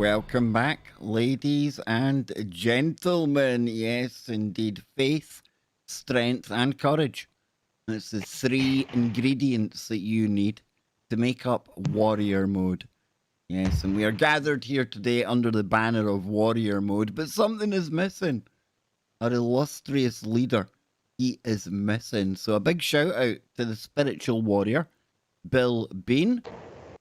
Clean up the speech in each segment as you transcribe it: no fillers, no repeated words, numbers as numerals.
welcome back, ladies and gentlemen. Yes, indeed, faith, strength, and courage. That's the three ingredients that you need to make up warrior mode. Yes, and we are gathered here today under the banner of warrior mode, but something is missing. Our illustrious leader, he is missing. So a big shout out to the spiritual warrior, Bill Bean.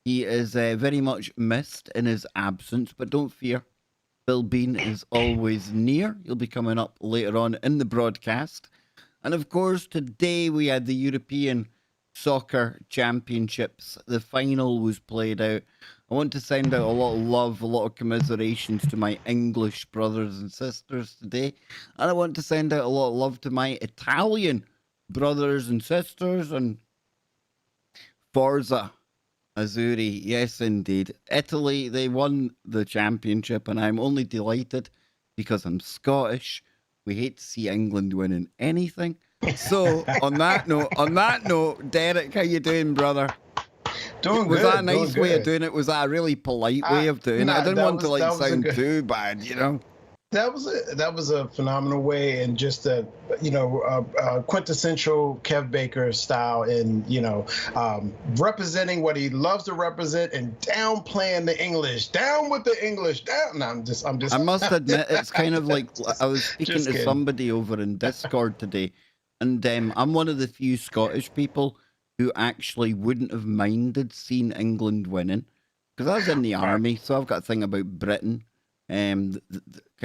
He is very much missed in his absence, but don't fear. Bill Bean is always near. He'll be coming up later on in the broadcast. And of course, today we had the European Soccer Championships. The final was played out. I want to send out a lot of love, a lot of commiserations to my English brothers and sisters today. And I want to send out a lot of love to my Italian brothers and sisters. And Forza Azzurri, yes, indeed. Italy, they won the championship, and I'm only delighted because I'm Scottish. We hate to see England winning anything. So, on that note, Derek, how you doing, brother? Doing was good. Was that a nice way of doing it? Was that a really polite way of doing it? I didn't want to sound too bad, you know? That was a phenomenal way, and just a quintessential Kev Baker style, in representing what he loves to represent and downplaying the English, down with the English, down. No, I'm just. I must admit, it's kind of like I was speaking to somebody over in Discord today, and I'm one of the few Scottish people who actually wouldn't have minded seeing England winning, because I was in the army, so I've got a thing about Britain. Kind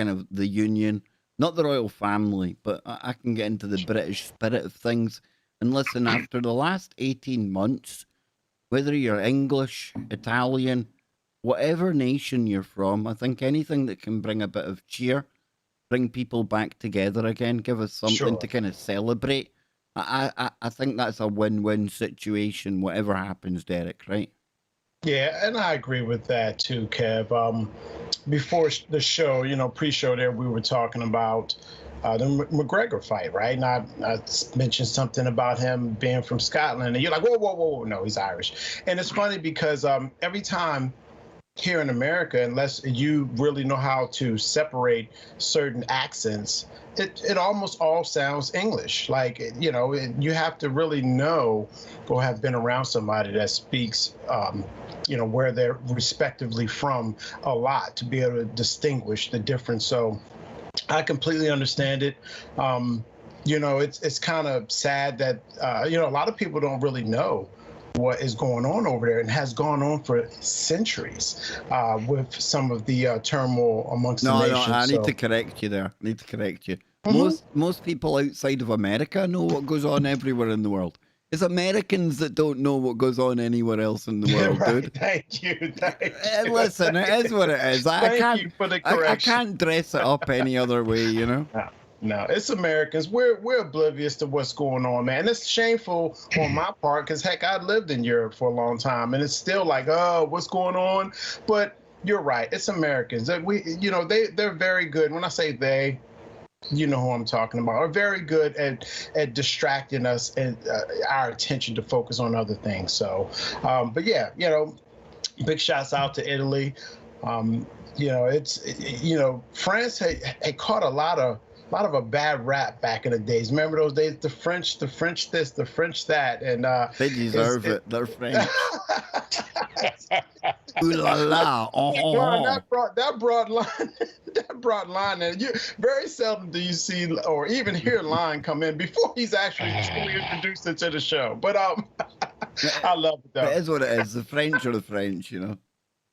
of the Union, not the royal family, but I can get into the British spirit of things. And listen, after the last 18 months, whether you're English, Italian, whatever nation you're from, I think anything that can bring a bit of cheer, bring people back together again, give us something to kind of celebrate. I think that's a win-win situation, whatever happens, Derek, right? Yeah, and I agree with that too, Kev. Before the show, pre-show there, we were talking about the McGregor fight, right? And I mentioned something about him being from Scotland, and you're like, whoa, no, he's Irish. And it's funny because every time here in America, unless you really know how to separate certain accents, it almost all sounds English. Like, you have to really know or have been around somebody that speaks, where they're respectively from a lot to be able to distinguish the difference. So I completely understand it. It's kind of sad that, a lot of people don't really know what is going on over there, and has gone on for centuries with some of the turmoil amongst the nations. No, I need to correct you there. Most people outside of America know what goes on everywhere in the world. It's Americans that don't know what goes on anywhere else in the world, right, dude. Thank you. Listen, it is what it is. Thank you for the correction. I can't dress it up any other way, No, it's Americans. We're oblivious to what's going on, man. And it's shameful on my part because, heck, I lived in Europe for a long time, and it's still like, oh, what's going on? But you're right. It's Americans. They're very good. When I say they, you know who I'm talking about, are very good at distracting us and our attention to focus on other things. So, but yeah, big shouts out to Italy. France had caught a lot of a bad rap back in the days. Remember those days? The French this, the French that, and they deserve it. They're French. Ooh la la! Well, that broad line, and you very seldom do you see or even hear line come in before he's actually truly introduced into the show. But I love it though. It is what it is. The French are the French,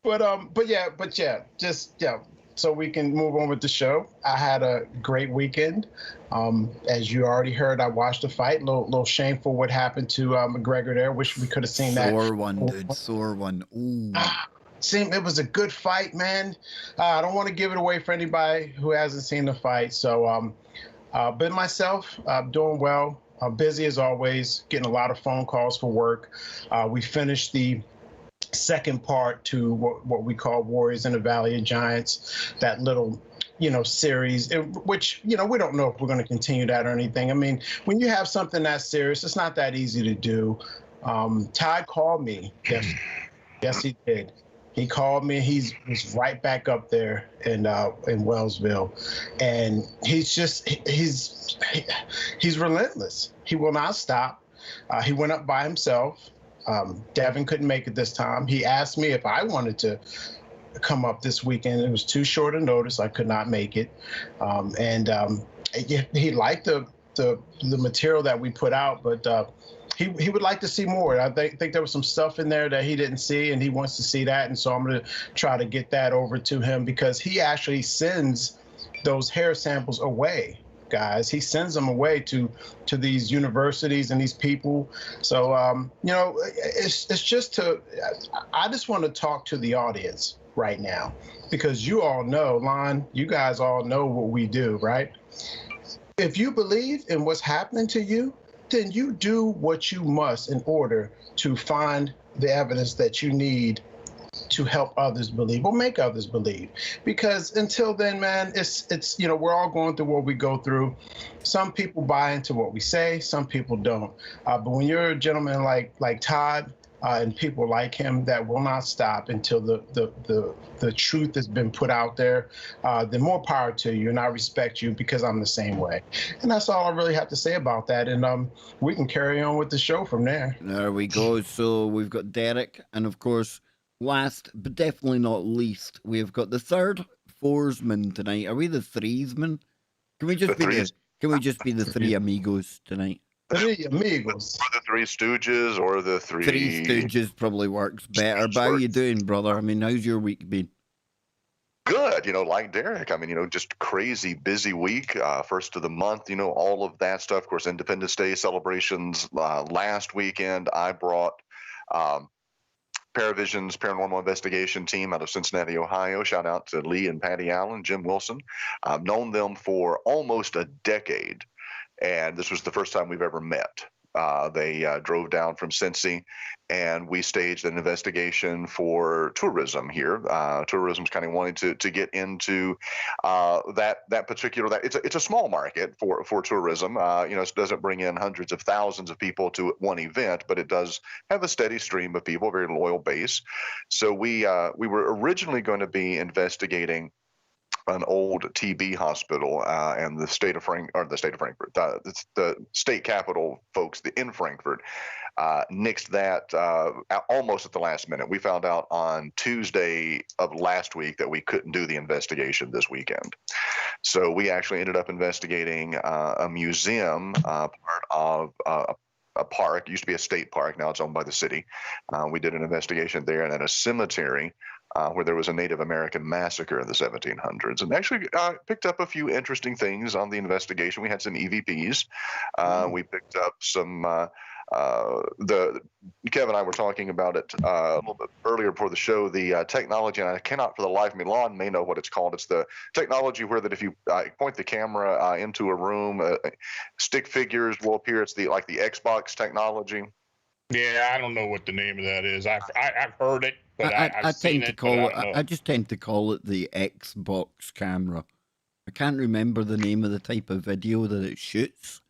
But yeah, so we can move on with the show. I had a great weekend. As you already heard, I watched the fight. A little shameful what happened to McGregor there. Wish we could have seen that. Sore one, dude. Sore one. Ooh. It was a good fight, man. I don't want to give it away for anybody who hasn't seen the fight. So, but myself, I'm doing well. I'm busy as always, getting a lot of phone calls for work. We finished the second part to what we call Warriors in the Valley of Giants, that little series, which we don't know if we're going to continue that or anything. I mean, when you have something that serious, it's not that easy to do. Ty called me. Yes he did. He called me. Was right back up there in Wellsville, and he's relentless. He will not stop. He went up by himself. Devin couldn't make it this time. He asked me if I wanted to come up this weekend. It was too short a notice. I could not make it, and he liked the material that we put out, but he would like to see more. I think there was some stuff in there that he didn't see, and he wants to see that. And so I'm going to try to get that over to him, because he actually sends those hair samples away, guys. He sends them away to these universities and these people. So it's just I just want to talk to the audience right now, because you all know, Lon, you guys all know what we do, right? If you believe in what's happening to you, then you do what you must in order to find the evidence that you need to help others believe or make others believe. Because until then, man, it's we're all going through what we go through. Some people buy into what we say, some people don't. But when you're a gentleman like Todd, and people like him that will not stop until the truth has been put out there, then more power to you, and I respect you, because I'm the same way. And that's all I really have to say about that, and we can carry on with the show from there. There we go. So we've got Derek, and of course, last but definitely not least, we've got the third foursman tonight. Are we the threesmen? Can we just be the three amigos tonight? Three amigos. Or the Three Stooges, or the Three Stooges probably works better. But how you doing, brother? I mean, how's your week been? Good, like Derek. I mean, just crazy busy week. First of the month, all of that stuff. Of course, Independence Day celebrations last weekend. I brought Paravision's paranormal investigation team out of Cincinnati, Ohio. Shout out to Lee and Patty Allen, Jim Wilson. I've known them for almost a decade, and this was the first time we've ever met. They drove down from Cincy, and we staged an investigation for tourism here. Tourism's kind of wanting to get into that particular. It's a small market for tourism. It doesn't bring in hundreds of thousands of people to one event, but it does have a steady stream of people, a very loyal base. So we were originally going to be investigating an old TB hospital, and the state of Frankfurt, the state capital folks in Frankfurt, nixed that almost at the last minute. We found out on Tuesday of last week that we couldn't do the investigation this weekend. So we actually ended up investigating a museum, part of a park. It used to be a state park. Now it's owned by the city. We did an investigation there, and at a cemetery where there was a Native American massacre in the 1700s, and actually picked up a few interesting things on the investigation. We had some EVPs. We picked up some. Kevin and I were talking about it a little bit earlier before the show. The technology, and I cannot for the life of me, Lon may know what it's called. It's the technology where that if you point the camera into a room, stick figures will appear. It's the Xbox technology. Yeah, I don't know what the name of that is. I've heard it, but I've seen it. I just tend to call it the Xbox camera. I can't remember the name of the type of video that it shoots.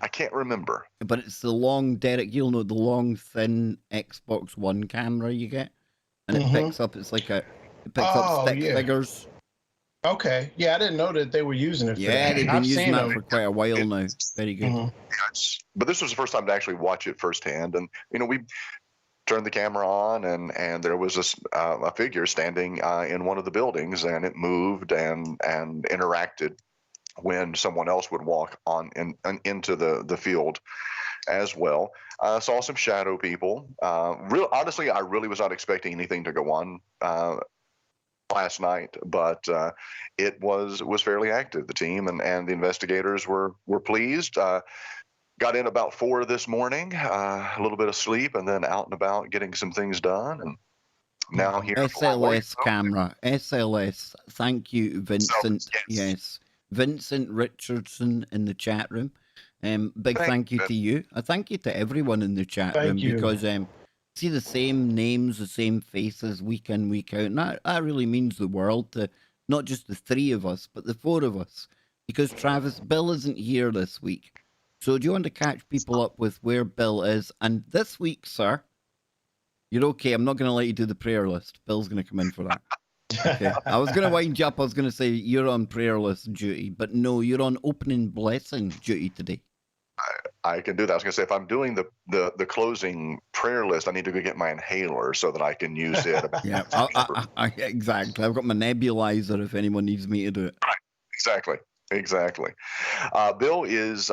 I can't remember. But it's the long, Derek, you'll know, the long, thin Xbox One camera you get. And it picks up, it picks up stick figures. Okay. Yeah, I didn't know that they were using it for that. Yeah, they've been using that for quite a while now. Very good. But this was the first time to actually watch it firsthand. And, we turned the camera on, and there was a figure standing in one of the buildings, and it moved and interacted when someone else would walk on into the field as well. Saw some shadow people. Honestly, I really was not expecting anything to go on last night, but it was fairly active. The team and the investigators were pleased. Got in about 4 this morning, a little bit of sleep, and then out and about getting some things done. And now here. SLS camera. SLS. Thank you, Vincent. Yes. Vincent Richardson in the chat room. Big thank you to you. A thank you to everyone in the chat room, because see the same names, the same faces week in, week out. And that really means the world to not just the 3 of us, but the 4 of us. Because Travis, Bill isn't here this week. So do you want to catch people up with where Bill is? And this week, sir, You're okay. I'm not going to let you do the prayer list. Bill's going to come in for that. Okay. I was going to wind you up. I was going to say you're on prayer list duty, but no, you're on opening blessing duty today. I can do that. I was going to say, if I'm doing the closing prayer list, I need to go get my inhaler so that I can use it. Yeah, exactly. I've got my nebulizer if anyone needs me to do it. Right. Exactly. Bill is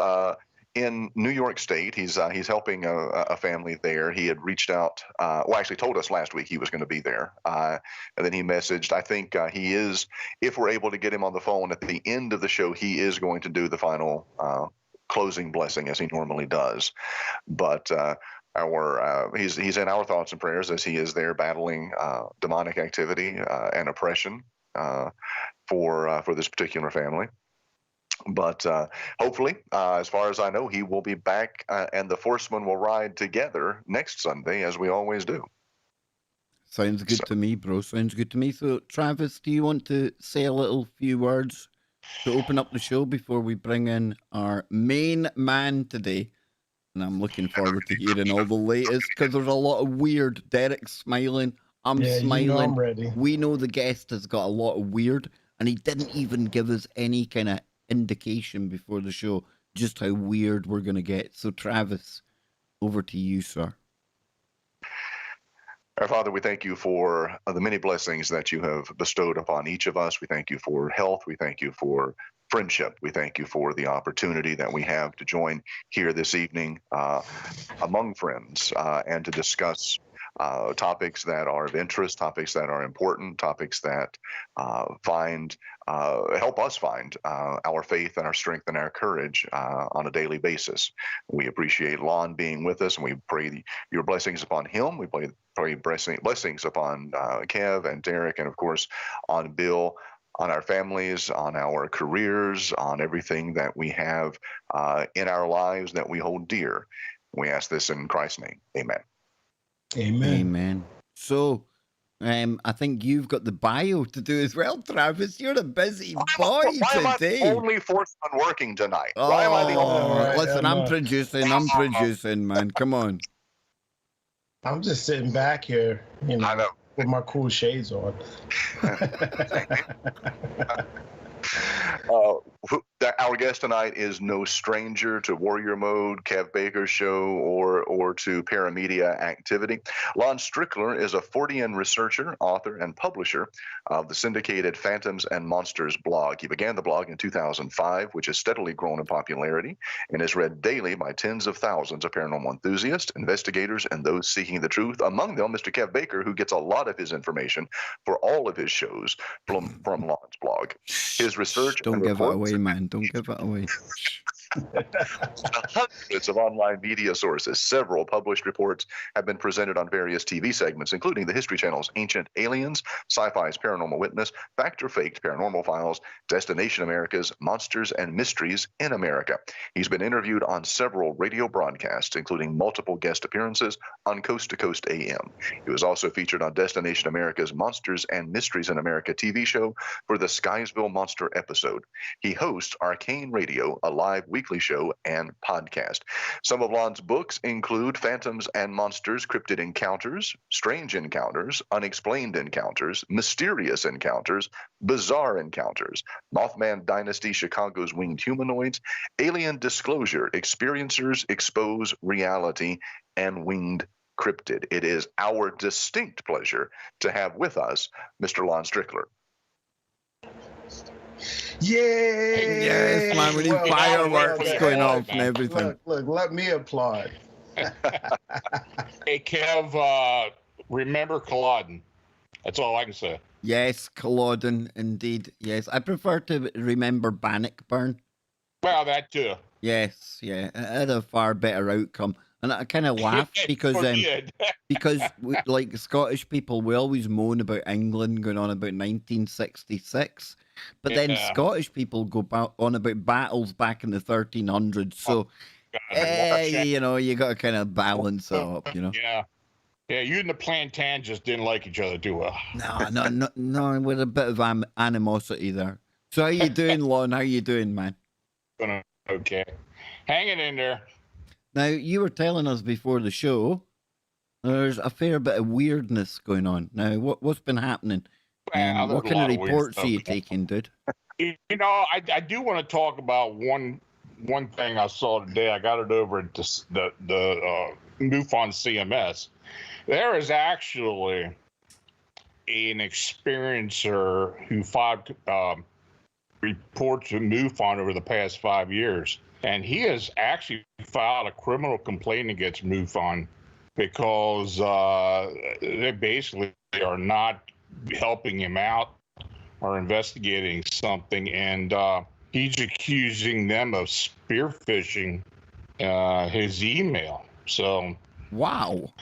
in New York State. He's helping a family there. He had reached out, actually told us last week he was going to be there. And then he messaged, I think he is, if we're able to get him on the phone at the end of the show, he is going to do the final closing blessing as he normally does. But he's in our thoughts and prayers as he is there battling demonic activity and oppression for this particular family. But hopefully, as far as I know, he will be back and the Forcemen will ride together next Sunday, as we always do. Sounds good to me, bro. Sounds good to me. So, Travis, do you want to say a few words to open up the show before we bring in our main man today? And I'm looking forward to hearing all the latest because there's a lot of weird. Derek's smiling. I'm smiling. You know I'm ready. We know the guest has got a lot of weird, and he didn't even give us any kind of indication before the show just how weird we're going to get. So, Travis, over to you, sir. Our Father, we thank you for the many blessings that you have bestowed upon each of us. We thank you for health. We thank you for friendship. We thank you for the opportunity that we have to join here this evening among friends and to discuss topics that are of interest, topics that are important, topics that help us find our faith and our strength and our courage on a daily basis. We appreciate Lon being with us, and we pray your blessings upon him. We pray blessings upon Kev and Derek, and of course on Bill, on our families, on our careers, on everything that we have in our lives that we hold dear. We ask this in Christ's name. Amen. Amen. So, I think you've got the bio to do as well, Travis. You're a busy boy Why today. am I the only Forceman working tonight? Oh, Why am I the only? Listen, I'm producing, man. Come on. I'm just sitting back here, I know. with my cool shades on. Our guest tonight is no stranger to Warrior Mode, Kev Baker's show, or to paramedia activity. Lon Strickler is a Fortean researcher, author, and publisher of the syndicated Phantoms and Monsters blog. He began the blog in 2005, which has steadily grown in popularity and is read daily by tens of thousands of paranormal enthusiasts, investigators, and those seeking the truth. Among them, Mr. Kev Baker, who gets a lot of his information for all of his shows from Lon's blog. His research Don't give it away, man. Don't give it away. Hundreds of online media sources. Several published reports have been presented on various TV segments, including the History Channel's Ancient Aliens, Sci-Fi's Paranormal Witness, Fact or Faked Paranormal Files, Destination America's Monsters and Mysteries in America. He's been interviewed on several radio broadcasts, including multiple guest appearances on Coast to Coast AM. He was also featured on Destination America's Monsters and Mysteries in America TV show for the Skysville Monster episode. He hosts Arcane Radio, a live weekly show and podcast. Some of Lon's books include Phantoms and Monsters, Cryptid Encounters, Strange Encounters, Unexplained Encounters, Mysterious Encounters, Bizarre Encounters, Mothman Dynasty, Chicago's Winged Humanoids, Alien Disclosure, Experiencers Expose Reality, and Winged Cryptid. It is our distinct pleasure to have with us Mr. Lon Strickler. Yay! Yes, man. We need fireworks going off and everything. Look, let me applaud. Hey, Kev, remember Culloden. That's all I can say. Yes, Culloden, indeed. Yes, I prefer to remember Bannockburn. Well, that too. Yes, yeah, it had a far better outcome. And I kind of laugh because like Scottish people, we always moan about England going on about 1966, but then Scottish people go on about battles back in the 1300s. So, you know, you got to kind of balance it up, you know. Yeah, you and the Plantain just didn't like each other too well. No, with a bit of animosity there. So how you doing, Lon? How you doing, man? Okay. Hanging in there. Now, you were telling us before the show There's a fair bit of weirdness going on. Now, what's been happening? Well, there's What a kind of lot of weird reports are stuff you going on. taking, dude? You know, I do want to talk about one thing I saw today. I got it over at the MUFON CMS. There is actually an experiencer who filed reports to MUFON over the past 5 years, and he has actually filed a criminal complaint against MUFON because they basically are not helping him out or investigating something, and he's accusing them of spearfishing his email. So, Wow.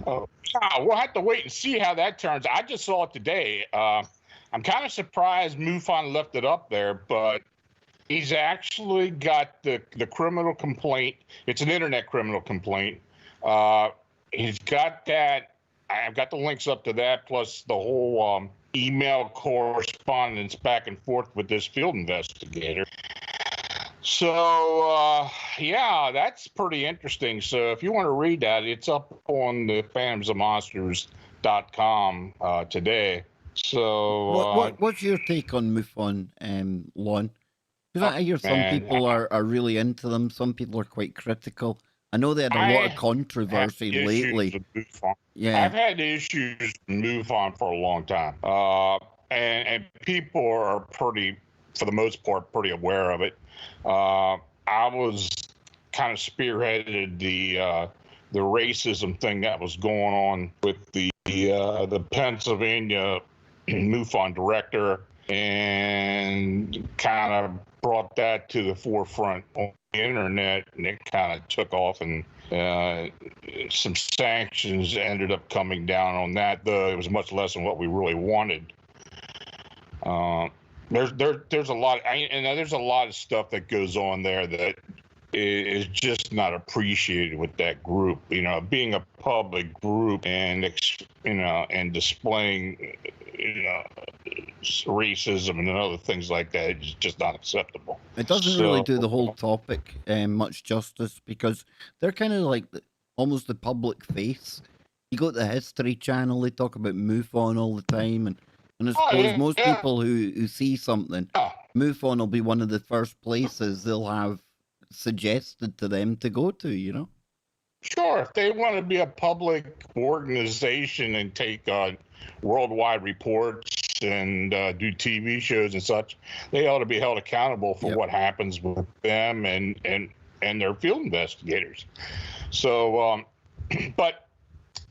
we'll have to wait and see how that turns. I just saw it today. I'm kind of surprised MUFON left it up there, but he's actually got the criminal complaint. It's an internet criminal complaint. He's got that. I've got the links up to that, plus the whole email correspondence back and forth with this field investigator. So, yeah, that's pretty interesting. So if you want to read that, it's up on the phantomsofmonsters.com today. So what's your take on MUFON, Lon? Because I hear some people are really into them. Some people are quite critical. I know they had a lot of controversy lately. Yeah, I've had issues with MUFON for a long time, and people are pretty, for the most part, pretty aware of it. I was kind of spearheaded the racism thing that was going on with the Pennsylvania MUFON director, and kind of brought that to the forefront on the internet, and it kind of took off, and some sanctions ended up coming down on that, though it was much less than what we really wanted. There's a lot, and there's a lot of stuff that goes on there that is just not appreciated with that group. You know, being a public group and and displaying racism and other things like that is just not acceptable. It doesn't really do the whole topic much justice, because they're kind of like almost the public face. You go to the History Channel, they talk about MUFON all the time, and I suppose most people who see something, MUFON will be one of the first places they'll have suggested to them to go to, you know? Sure, if they want to be a public organization and take worldwide reports and do TV shows and such, they ought to be held accountable for what happens with them and their field investigators. So, but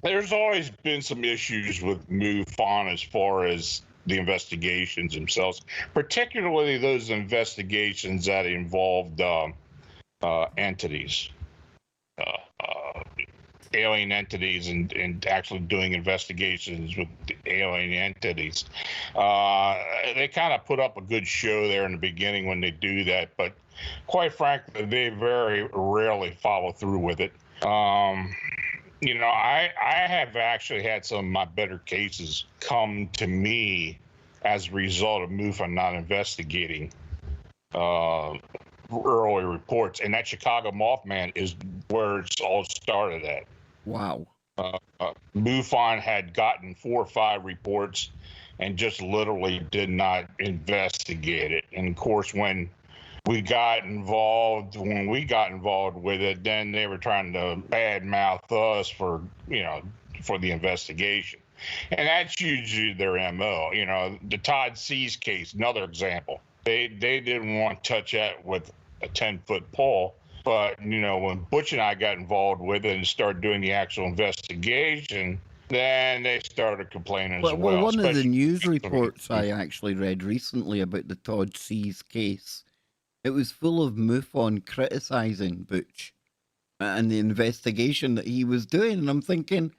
there's always been some issues with MUFON as far as the investigations themselves, particularly those investigations that involved entities. Alien entities and actually doing investigations with alien entities. They kind of put up a good show there in the beginning when they do that, but quite frankly, they very rarely follow through with it. You know, I have actually had some of my better cases come to me as a result of MUFON not investigating early reports, and that Chicago Mothman is where it's all started at. Wow. MUFON had gotten 4 or 5 reports and just literally did not investigate it. And of course, when we got involved with it, then they were trying to badmouth us for the investigation. And that's usually their MO. You know, the Todd C's case, another example. They didn't want to touch that with a 10-foot pole. But, when Butch and I got involved with it and started doing the actual investigation, then they started complaining as well. Well, one of the news reports I actually read recently about the Todd C's case, it was full of MUFON criticizing Butch and the investigation that he was doing. And I'm thinking,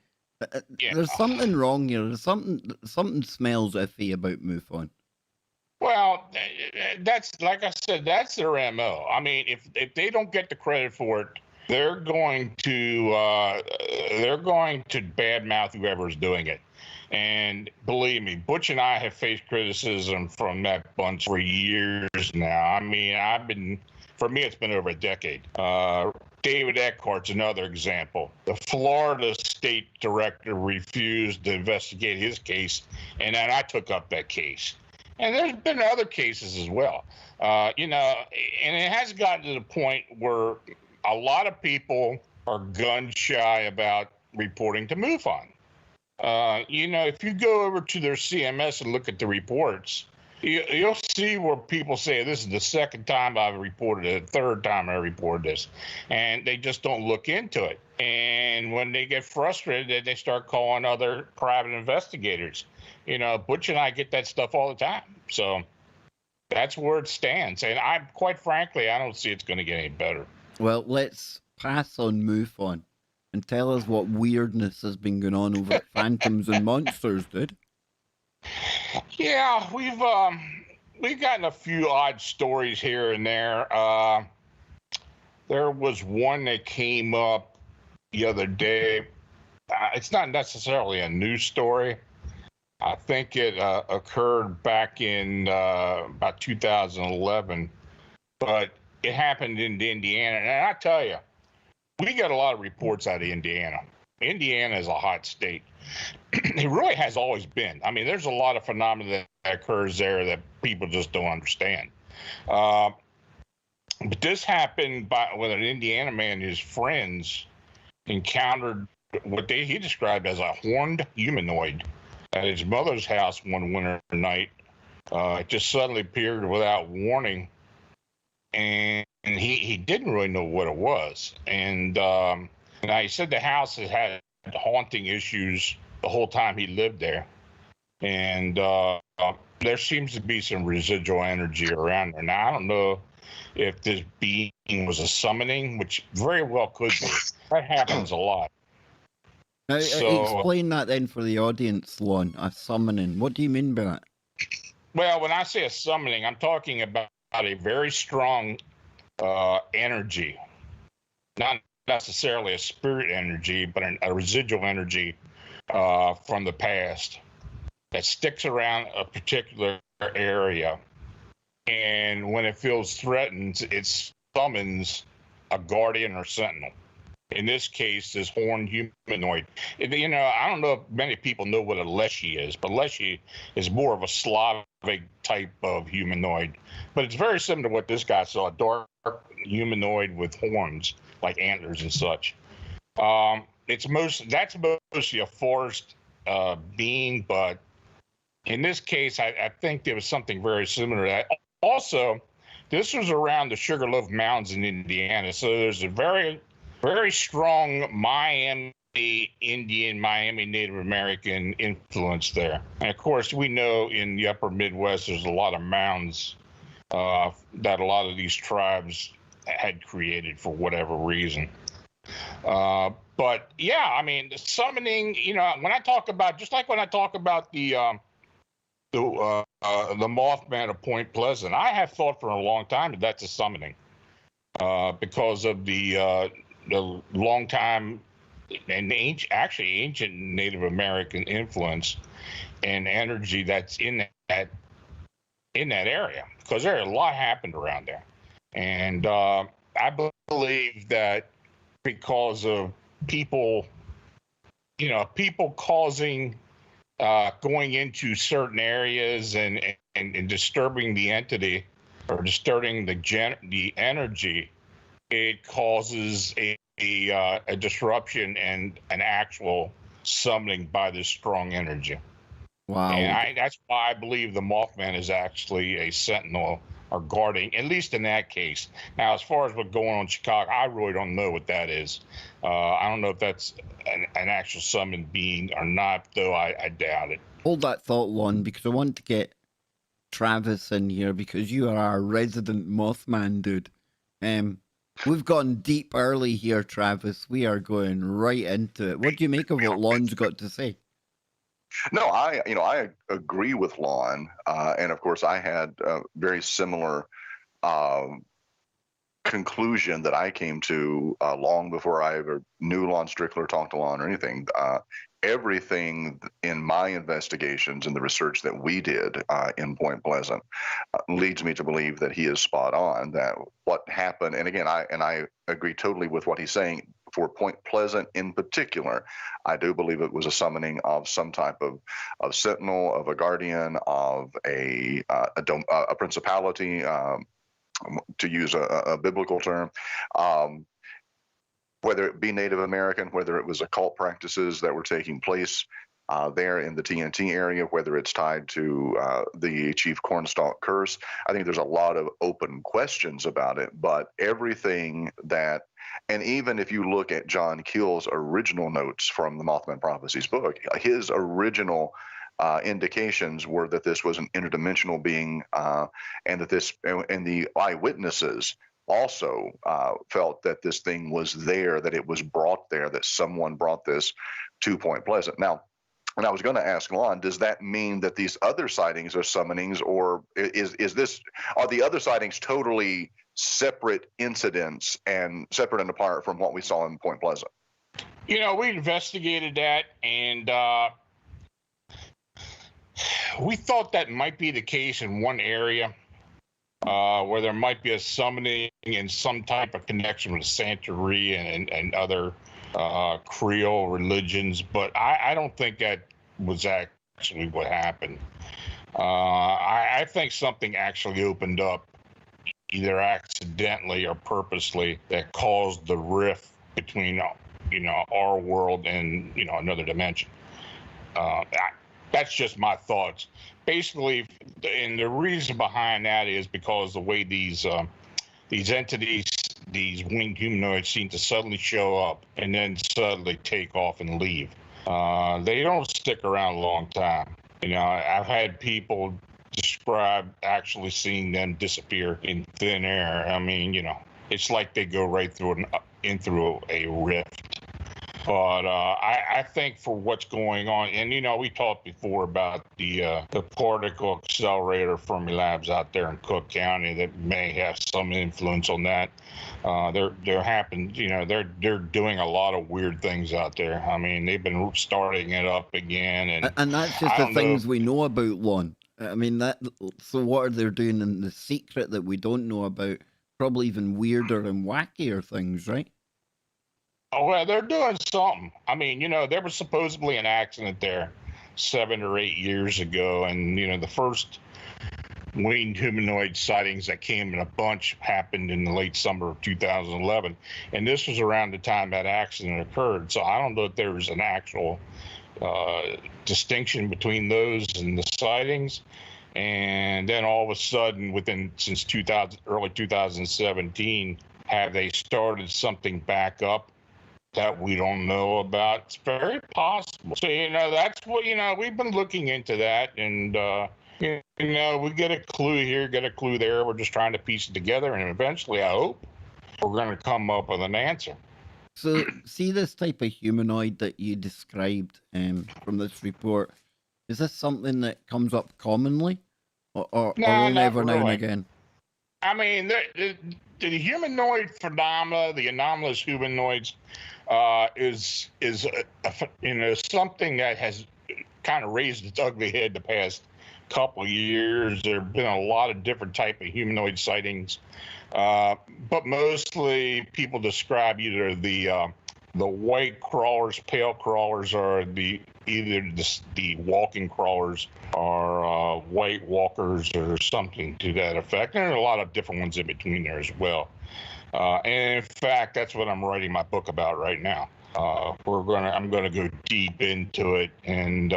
there's something wrong here. There's something smells iffy about MUFON. Well, that's, like I said, that's their MO. I mean, if they don't get the credit for it, they're going to badmouth whoever's doing it. And believe me, Butch and I have faced criticism from that bunch for years now. I mean, for me, it's been over a decade. David Eckhart's another example. The Florida state director refused to investigate his case, and then I took up that case. And there's been other cases as well. You know, and it has gotten to the point where a lot of people are gun shy about reporting to MUFON. You know, if you go over to their CMS and look at the reports, you'll see where people say, this is the second time I've reported it, the third time I reported this, and they just don't look into it. And when they get frustrated, they start calling other private investigators. You know, Butch and I get that stuff all the time. So that's where it stands. And quite frankly, I don't see it's going to get any better. Well, let's pass on MUFON and tell us what weirdness has been going on over at Phantoms and Monsters, dude. Yeah, we've gotten a few odd stories here and there. There was one that came up the other day. It's not necessarily a news story. I think it occurred back in about 2011, but it happened in Indiana. And I tell you, we got a lot of reports out of Indiana. Indiana is a hot state. It really has always been. I mean, there's a lot of phenomena that occurs there that people just don't understand. But this happened when an Indiana man and his friends encountered what he described as a horned humanoid at his mother's house one winter night. It just suddenly appeared without warning, and he didn't really know what it was. And now he said the house has had haunting issues the whole time he lived there, and there seems to be some residual energy around there. Now I don't know if this being was a summoning, which very well could be. That happens a lot. Now, So, explain that then for the audience, Lon. A summoning. What do you mean by that? well, when I say a summoning, I'm talking about a very strong energy, not necessarily a spirit energy, but a residual energy from the past that sticks around a particular area. And when it feels threatened, it summons a guardian or sentinel. In this case, this horned humanoid. You know, I don't know if many people know what a leshy is, but leshy is more of a Slavic type of humanoid. But it's very similar to what this guy saw, a dark humanoid with horns, like antlers and such. That's mostly a forest being, but in this case, I think there was something very similar to that. Also, this was around the Sugarloaf Mountains in Indiana, so there's a very, very strong Miami Indian, Miami Native American influence there. And of course, we know in the upper Midwest, there's a lot of mounds that a lot of these tribes had created for whatever reason. But yeah, I mean, the summoning, you know, when I talk about, just like when I talk about the Mothman of Point Pleasant, I have thought for a long time that that's a summoning because of the long time and ancient Native American influence and energy that's in that area, because there a lot happened around there. And I believe that because of people causing going into certain areas and disturbing the entity or disturbing the energy, it causes a disruption and an actual summoning by this strong energy. Wow. And that's why I believe the Mothman is actually a sentinel or guarding, at least in that case. Now, as far as what's going on in Chicago, I really don't know what that is. I don't know if that's an actual summoned being or not, though I doubt it. Hold that thought, Lon, because I want to get Travis in here because you are our resident Mothman dude. We've gone deep early here, Travis. We are going right into it. What do you make of what Lon's got to say? No, I agree with Lon, and of course I had very similar conclusion that I came to long before I ever knew Lon Strickler, talked to Lon or anything. Everything in my investigations and the research that we did in Point Pleasant leads me to believe that he is spot on. That what happened, and again, I agree totally with what he's saying. For Point Pleasant in particular, I do believe it was a summoning of some type of sentinel, of a guardian, of a principality, to use a biblical term. Whether it be Native American, whether it was occult practices that were taking place there in the TNT area, whether it's tied to the Chief Cornstalk curse. I think there's a lot of open questions about it, but everything that, and even if you look at John Keel's original notes from the Mothman Prophecies book, his original indications were that this was an interdimensional being, and that this, and the eyewitnesses also felt that this thing was there, that it was brought there, that someone brought this to Point Pleasant. Now, and I was going to ask Lon, does that mean that these other sightings are summonings, or are the other sightings totally separate incidents and separate and apart from what we saw in Point Pleasant? You know, we investigated that, and we thought that might be the case in one area, where there might be a summoning and some type of connection with Santeria and other Creole religions, but I don't think that was actually what happened. I think something actually opened up, either accidentally or purposely, that caused the rift between our world and another dimension. That's just my thoughts. Basically, and the reason behind that is because the way these entities, these winged humanoids, seem to suddenly show up and then suddenly take off and leave. They don't stick around a long time. I've had people describe actually seeing them disappear in thin air. I mean, it's like they go right through through a rift. But I think for what's going on, and we talked before about the particle accelerator Fermilabs out there in Cook County that may have some influence on that. They're doing a lot of weird things out there. I mean, they've been starting it up again, and that's just the things we know about, Lon. I mean, so what are they doing in the secret that we don't know about? Probably even weirder and wackier things, right? Oh, well, they're doing something. I mean, there was supposedly an accident there 7 or 8 years ago, and the first winged humanoid sightings that came in a bunch happened in the late summer of 2011, and this was around the time that accident occurred. So I don't know if there was an actual distinction between those and the sightings. And then all of a sudden, since early 2017, have they started something back up that we don't know about? It's very possible. So, that's what, we've been looking into that, and, we get a clue here, get a clue there. We're just trying to piece it together, and eventually, I hope, we're going to come up with an answer. So, see this type of humanoid that you described from this report, is this something that comes up commonly, or only ever now and again? I mean, the humanoid phenomena, the anomalous humanoids, is something that has kind of raised its ugly head the past couple of years. There have been a lot of different type of humanoid sightings, but mostly people describe either the white crawlers, pale crawlers, or either the walking crawlers are white walkers or something to that effect. And there are a lot of different ones in between there as well. And in fact, that's what I'm writing my book about right now. I'm gonna go deep into it, and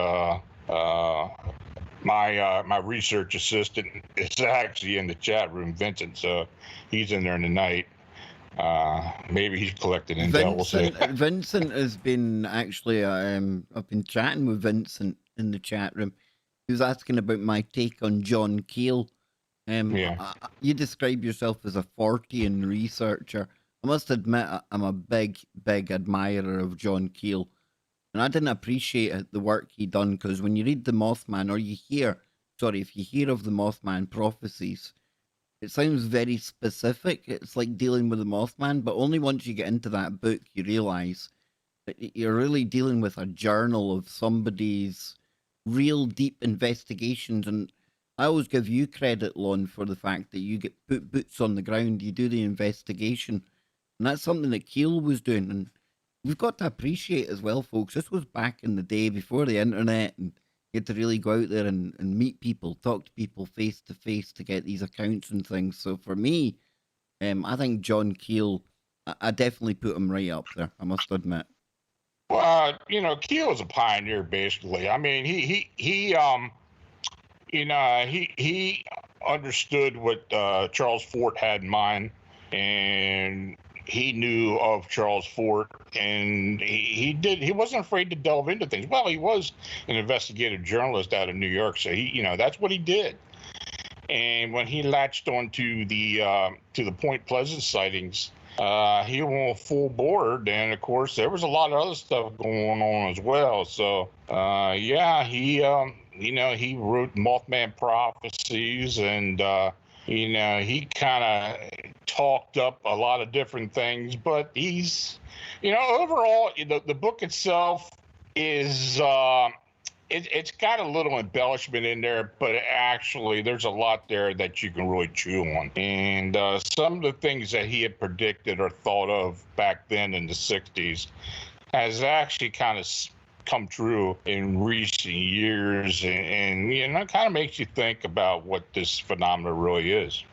my research assistant is actually in the chat room, Vincent. So he's in there tonight. Maybe he's collecting intel. We'll see. Vincent has been actually. I've been chatting with Vincent in the chat room. He was asking about my take on John Keel. You describe yourself as a Fortean researcher. I must admit, I'm a big admirer of John Keel, and I didn't appreciate the work he done, because when you read the Mothman, or if you hear of the Mothman prophecies, it sounds very specific. It's like dealing with the Mothman, but only once you get into that book, you realize that you're really dealing with a journal of somebody's real deep investigations. And I always give you credit, Lon, for the fact that you get put boots on the ground, you do the investigation. And that's something that Keel was doing. And we've got to appreciate as well, folks, this was back in the day before the internet, and you had to really go out there and meet people, talk to people face to face to get these accounts and things. So for me, I think John Keel, I definitely put him right up there, I must admit. Well, Keel was a pioneer, basically. I mean, he understood what Charles Fort had in mind, and he knew of Charles Fort, and he wasn't afraid to delve into things. Well, he was an investigative journalist out of New York, so that's what he did. And when he latched onto the Point Pleasant sightings, he went full board, and of course there was a lot of other stuff going on as well. So he wrote Mothman prophecies, and he kind of talked up a lot of different things. But he's overall the book itself is it's got a little embellishment in there, but actually there's a lot there that you can really chew on. And some of the things that he had predicted or thought of back then in the 60s has actually kind of come true in recent years. And it kind of makes you think about what this phenomenon really is.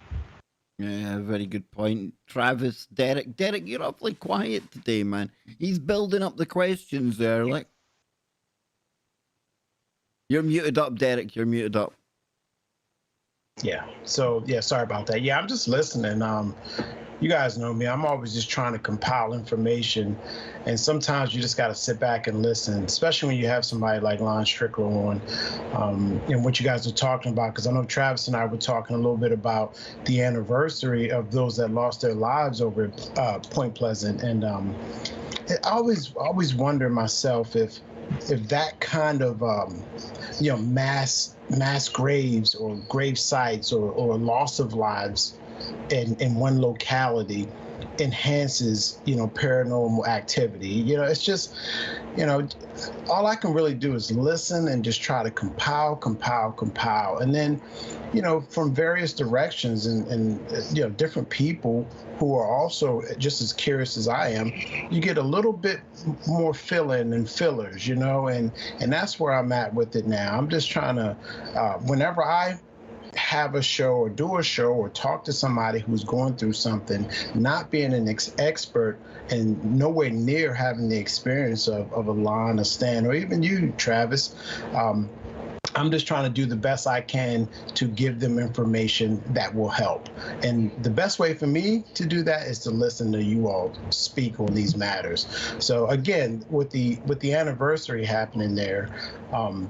Yeah, very good point. Travis, Derek, you're awfully quiet today, man. He's building up the questions there, like. You're muted up, Derek. You're muted up. Yeah. So, sorry about that. Yeah, I'm just listening. You guys know me. I'm always just trying to compile information. And sometimes you just got to sit back and listen, especially when you have somebody like Lon Strickler on, and what you guys are talking about. Because I know Travis and I were talking a little bit about the anniversary of those that lost their lives over at Point Pleasant. And I always wonder myself if that kind of mass graves or grave sites or loss of lives in one locality enhances paranormal activity. It's just all I can really do is listen and just try to compile, and then from various directions and different people who are also just as curious as I am, you get a little bit more fill-in and fillers, and that's where I'm at with it now. I'm just trying to whenever I have a show or do a show or talk to somebody who's going through something, not being an expert and nowhere near having the experience of a Lon, a Stan, or even you, Travis, I'm just trying to do the best I can to give them information that will help. And the best way for me to do that is to listen to you all speak on these matters. So again, with the anniversary happening there, do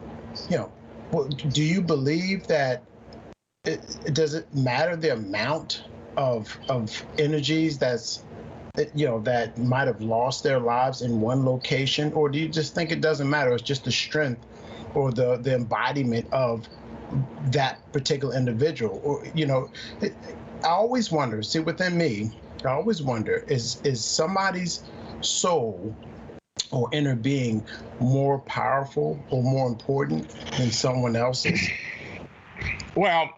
you believe that does it matter the amount of energies that might have lost their lives in one location, or do you just think it doesn't matter? It's just the strength or the embodiment of that particular individual? Or I always wonder. See, within me, I always wonder: is somebody's soul or inner being more powerful or more important than someone else's? Well,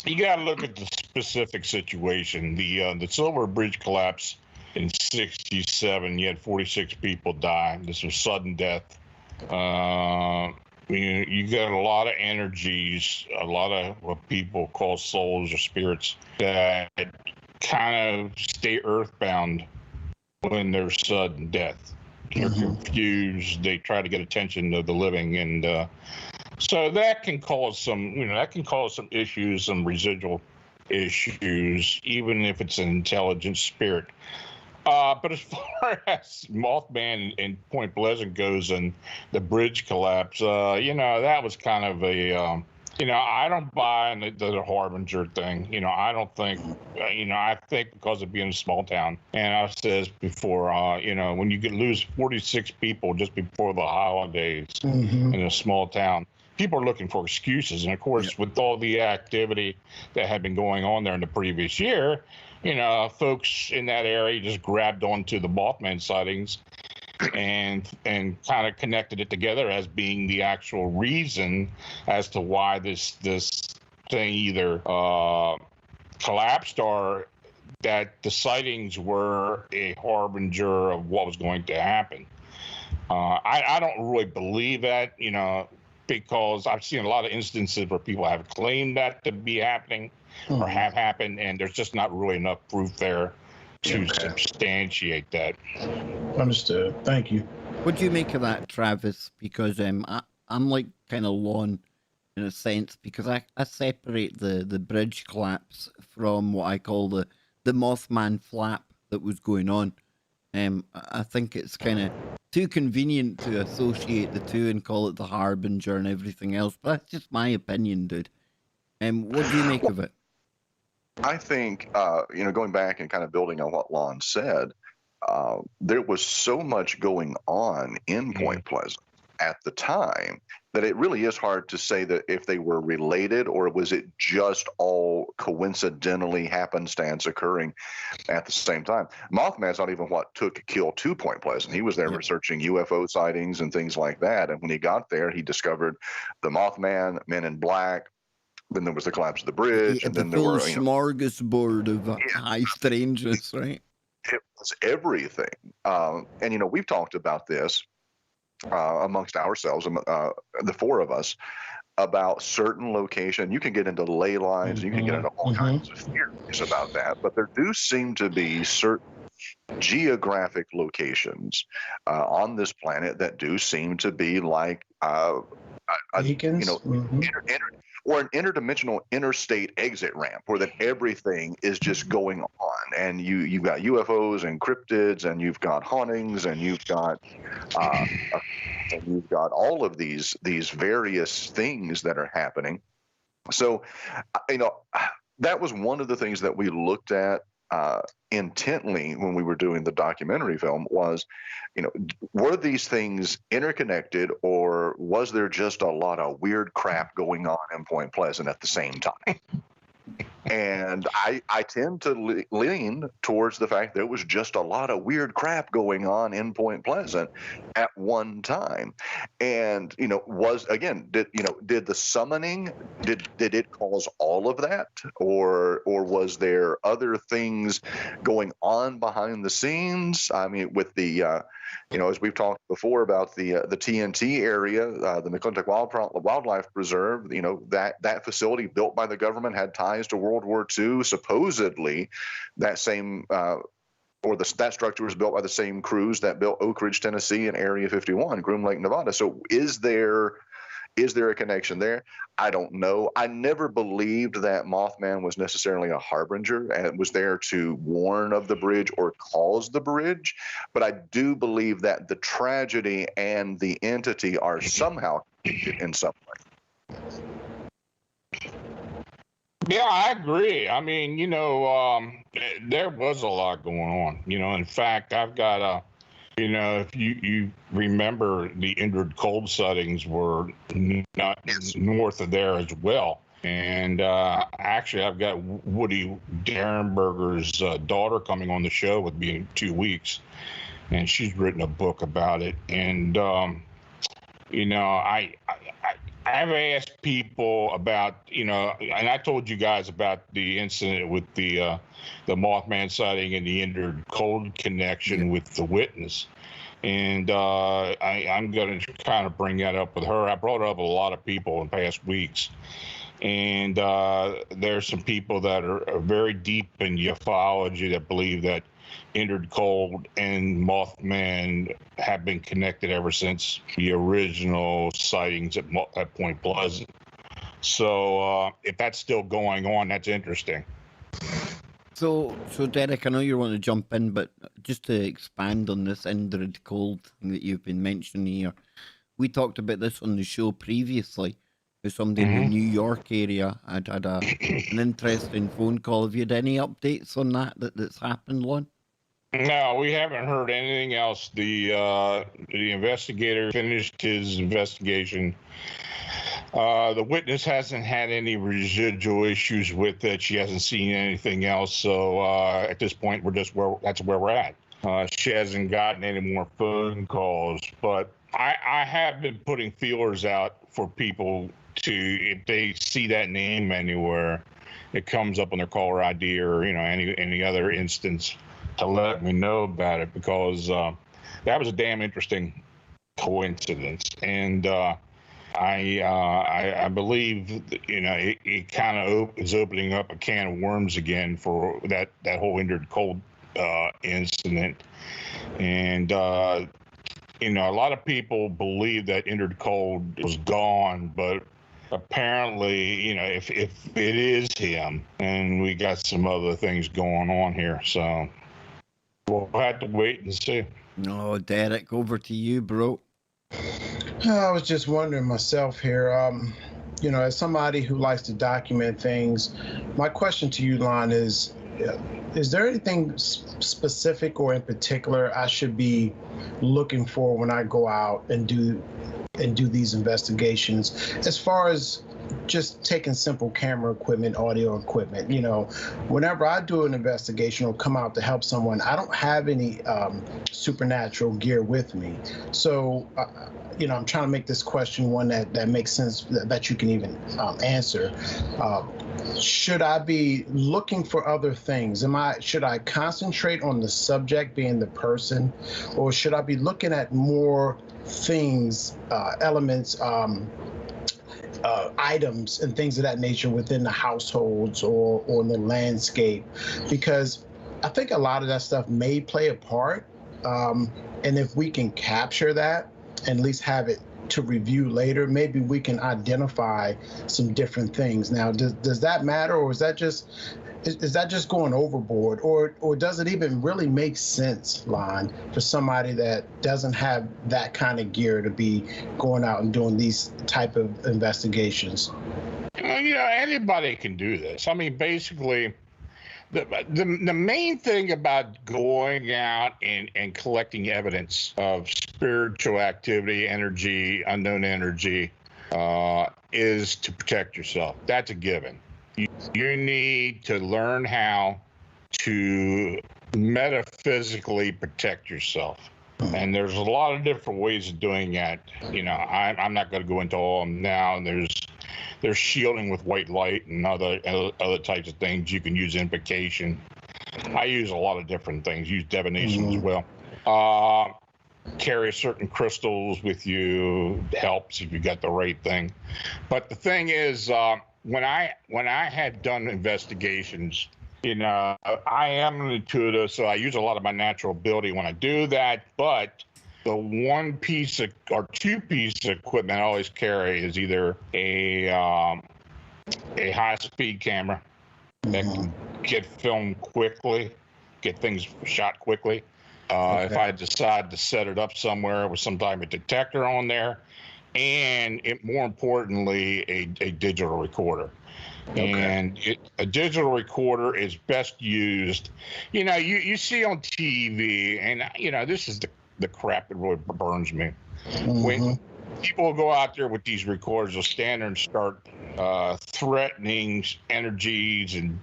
you got to look at the specific situation. The Silver Bridge collapse in '67. You had 46 people die. This was sudden death. You got a lot of energies, a lot of what people call souls or spirits that kind of stay earthbound when there's sudden death. They're confused. They try to get attention of the living, and so that can cause some issues, some residual issues, even if it's an intelligent spirit. But as far as Mothman and Point Pleasant goes and the bridge collapse, that was kind of a, I don't buy in the harbinger thing. I don't think, I think because of being a small town, and I've said this before, when you could lose 46 people just before the holidays in a small town, people are looking for excuses. And of course, with all the activity that had been going on there in the previous year, folks in that area just grabbed onto the Mothman sightings and kind of connected it together as being the actual reason as to why this thing either collapsed or that the sightings were a harbinger of what was going to happen. I don't really believe that, because I've seen a lot of instances where people have claimed that to be happening or have happened, and there's just not really enough proof there to substantiate that. Understood. Thank you. What do you make of that, Travis? Because I'm like kind of Lon in a sense, because I separate the bridge collapse from what I call the Mothman flap that was going on. I think it's kind of too convenient to associate the two and call it the harbinger and everything else, but that's just my opinion, dude. What do you make of it? I think, going back and kind of building on what Lon said, there was so much going on in Point Pleasant at the time that it really is hard to say that if they were related or was it just all coincidentally happenstance occurring at the same time. Mothman's not even what took Keel to Point Pleasant. He was there researching UFO sightings and things like that. And when he got there, he discovered the Mothman, Men in Black. Then there was the collapse of the bridge, and then there were smorgasbord of high strangeness, right? It was everything. And we've talked about this amongst ourselves, the four of us, about certain location. You can get into ley lines, you can get into all kinds of theories about that, but there do seem to be certain geographic locations on this planet that do seem to be like beacons, or an interdimensional interstate exit ramp, where that everything is just going on, and you've got UFOs and cryptids, and you've got hauntings, and you've got all of these various things that are happening. So, that was one of the things that we looked at intently when we were doing the documentary film was, were these things interconnected, or was there just a lot of weird crap going on in Point Pleasant at the same time? And I tend to lean towards the fact there was just a lot of weird crap going on in Point Pleasant at one time. And, did the summoning, did it cause all of that? Or was there other things going on behind the scenes? I mean, with the, as we've talked before about the TNT area, the McClintock Wildlife Preserve, that facility built by the government had ties to World War II. Supposedly, that same that structure was built by the same crews that built Oak Ridge, Tennessee, and Area 51, Groom Lake, Nevada. So is there a connection there? I don't know. I never believed that Mothman was necessarily a harbinger and was there to warn of the bridge or cause the bridge. But I do believe that the tragedy and the entity are somehow connected in some way. Yeah, I agree. I mean, there was a lot going on. In fact, I've got if you remember, the Indrid Cold sightings were not north of there as well. And actually, I've got Woody Derenberger's daughter coming on the show with me in 2 weeks, and she's written a book about it. And I've asked people about, and I told you guys about the incident with the Mothman sighting and the Indrid Cold connection with the witness. And I'm going to kind of bring that up with her. I brought it up with a lot of people in past weeks. And there's some people that are very deep in ufology that believe that Indrid Cold and Mothman have been connected ever since the original sightings at Point Pleasant. So if that's still going on, that's interesting. So Derek, I know you want to jump in, but just to expand on this Indrid Cold thing that you've been mentioning here, we talked about this on the show previously. With somebody in the New York area, I'd had an interesting phone call. Have you had any updates on that's happened, Lon? No, we haven't heard anything else. The investigator finished his investigation The witness hasn't had any residual issues with it. She hasn't seen anything else. So at this point, that's where we're at. She hasn't gotten any more phone calls, but I have been putting feelers out for people to, if they see that name anywhere, it comes up on their caller ID or any other instance, to let me know about it, because that was a damn interesting coincidence. And I believe it kind of is opening up a can of worms again for that whole entered cold incident. And a lot of people believe that entered cold was gone, but apparently, if it is him, and we got some other things going on here, so we'll have to wait and see. Oh, Derek, over to you, bro. I was just wondering myself here, as somebody who likes to document things, my question to you, Lon, is there anything specific or in particular I should be looking for when I go out and do these investigations, as far as just taking simple camera equipment, audio equipment? Whenever I do an investigation or come out to help someone, I don't have any supernatural gear with me. So, I'm trying to make this question one that makes sense, that you can even answer. Should I be looking for other things? Should I concentrate on the subject being the person, or should I be looking at more things, elements, items and things of that nature within the households or in the landscape? Because I think a lot of that stuff may play a part. And if we can capture that and at least have it to review later, maybe we can identify some different things. Now, does that matter, or is that just going overboard, or does it even really make sense, Lon, for somebody that doesn't have that kind of gear to be going out and doing these type of investigations? Anybody can do this. I mean, basically, the main thing about going out and collecting evidence of spiritual activity, energy, unknown energy, is to protect yourself. That's a given. You need to learn how to metaphysically protect yourself. And there's a lot of different ways of doing that. I'm not going to go into all of them now. And there's shielding with white light and other types of things. You can use invocation. I use a lot of different things. Use divination as well. Carry certain crystals with you helps if you got the right thing. But the thing is, when I had done investigations, I am an intuitive, so I use a lot of my natural ability when I do that. But the one piece or two pieces of equipment I always carry is either a high-speed camera that can get filmed quickly, get things shot quickly. If I decide to set it up somewhere with some type of detector on there, and more importantly, a digital recorder. Okay. And a digital recorder is best used. You see on TV, and this is the crap that really burns me. When people go out there with these recorders, they'll stand there and start threatening energies and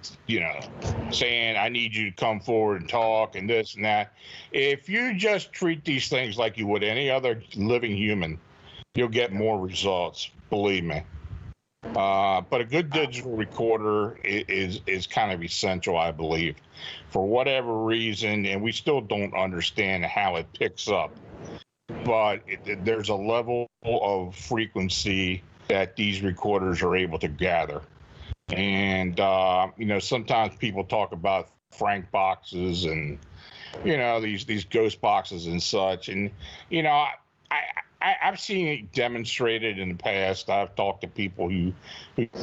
saying, I need you to come forward and talk and this and that. If you just treat these things like you would any other living human, you'll get more results, believe me. But a good digital recorder is kind of essential, I believe, for whatever reason, and we still don't understand how it picks up. But there's a level of frequency that these recorders are able to gather. And, sometimes people talk about Frank boxes and, these ghost boxes and such. And, I've seen it demonstrated in the past. I've talked to people who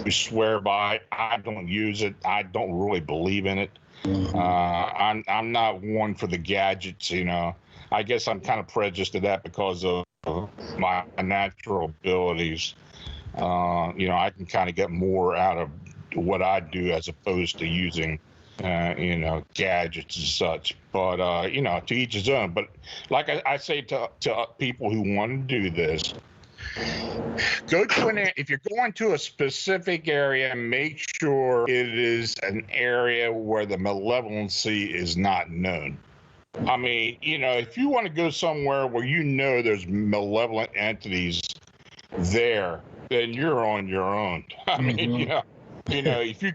swear by it. I don't use it. I don't really believe in it. I'm not one for the gadgets, I guess I'm kind of prejudiced to that because of my natural abilities. I can kind of get more out of what I do as opposed to using, gadgets and such. But, to each his own. But like I say to people who want to do this, Go to if you're going to a specific area, make sure it is an area where the malevolency is not known. I mean, if you want to go somewhere where there's malevolent entities there, then you're on your own. I mean, if you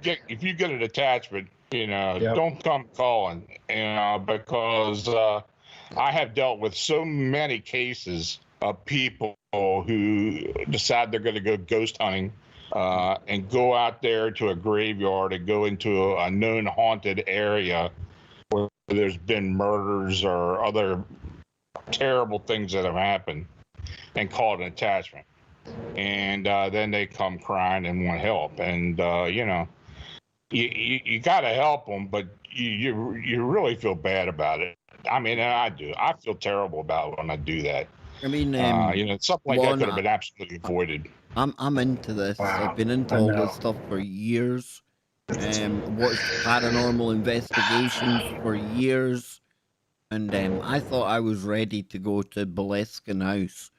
get an attachment, don't come calling, because I have dealt with so many cases of people who decide they're going to go ghost hunting and go out there to a graveyard and go into a known haunted area where there's been murders or other terrible things that have happened and call it an attachment. And then they come crying and want help. And, you got to help them, but you really feel bad about it. I mean, I do. I feel terrible about it when I do that. I mean, something like that could have been absolutely avoided. I'm into this. Wow, I've been into I all know. this stuff for years. Watched paranormal investigations for years. And I thought I was ready to go to Beliskin House.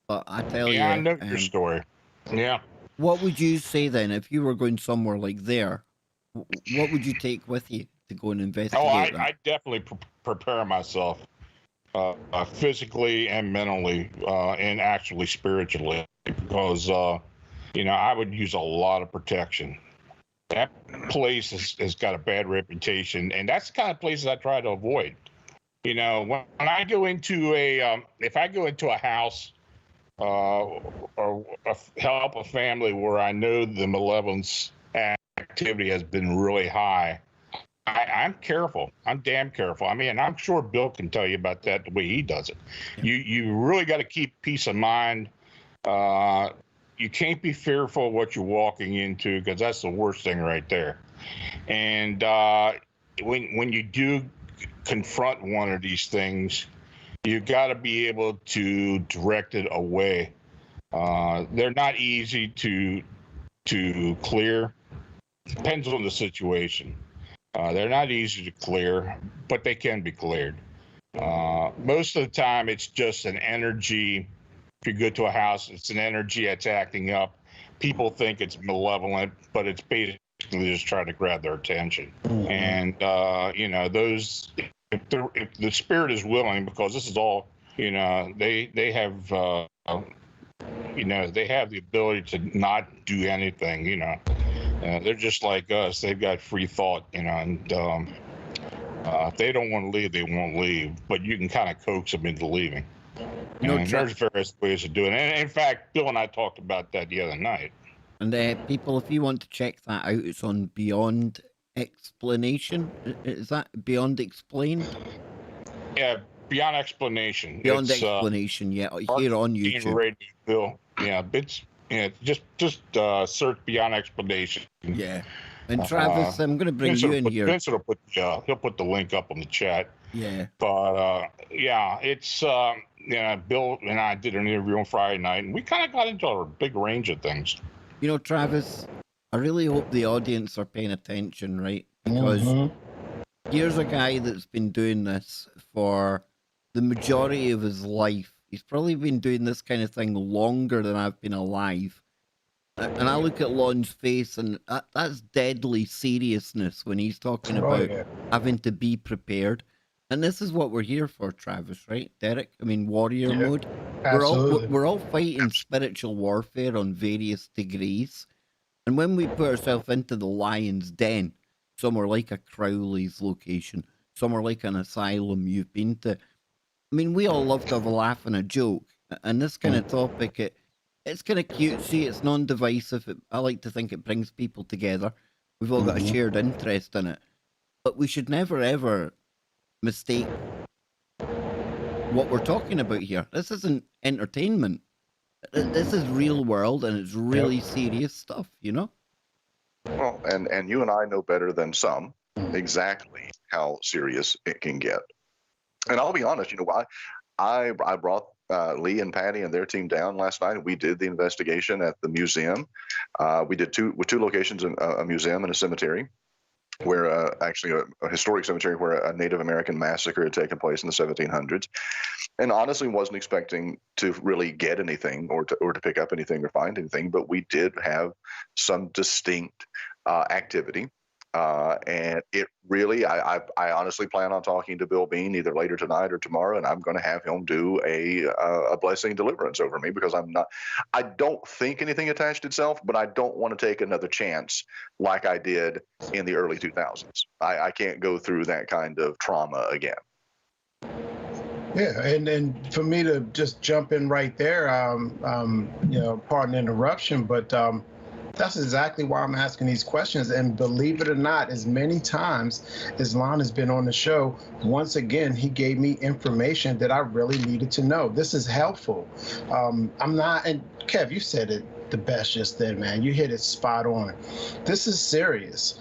But I tell you, I know your story. Yeah. What would you say then if you were going somewhere like there? What would you take with you to go and investigate? I definitely prepare myself physically and mentally and actually spiritually, because I would use a lot of protection. That place has got a bad reputation, and that's the kind of places I try to avoid. When I go into if I go into a house or help a family where I know the malevolence activity has been really high, I'm careful. I'm damn careful. I mean, I'm sure Bill can tell you about that the way he does it. Yeah. You really got to keep peace of mind. You can't be fearful of what you're walking into, because that's the worst thing right there. And when you do confront one of these things, you got to be able to direct it away. They're not easy to clear. Depends on the situation. They're not easy to clear, but they can be cleared. Most of the time, it's just an energy. If you go to a house, it's an energy that's acting up. People think it's malevolent, but it's basically just trying to grab their attention. And those, if the spirit is willing, because this is all, they have, they have the ability to not do anything. They're just like us. They've got free thought, and if they don't want to leave, they won't leave. But you can kind of coax them into leaving. And there's various ways of doing it. And in fact, Bill and I talked about that the other night. And people, if you want to check that out, it's on Beyond Explanation. Is that Beyond Explained? Yeah, Beyond Explanation. Beyond Explanation, yeah, here on YouTube. Radio, Bill. Yeah, just search Beyond Explanation. Yeah. And Travis, I'm going to bring you in here. Vincent will put he'll put the link up on the chat. Yeah. But it's Bill and I did an interview on Friday night, and we kind of got into a big range of things. Travis, I really hope the audience are paying attention, right? Because here's a guy that's been doing this for the majority of his life. He's probably been doing this kind of thing longer than I've been alive. And I look at Lon's face, and that's deadly seriousness when he's talking about having to be prepared. And this is what we're here for, Travis, right, Derek? I mean, warrior mode. We're all fighting spiritual warfare on various degrees. And when we put ourselves into the lion's den, somewhere like a Crowley's location, somewhere like an asylum you've been to, I mean, we all love to have a laugh and a joke. And this kind of topic, it's kind of cutesy, it's non-divisive. I like to think it brings people together. We've all got a shared interest in it. But we should never, ever mistake what we're talking about here. This isn't entertainment. This is real world, and it's really serious stuff, Well, and you and I know better than some exactly how serious it can get. And I'll be honest, I brought Lee and Patty and their team down last night. We did the investigation at the museum. We did two locations, a museum and a cemetery. where actually a historic cemetery where a Native American massacre had taken place in the 1700s, and honestly wasn't expecting to really get anything or to pick up anything or find anything, but we did have some distinct activity. And it really, I honestly plan on talking to Bill Bean either later tonight or tomorrow, and I'm going to have him do a blessing deliverance over me, because I don't think anything attached itself, but I don't want to take another chance like I did in the early 2000s. I can't go through that kind of trauma again. Yeah, and for me to just jump in right there, pardon the interruption, but that's exactly why I'm asking these questions. And believe it or not, as many times as Lon has been on the show, once again, he gave me information that I really needed to know. This is helpful. I'm not, and Kev, you said it the best just then, man. You hit it spot on. This is serious.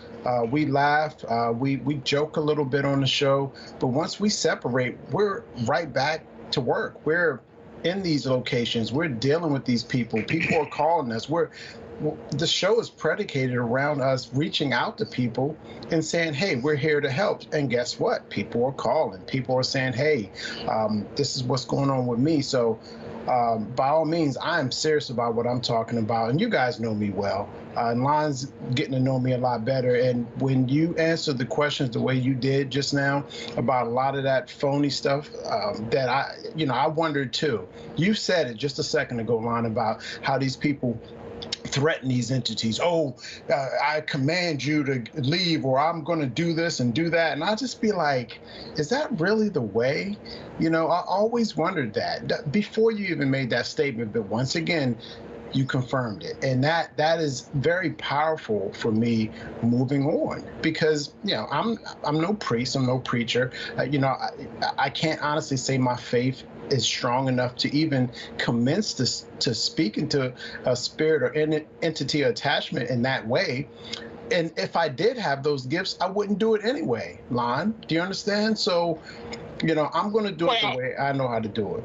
We laugh, we joke a little bit on the show, but once we separate, we're right back to work. We're in these locations. We're dealing with these people. People are calling us. The show is predicated around us reaching out to people and saying, hey, we're here to help. And guess what? People are calling. People are saying, hey, this is what's going on with me. So by all means, I'm serious about what I'm talking about. And you guys know me well. And Lon's getting to know me a lot better. And when you answered the questions the way you did just now about a lot of that phony stuff that I wondered too. You said it just a second ago, Lon, about how these people threaten these entities. I command you to leave, or I'm going to do this and do that. And I'll just be like, is that really the way? I always wondered that before you even made that statement. But once again, you confirmed it. And that is very powerful for me moving on, because, I'm no priest, I'm no preacher. I can't honestly say my faith is strong enough to even commence to speak into a spirit or entity attachment in that way. And if I did have those gifts, I wouldn't do it anyway, Lon. Do you understand? So, I'm going to do it the way I know how to do it.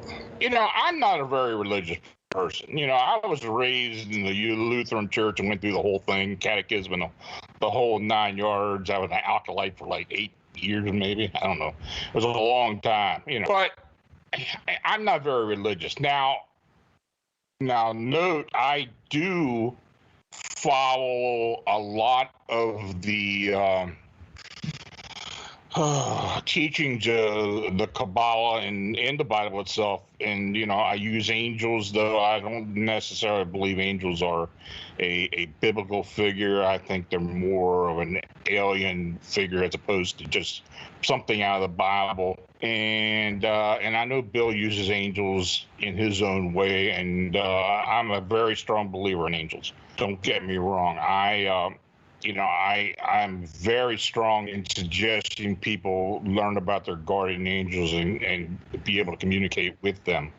I'm not a very religious person. I was raised in the Lutheran church and went through the whole thing, catechism and the whole 9 yards. I was an acolyte for like 8 years, maybe. I don't know. It was a long time, But I'm not very religious. Now note, I do follow a lot of the teachings of the Kabbalah and the Bible itself. And, I use angels, though I don't necessarily believe angels are a biblical figure. I think they're more of an alien figure as opposed to just something out of the Bible. And I know Bill uses angels in his own way, and I'm a very strong believer in angels. Don't get me wrong. I'm very strong in suggesting people learn about their guardian angels and be able to communicate with them.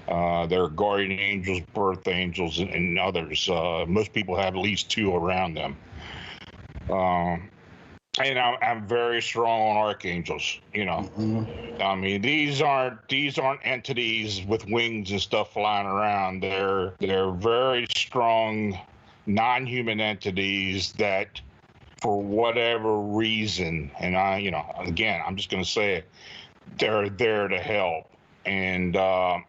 Their guardian angels, birth angels, and others. Most people have at least 2 around them. And I'm very strong on archangels. Mm-hmm. I mean, these aren't entities with wings and stuff flying around. They're very strong non-human entities that, for whatever reason, and again, I'm just going to say it, they're there to help. And, I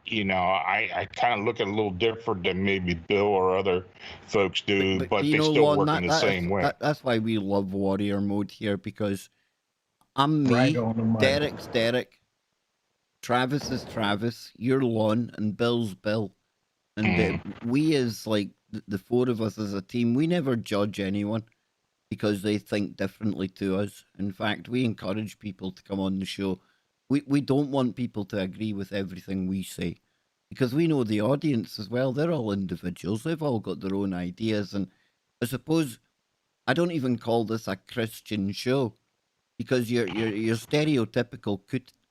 kind of look at it a little different than maybe Bill or other folks do, but they still work in the same way. That's why we love Warrior Mode here, because I'm me, Right on the money. Derek's Derek, Travis is Travis, you're Lon, and Bill's Bill. And we as, like, the 4 of us as a team, we never judge anyone because they think differently to us. In fact, we encourage people to come on the show. We don't want people to agree with everything we say, because we know the audience as well. They're all individuals. They've all got their own ideas. And I suppose I don't even call this a Christian show, because your stereotypical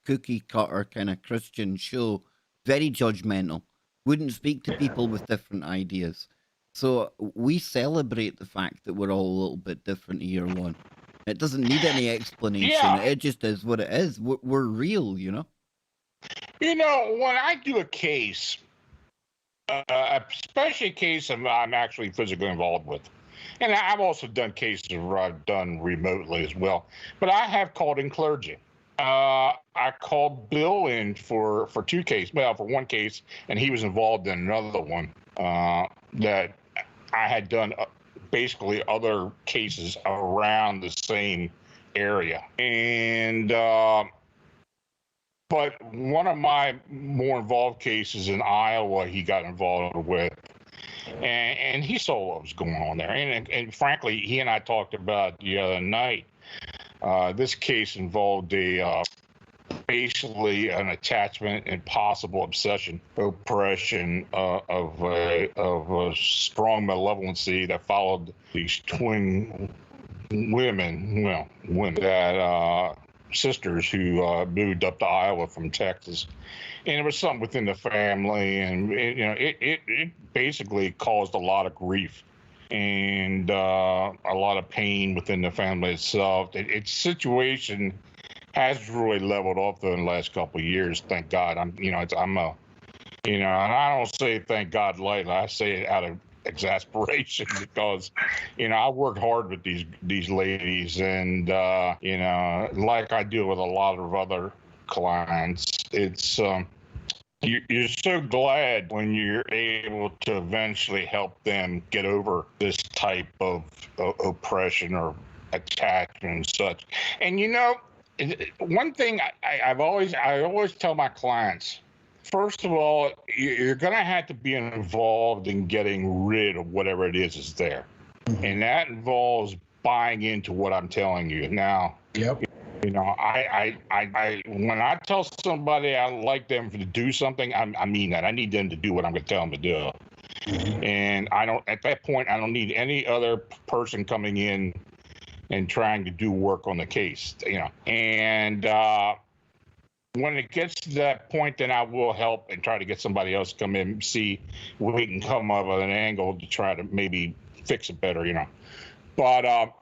cookie cutter kind of Christian show, very judgmental, wouldn't speak to people with different ideas. So we celebrate the fact that we're all a little bit different here, Lon. It doesn't need any explanation. Yeah. It just is what it is. We're real, When I do a case, especially a case I'm actually physically involved with, And I've also done cases where I've done remotely as well. But I have called in clergy. I called Bill in for two cases. Well, for one case, and he was involved in another one that I had done basically other cases around the same area. And but one of my more involved cases in Iowa, he got involved with. And he saw what was going on there. And frankly, he and I talked about the other night. This case involved basically an attachment and possible obsession, oppression of a strong malevolency that followed these twin women that sisters who moved up to Iowa from Texas. And it was something within the family, and it basically caused a lot of grief and a lot of pain within the family itself. Its situation has really leveled off though in the last couple of years. Thank God. And I don't say thank God lightly. I say it out of exasperation because I worked hard with these ladies, and like I do with a lot of other clients, it's you're so glad when you're able to eventually help them get over this type of oppression or attachment and such. And one thing I always tell my clients, first of all, you're going to have to be involved in getting rid of whatever it is there. And that involves buying into what I'm telling you. Now, Yep. I when I tell somebody I like them to do something, I mean that. I need them to do what I'm going to tell them to do. And at that point, I don't need any other person coming in and trying to do work on the case, And when it gets to that point, then I will help and try to get somebody else to come in and see when we can come up with an angle to try to maybe fix it better, But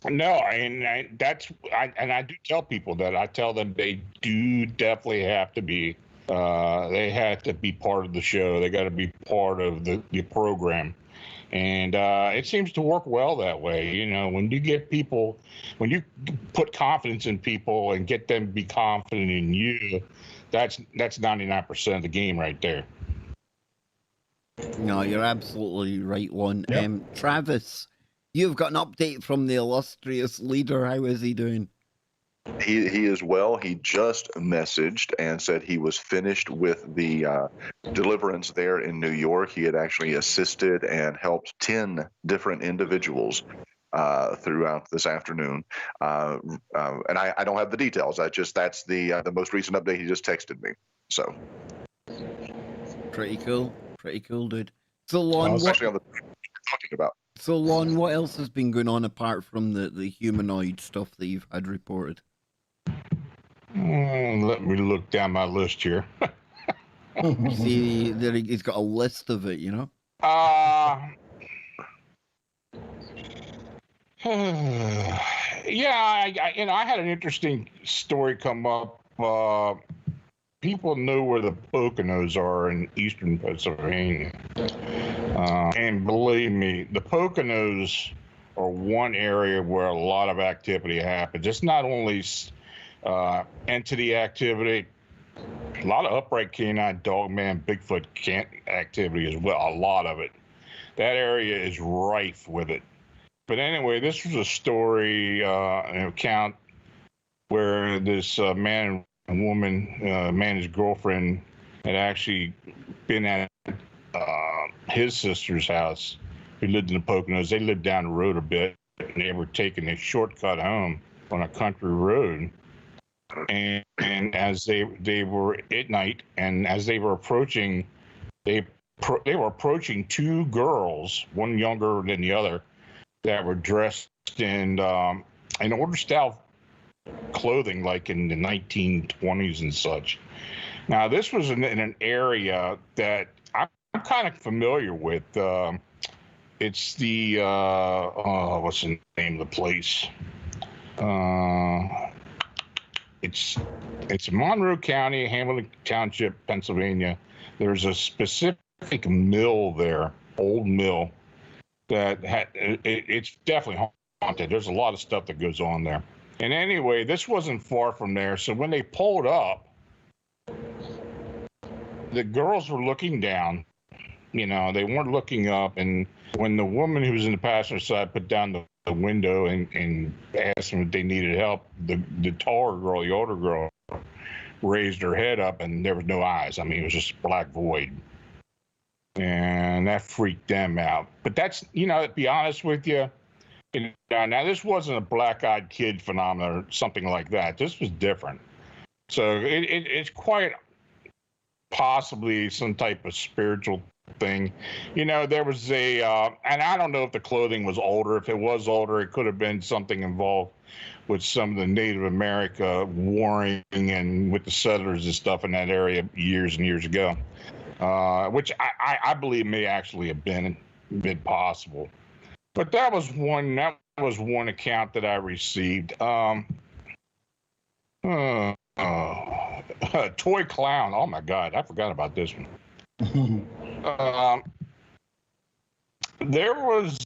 no, and I do tell people that. I tell them they do definitely have to be. They have to be part of the show. They got to be part of the program. And it seems to work well that way. When you get people, when you put confidence in people and get them to be confident in you, that's 99% of the game right there. No, you're absolutely right, Lon. Yep. Travis, you've got an update from the illustrious leader. How is he doing? He is well. He just messaged and said he was finished with the deliverance there in New York. He had actually assisted and helped 10 different individuals throughout this afternoon. And I don't have the details. That's the most recent update. He just texted me. So pretty cool, dude. So Lon, actually on the talking about. So Lon, what else has been going on apart from the humanoid stuff that you've had reported? Let me look down my list here. See, he's got a list of it, Yeah, I had an interesting story come up. People know where the Poconos are in eastern Pennsylvania. And believe me, the Poconos are one area where a lot of activity happens. It's not only entity activity, a lot of upright canine, dogman, Bigfoot activity as well, a lot of it. That area is rife with it. But anyway, this was a story, an account where this man and woman, man and his girlfriend, had actually been at his sister's house, who lived in the Poconos. They lived down the road a bit, and they were taking a shortcut home on a country road. And as they were at night, and as they were approaching, they were approaching two girls, one younger than the other, that were dressed in older style clothing, like in the 1920s and such. Now, this was in an area that I'm kind of familiar with. It's the what's the name of the place? It's Monroe County, Hamilton Township, Pennsylvania. There's a specific mill there, old mill, it's definitely haunted. There's a lot of stuff that goes on there. And anyway, this wasn't far from there. So when they pulled up, the girls were looking down. You know, they weren't looking up. And when the woman who was in the passenger side put down the window and asked them if they needed help, the taller girl, the older girl, raised her head up and there was no eyes. I mean, it was just a black void. And that freaked them out. But that's, you know, to be honest with you, now this wasn't a black-eyed kid phenomenon or something like that. This was different. So it's quite possibly some type of spiritual thing. You know, there was and I don't know if the clothing was older. If it was older, it could have been something involved with some of the Native America warring and with the settlers and stuff in that area years and years ago. Which I believe may actually have been possible. But that was one account that I received. Toy clown. Oh my God, I forgot about this one. There was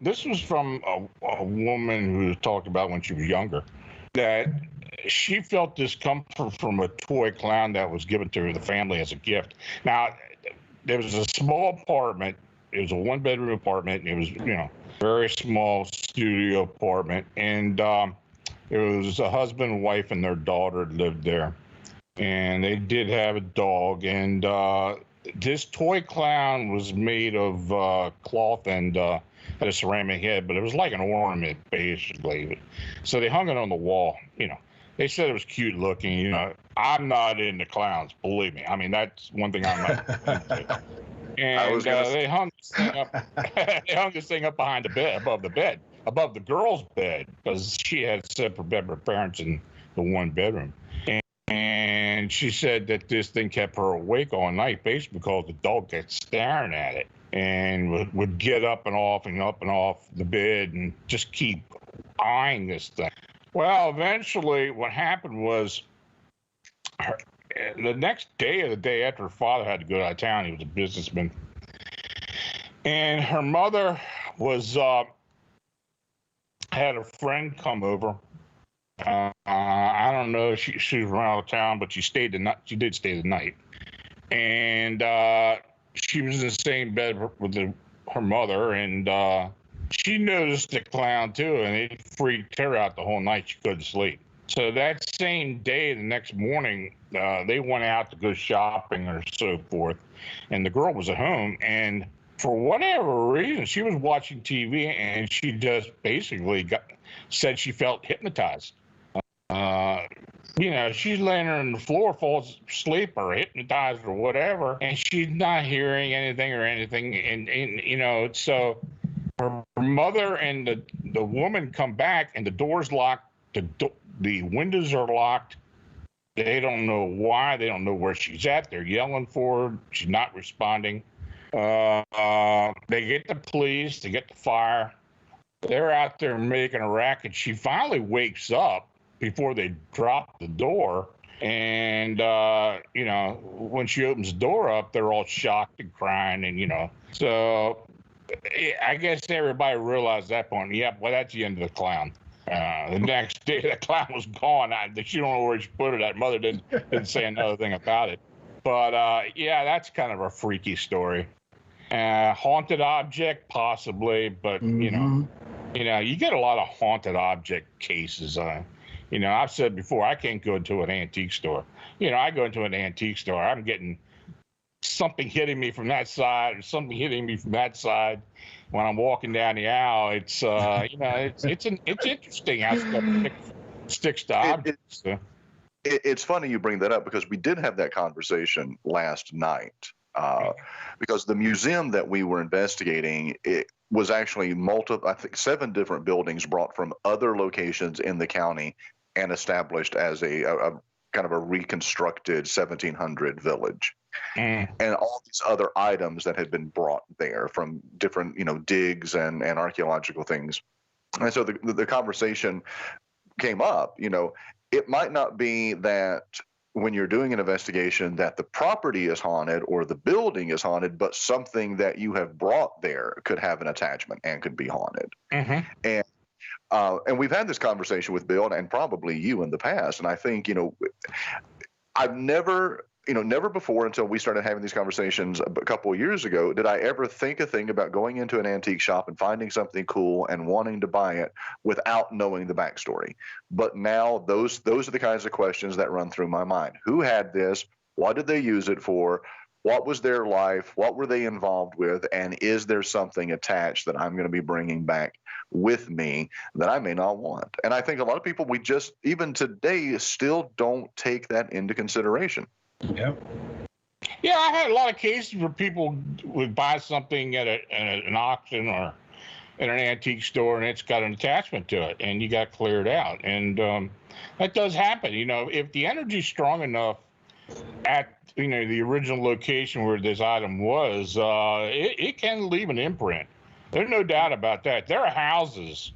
this was from a woman who talked about when she was younger that she felt discomfort from a toy clown that was given to the family as a gift. Now, there was a small apartment. It was a one-bedroom apartment. And it was, you know, very small studio apartment. And it was a husband and wife and their daughter lived there. And they did have a dog. And this toy clown was made of cloth and had a ceramic head, but it was like an ornament, basically. So they hung it on the wall, you know. They said it was cute looking, you know. I'm not into clowns, believe me. I mean, that's one thing I'm not into. And they hung this thing up. They hung this thing up behind the bed, above the girl's bed, because she had separate bed with her parents in the one bedroom. And she said that this thing kept her awake all night, basically because the dog kept staring at it and would get up and off the bed and just keep eyeing this thing. Well, eventually what happened was the next day or the day after her father had to go out of town, he was a businessman. And her mother was had a friend come over. I don't know if she was around out of town, but she did stay the night. And she was in the same bed with her mother, and she noticed the clown too, and it freaked her out the whole night. She couldn't sleep. So that same day, the next morning, they went out to go shopping or so forth, and the girl was at home, and for whatever reason, she was watching TV, and she just basically said she felt hypnotized. You know, she's laying on the floor, falls asleep or hypnotized or whatever, and she's not hearing anything. And you know, so her mother and the woman come back, and the door's locked. The windows are locked. They don't know why. They don't know where she's at. They're yelling for her. She's not responding. They get the police. They get the fire. They're out there making a racket. She finally wakes up before they drop the door. And, you know, when she opens the door up, they're all shocked and crying. And, you know, so I guess everybody realized at that point, yeah, well, that's the end of the clown. The next day, the clown was gone. She don't know where she put it. That mother didn't say another thing about it. But, yeah, that's kind of a freaky story. Haunted object, possibly, but, you know, you get a lot of haunted object cases. You know, I've said before, I can't go into an antique store. You know, I go into an antique store, I'm getting something hitting me from that side or something hitting me from that side when I'm walking down the aisle. It's, you know, it's interesting how stuff sticks to objects. It's funny you bring that up because we did have that conversation last night. Because the museum that we were investigating, it was actually I think 7 different buildings brought from other locations in the county and established as a kind of a reconstructed 1700 village. And all these other items that had been brought there from different, you know, digs and archaeological things. And so the conversation came up, you know, it might not be that when you're doing an investigation that the property is haunted or the building is haunted, but something that you have brought there could have an attachment and could be haunted. And we've had this conversation with Bill and probably you in the past. And I think, I've never before until we started having these conversations a couple of years ago, did I ever think a thing about going into an antique shop and finding something cool and wanting to buy it without knowing the backstory. But now those are the kinds of questions that run through my mind. Who had this? What did they use it for? What was their life? What were they involved with? And is there something attached that I'm going to be bringing back with me that I may not want? And I think a lot of people, we just, even today, still don't take that into consideration. Yep. Yeah, I had a lot of cases where people would buy something at an auction or at an antique store, and it's got an attachment to it, and you got cleared out. And that does happen. If the energy's strong enough at the original location where this item was, it can leave an imprint. There's no doubt about that. There are houses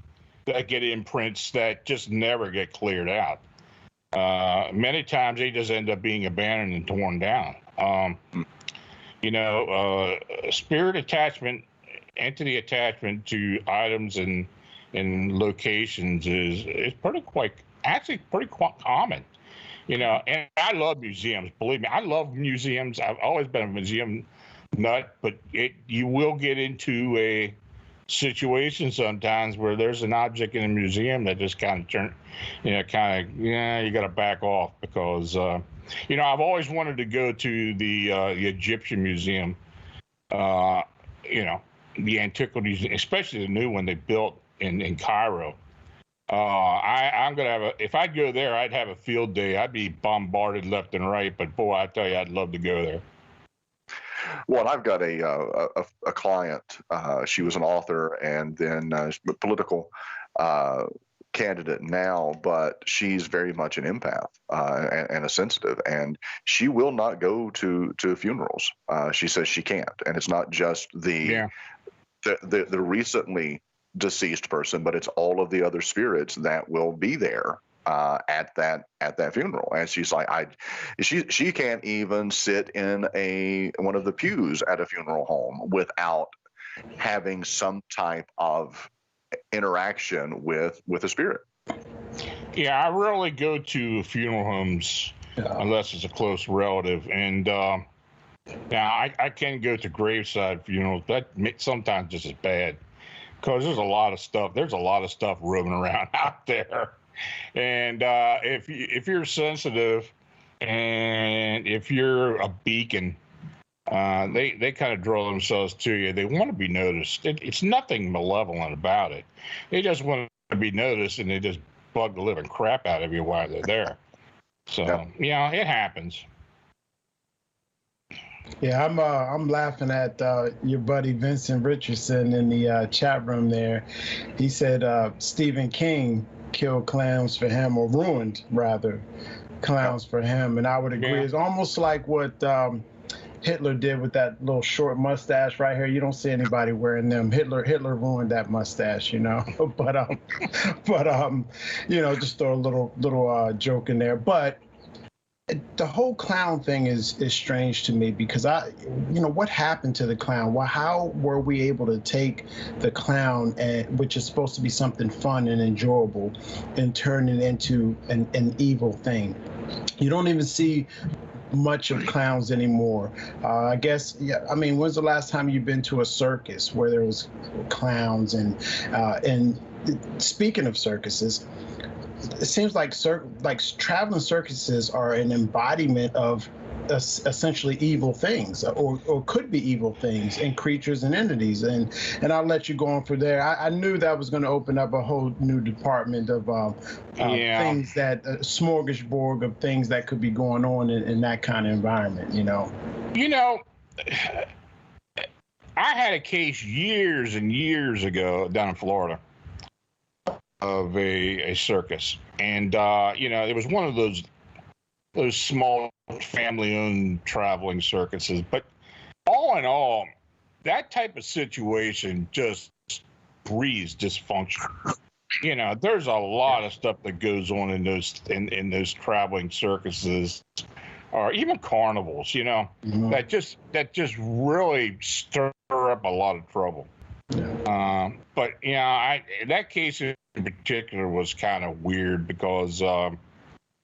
that get imprints that just never get cleared out. Many times they just end up being abandoned and torn down. Spirit attachment, entity attachment to items and locations is pretty common. And I love museums. Believe me, I love museums. I've always been a museum nut, but you will get into a situation sometimes where there's an object in a museum that just kind of you got to back off because, I've always wanted to go to the Egyptian Museum, the antiquities, especially the new one they built in Cairo. I'm gonna if I'd go there, I'd have a field day. I'd be bombarded left and right, but boy, I tell you, I'd love to go there. Well, I've got a client. She was an author and then political candidate now, but she's very much an empath and a sensitive, and she will not go to funerals. She says she can't, and it's not just the recently deceased person, but it's all of the other spirits that will be there at that funeral. And she's like, she can't even sit in one of the pews at a funeral home without having some type of interaction with a spirit. Yeah, I rarely go to funeral homes unless it's a close relative, and now I can go to graveside funerals. That sometimes just as bad. Because there's a lot of stuff roaming around out there, and if you're sensitive, and if you're a beacon, they kind of draw themselves to you. They want to be noticed. It's nothing malevolent about it. They just want to be noticed, and they just bug the living crap out of you while they're there. So it happens. Yeah, I'm laughing at your buddy Vincent Richardson in the chat room there. He said Stephen King killed clowns for him, or ruined rather clowns for him, and I would agree. It's almost like what Hitler did with that little short mustache right here. You don't see anybody wearing them. Hitler ruined that mustache, but just throw a little joke in there, but. The whole clown thing is strange to me because what happened to the clown? Well, how were we able to take the clown, which is supposed to be something fun and enjoyable, and turn it into an evil thing? You don't even see much of clowns anymore. I guess, when's the last time you've been to a circus where there was clowns? And speaking of circuses, it seems like traveling circuses are an embodiment of essentially evil things, or could be evil things, and creatures and entities. And I'll let you go on from there. I knew that was going to open up a whole new department of things, that smorgasbord of things that could be going on in that kind of environment. I had a case years and years ago down in Florida of a circus, and it was one of those small family-owned traveling circuses. But all in all, that type of situation just breeds dysfunction. There's a lot of stuff that goes on in those traveling circuses, or even carnivals, you know, Mhm. that just really stir up a lot of trouble. But you know, that case in particular was kind of weird because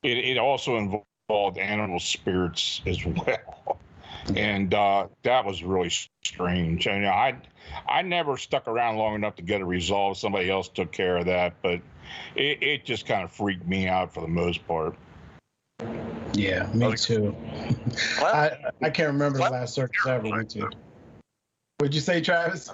it also involved animal spirits as well, and that was really strange. And I never stuck around long enough to get it resolved. Somebody else took care of that, but it just kind of freaked me out for the most part. Yeah, me too. Well, I can't remember the last circus I ever went to. What'd you say, Travis?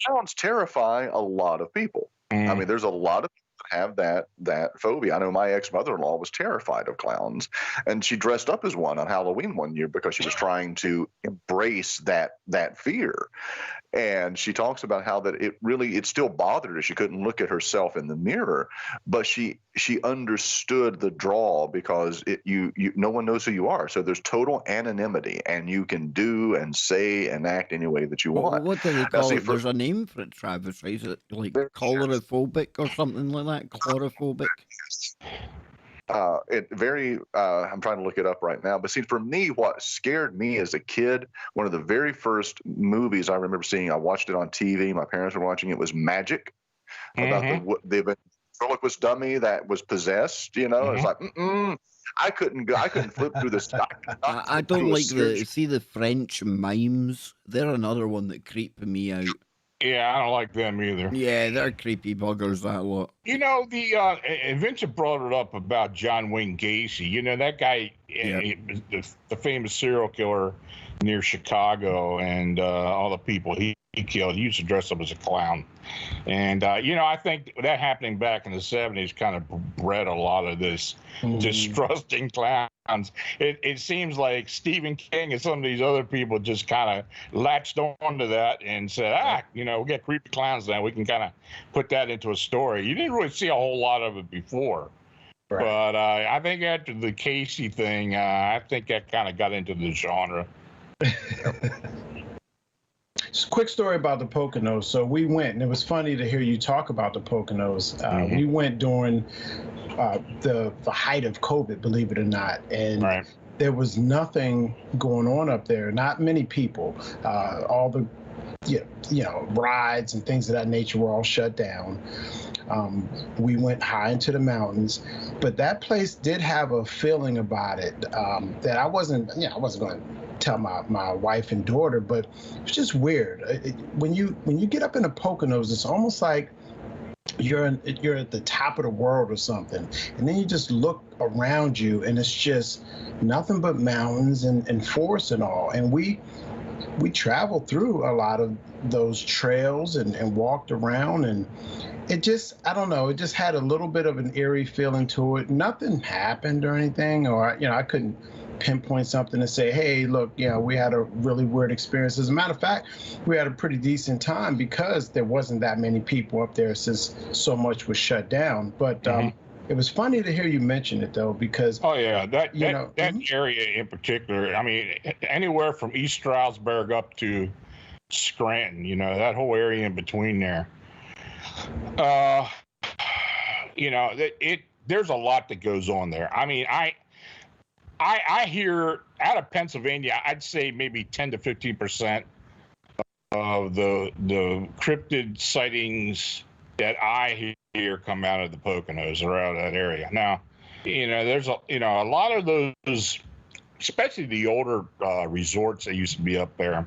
clowns terrify a lot of people. I mean, there's a lot of people that have that phobia. I know my ex-mother-in-law was terrified of clowns, and she dressed up as one on Halloween one year because she was trying to embrace that fear. And she talks about how that it still bothered her. She couldn't look at herself in the mirror, but she understood the draw because you no one knows who you are. So there's total anonymity, and you can do and say and act any way that you want. What do they Now, call see, it? There's a name for it, Travis. Right? Is it like cholerophobic or something like that? Chlorophobic? I'm trying to look it up right now, but see, for me, what scared me as a kid, one of the very first movies I remember seeing, I watched it on TV, my parents were watching it, was Magic, about the ventriloquist dummy that was possessed. You know, it's like I couldn't flip through this. I don't like the French mimes. They're another one that creep me out. Yeah, I don't like them either. Yeah, they're creepy buggers, that lot. You know, Vincent brought it up about John Wayne Gacy. You know, that guy, the famous serial killer near Chicago, and all the people he killed. He used to dress up as a clown. And, you know, I think that happening back in the 70s kind of bred a lot of this distrusting clowns. It seems like Stephen King and some of these other people just kind of latched onto that and said, you know, we got creepy clowns now. We can kind of put that into a story. You didn't really see a whole lot of it before. Right. But I think after the Casey thing, I think that kind of got into the genre. Just a quick story about the Poconos. So we went, and it was funny to hear you talk about the Poconos. We went during the height of COVID, believe it or not, and there was nothing going on up there. Not many people. All the rides and things of that nature were all shut down. We went high into the mountains, but that place did have a feeling about it that I wasn't going to tell my wife and daughter, but it's just weird. When you get up in the Poconos, it's almost like you're at the top of the world or something, and then you just look around you, and it's just nothing but mountains and forests and all. And we traveled through a lot of those trails and walked around, and it just, I don't know, it just had a little bit of an eerie feeling to it. Nothing happened or anything, or I couldn't pinpoint something to say, hey, look, we had a really weird experience. As a matter of fact, we had a pretty decent time because there wasn't that many people up there since so much was shut down. But it was funny to hear you mention it, though, because that area in particular, I mean, anywhere from East Stroudsburg up to Scranton, that whole area in between there, there's a lot that goes on there. I mean, I hear out of Pennsylvania, I'd say maybe 10 to 15% of the cryptid sightings that I hear come out of the Poconos or out of that area. Now, there's a lot of those, especially the older resorts that used to be up there.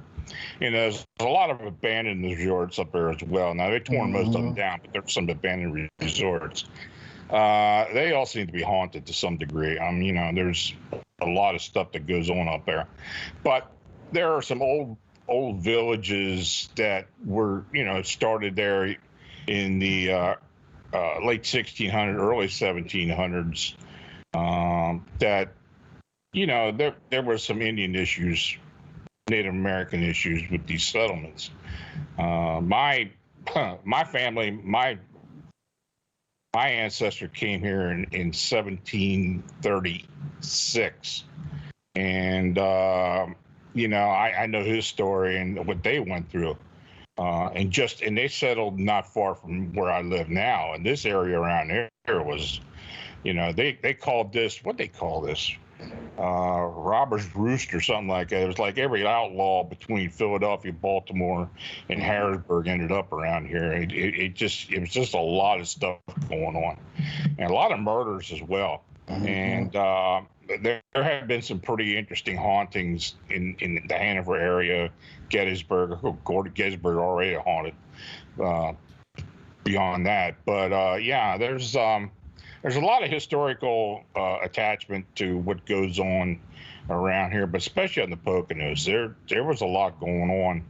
There's a lot of abandoned resorts up there as well. Now, they torn most of them down, but there's some abandoned resorts. They all seem to be haunted to some degree. There's a lot of stuff that goes on up there, but there are some old villages that were, started there in the late 1600s, early 1700s. That, there were some Indian issues, Native American issues with these settlements. My family, my ancestor came here in 1736, and I know his story and what they went through, and they settled not far from where I live now. And this area around here was, they called this, what they call this, Robbers Roost or something like that. It was like every outlaw between Philadelphia, Baltimore, and Harrisburg ended up around here. It was just a lot of stuff going on, and a lot of murders as well. And there have been some pretty interesting hauntings in the Hanover area, Gettysburg. Gettysburg already haunted. Beyond that, but yeah, there's a lot of historical attachment to what goes on around here, but especially on the Poconos, there was a lot going on.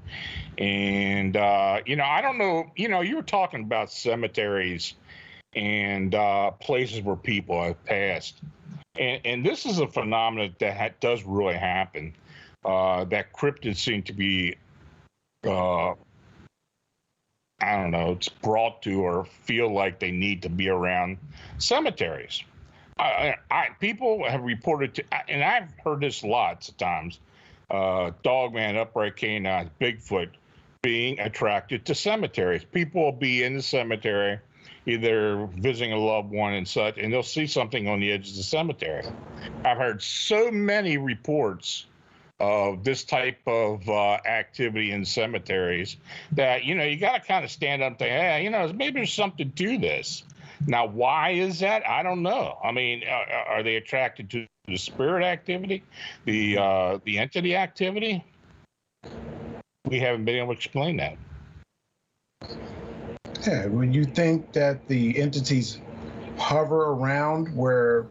And I don't know, you were talking about cemeteries and places where people have passed, and this is a phenomenon that does really happen. That cryptids seem to be I don't know, it's brought to or feel like they need to be around cemeteries. People have reported to, and I've heard this lots of times, Dogman, Upright Canines, Bigfoot being attracted to cemeteries. People will be in the cemetery, either visiting a loved one and such, and they'll see something on the edge of the cemetery. I've heard so many reports of this type of activity in cemeteries that, you got to kind of stand up and think, hey, maybe there's something to this. Now, why is that? I don't know. I mean, are they attracted to the spirit activity, the entity activity? We haven't been able to explain that. Yeah, when you think that the entities hover around where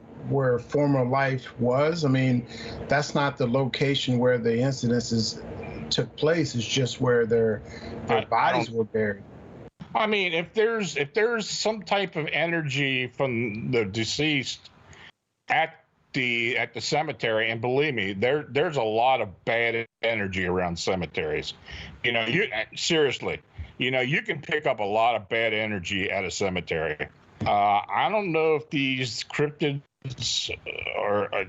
former life was, I mean, that's not the location where the incidences took place. It's just where their bodies were buried. I mean, if there's some type of energy from the deceased at the cemetery, and believe me, there's a lot of bad energy around cemeteries. Seriously, you can pick up a lot of bad energy at a cemetery. I don't know if these cryptids are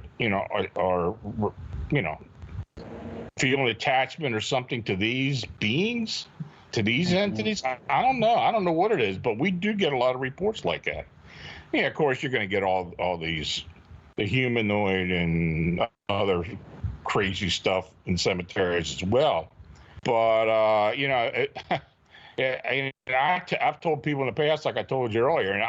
feeling attachment or something to these beings, to these entities. I don't know. I don't know what it is, but we do get a lot of reports like that. Yeah, of course, you're going to get all these, the humanoid and other crazy stuff in cemeteries as well. But I've told people in the past, like I told you earlier, and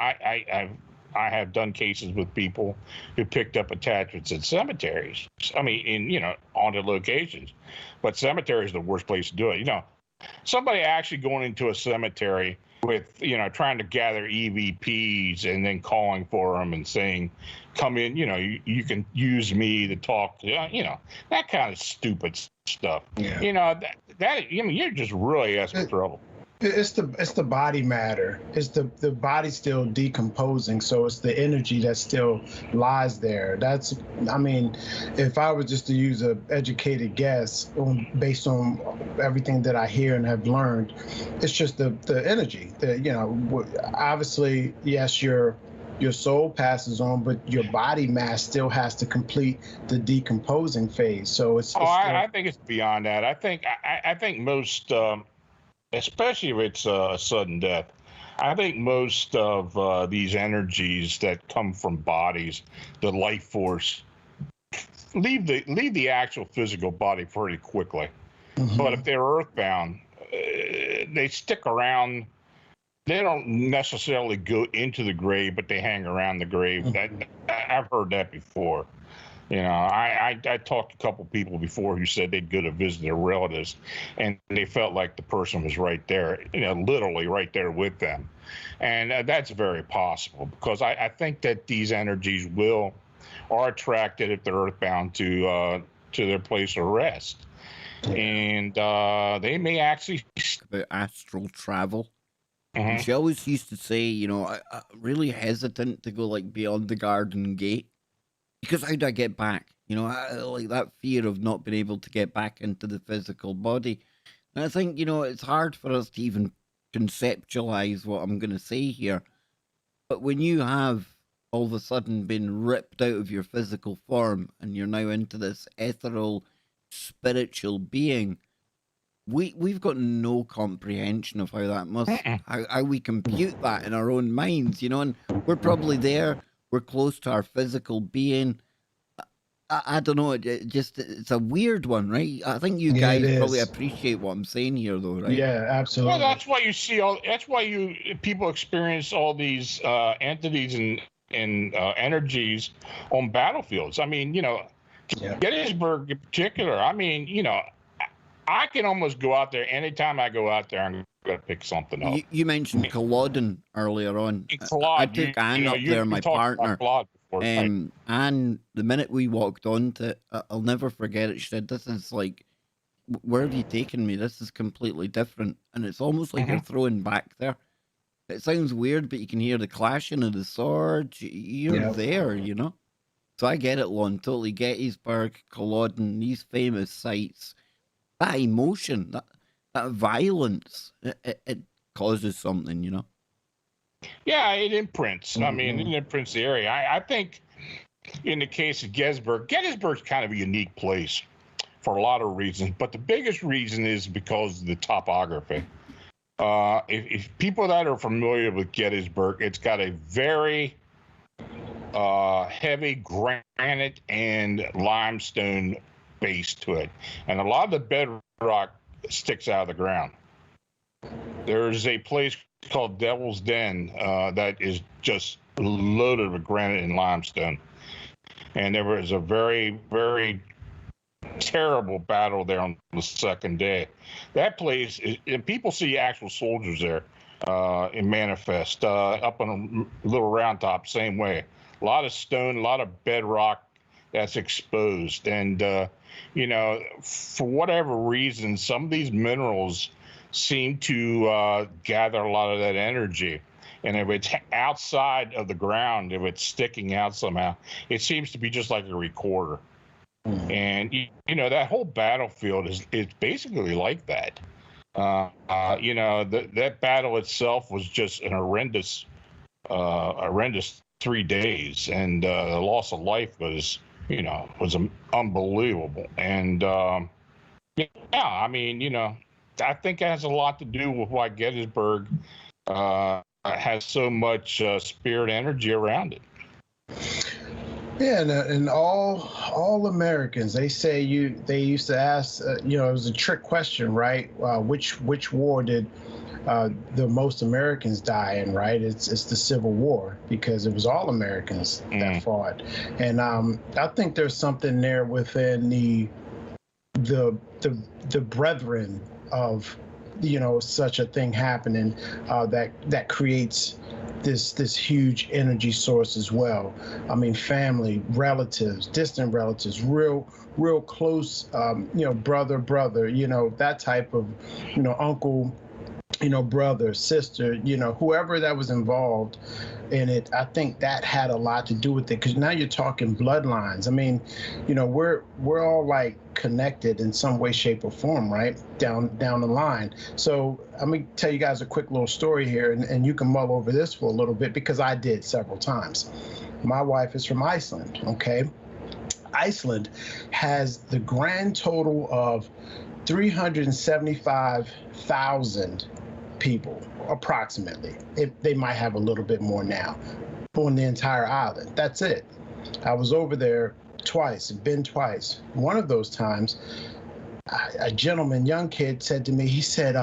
I have done cases with people who picked up attachments at cemeteries. I mean, in haunted locations, but cemetery is the worst place to do it. Somebody actually going into a cemetery with trying to gather EVPs and then calling for them and saying, "Come in, you can use me to talk." That kind of stupid stuff. Yeah. You're just really asking for trouble. It's the body matter. It's the body still decomposing, so it's the energy that still lies there. If I was just to use an educated guess based on everything that I hear and have learned, it's just the energy. Obviously, yes, your soul passes on, but your body mass still has to complete the decomposing phase. So I think it's beyond that. I think most. Especially if it's a sudden death, I think most of these energies that come from bodies, the life force, leave the actual physical body pretty quickly. Mm-hmm. But if they're earthbound, they stick around. They don't necessarily go into the grave, but they hang around the grave. Mm-hmm. I've heard that before. I talked to a couple people before who said they'd go to visit their relatives, and they felt like the person was right there, literally right there with them. And that's very possible, because I think that these energies are attracted, if they're earthbound, to their place of rest. And they may actually... About astral travel. Mm-hmm. She always used to say, I'm really hesitant to go beyond the garden gate. Because how do I get back? Like that fear of not being able to get back into the physical body. And I think, it's hard for us to even conceptualize what I'm going to say here. But when you have all of a sudden been ripped out of your physical form and you're now into this ethereal, spiritual being, we've got no comprehension of how that must, how we compute that in our own minds, and we're probably there. We're close to our physical being. I don't know. It's a weird one, right? I think you Yeah, it guys probably is. appreciate what I'm saying here, though, right? Yeah, absolutely. Well, that's why you see all. That's why people experience all these entities and energies on battlefields. I mean, Yeah. Gettysburg in particular. I mean, I can almost go out there anytime I go out there. I'm gonna pick something up. You mentioned Culloden earlier on. I Claude, took Anne up there, my partner. Claude before, right? And the minute we walked on to, I'll never forget it. She said, "This is like, where have you taken me? This is completely different." And it's almost like you're thrown back there. It sounds weird, but you can hear the clashing of the swords. You're there, So I get it, Lon. Totally. Gettysburg, Culloden, these famous sites. That emotion, that violence, it causes something, Yeah, it imprints. I mean, it imprints the area. I think in the case of Gettysburg's kind of a unique place for a lot of reasons, but the biggest reason is because of the topography. If people that are familiar with Gettysburg, it's got a very heavy granite and limestone base to it, and a lot of the bedrock sticks out of the ground. There's a place called Devil's Den that is just loaded with granite and limestone, and there was a very, very terrible battle there on the second day. That place and people see actual soldiers there in manifest up on a little round top, same way. A lot of stone, a lot of bedrock that's exposed, and for whatever reason, some of these minerals seem to gather a lot of that energy. And if it's outside of the ground, if it's sticking out somehow, it seems to be just like a recorder. And that whole battlefield is basically like that. That battle itself was just an horrendous 3 days, and the loss of life was unbelievable. And I mean, I think it has a lot to do with why Gettysburg has so much spirit energy around it. Yeah, and all Americans, they used to ask, it was a trick question, right? Which war did the most Americans die in, right? It's the Civil War, because it was all Americans that fought. And I think there's something there within the brethren of such a thing happening that creates this huge energy source as well. I mean, family, relatives, distant relatives, real close, brother, that type of, uncle, brother, sister, whoever that was involved in it. I think that had a lot to do with it, because now you're talking bloodlines. I mean, we're all like connected in some way, shape, or form, right? Down the line. So let me tell you guys a quick little story here, and you can mull over this for a little bit, because I did several times. My wife is from Iceland, okay? Iceland has the grand total of 375,000 people, approximately. They might have a little bit more now on the entire island. That's it. I was over there twice, been twice. One of those times, a gentleman, young kid, said to me, he said,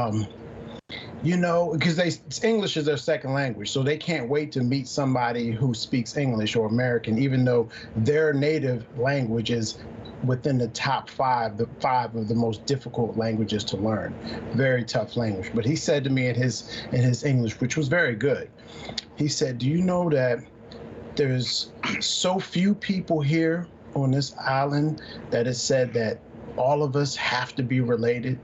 because English is their second language, so they can't wait to meet somebody who speaks English or American, even though their native language is within the top five of the most difficult languages to learn. Very tough language. But he said to me in his English, which was very good, he said, "Do you know that there's so few people here on this island that it's said that all of us have to be related?"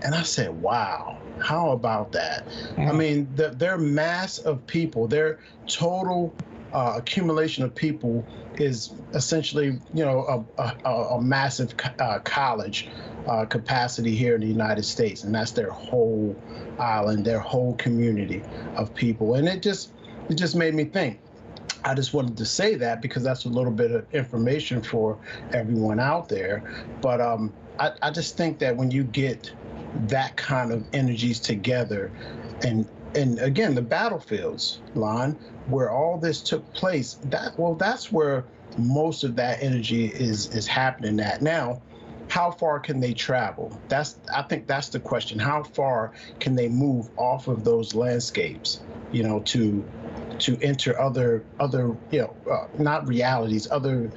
And I said, wow, how about that? I mean, their mass of people, their total accumulation of people is essentially, a massive college capacity here in the United States, and that's their whole island, their whole community of people. And it just made me think. I just wanted to say that because that's a little bit of information for everyone out there. But I just think that when you get that kind of energies together, and again, the battlefields, Lon, where all this took place, that's where most of that energy is happening at. Now, how far can they travel? I think that's the question. How far can they move off of those landscapes, to enter other not realities, other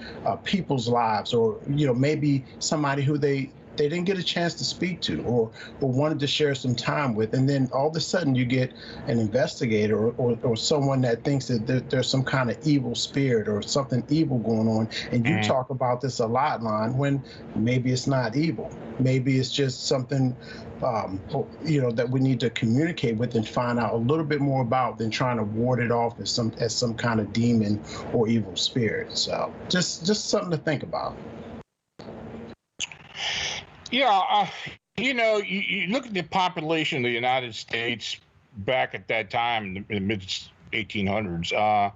people's lives, or maybe somebody who they didn't get a chance to speak to, or wanted to share some time with, and then all of a sudden you get an investigator or someone that thinks that there's some kind of evil spirit or something evil going on, and you talk about this a lot, Lon, when maybe it's not evil, maybe it's just something that we need to communicate with and find out a little bit more about, than trying to ward it off as some kind of demon or evil spirit. So just something to think about. Yeah, you look at the population of the United States back at that time in the mid 1800s. I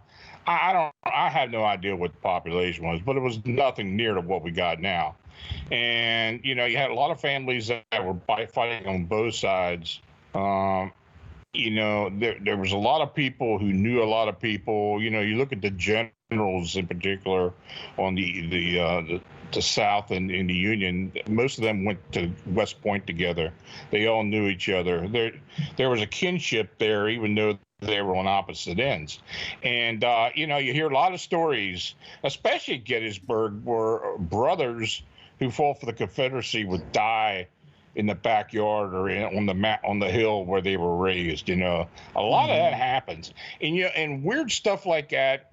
have no idea what the population was, but it was nothing near to what we got now. And you had a lot of families that were fighting on both sides. There was a lot of people who knew a lot of people. You look at the generals in particular on the South and in the Union. Most of them went to West Point together. They all knew each other. There was a kinship there, even though they were on opposite ends. And you hear a lot of stories, especially at Gettysburg, where brothers who fought for the Confederacy would die in the backyard or on the hill where they were raised. A lot of that happens, and weird stuff like that.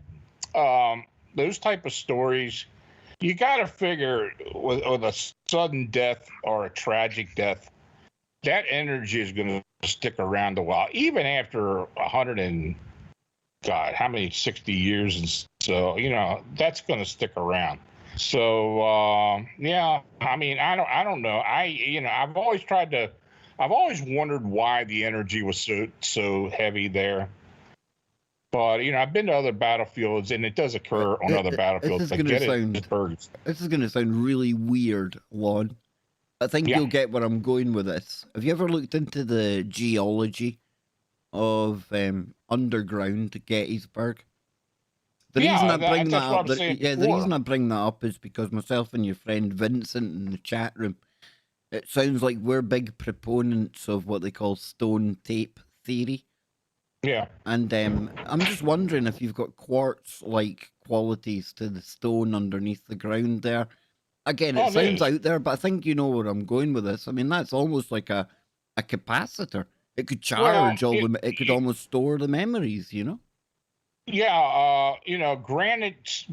Those type of stories, you got to figure with a sudden death or a tragic death, that energy is going to stick around a while, even after 100 and God, how many 60 years, and so that's going to stick around. So yeah, I mean, I don't know. I've always wondered why the energy was so heavy there. But I've been to other battlefields, and it does occur on other battlefields. This is going to sound really weird, Lon. I think you'll get where I'm going with this. Have you ever looked into the geology of underground Gettysburg? The reason I bring that up is because myself and your friend Vincent in the chat room, it sounds like we're big proponents of what they call stone tape theory. Yeah. And I'm just wondering if you've got quartz-like qualities to the stone underneath the ground there. Again, it sounds out there, but I think you know where I'm going with this. I mean, that's almost like a capacitor. It could charge it could almost store the memories, Yeah, granite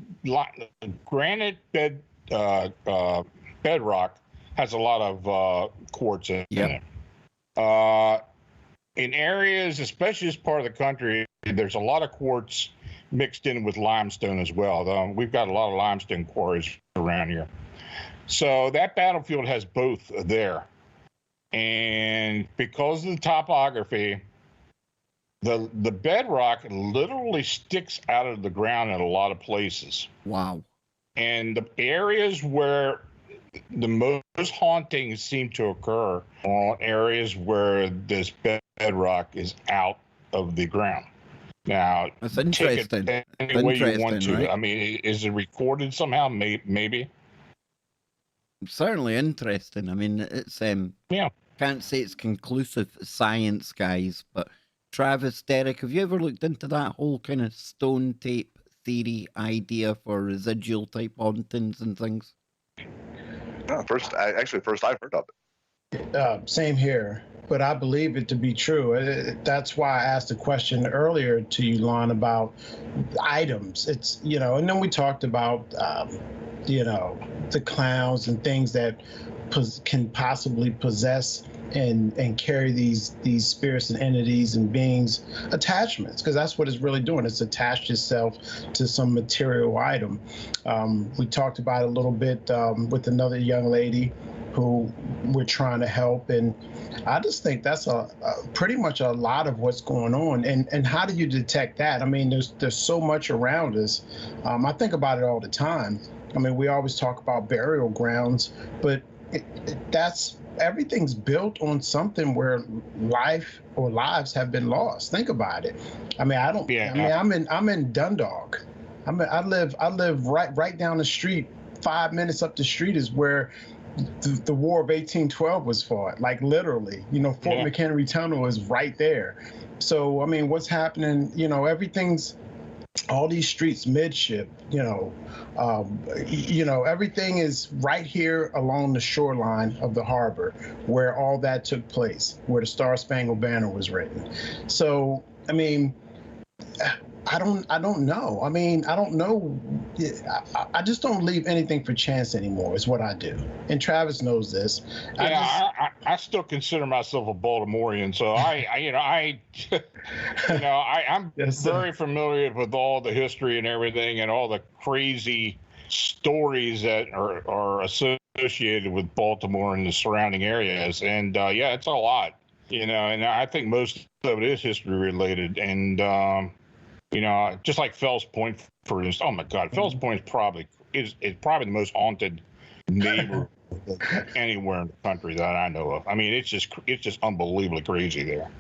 bedrock has a lot of quartz in it. In areas, especially this part of the country, there's a lot of quartz mixed in with limestone as well. We've got a lot of limestone quarries around here. So that battlefield has both there. And because of the topography, the bedrock literally sticks out of the ground in a lot of places. Wow. And the areas where the most hauntings seem to occur are areas where this bedrock is out of the ground. Now, that's interesting. Take it any way you want to. Right? I mean, is it recorded somehow? Maybe. Certainly interesting. I mean, it's can't say it's conclusive science, guys, but Travis, Derek, have you ever looked into that whole kind of stone tape theory idea for residual type hauntings and things? No, first I've heard of it. Same here, but I believe it to be true. That's why I asked a question earlier to you, Lon, about items. It's, and then we talked about, the clowns and things that can possibly possess and carry these spirits and entities and beings attachments, because that's what it's really doing. It's attached itself to some material item. We talked about it a little bit with another young lady who we're trying to help, and I just think that's pretty much a lot of what's going on. And how do you detect that? I mean, there's so much around us. I think about it all the time. I mean, we always talk about burial grounds, but everything's built on something where life or lives have been lost. Think about it. I mean, I'm in Dundalk, I live right down the street. 5 minutes up the street is where the War of 1812 was fought. Like literally, Fort Yeah. McHenry Tunnel is right there. So I mean, what's happening? Everything's all these streets midship. Everything is right here along the shoreline of the harbor where all that took place, where the Star Spangled Banner was written. So I mean, I don't know. I mean, I don't know. I just don't leave anything for chance anymore. Is what I do, and Travis knows this. I still consider myself a Baltimorean, so I'm Yes, very familiar with all the history and everything, and all the crazy stories that are associated with Baltimore and the surrounding areas. And it's a lot, and I think most of it is history related. And just like Fells Point, for instance. Oh my God, Fells Point is probably the most haunted neighborhood anywhere in the country that I know of. I mean, it's just unbelievably crazy there.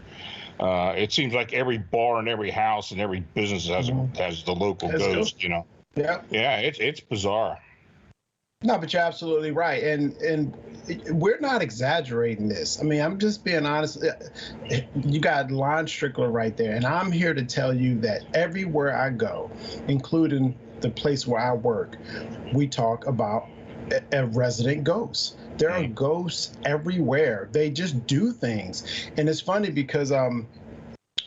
It seems like every bar and every house and every business has the local ghost. Yeah. Yeah, it's bizarre. No, but you're absolutely right, and we're not exaggerating this. I mean, I'm just being honest. You got Lon Strickler right there, and I'm here to tell you that everywhere I go, including the place where I work, we talk about a resident ghost. There are ghosts everywhere. They just do things, and it's funny because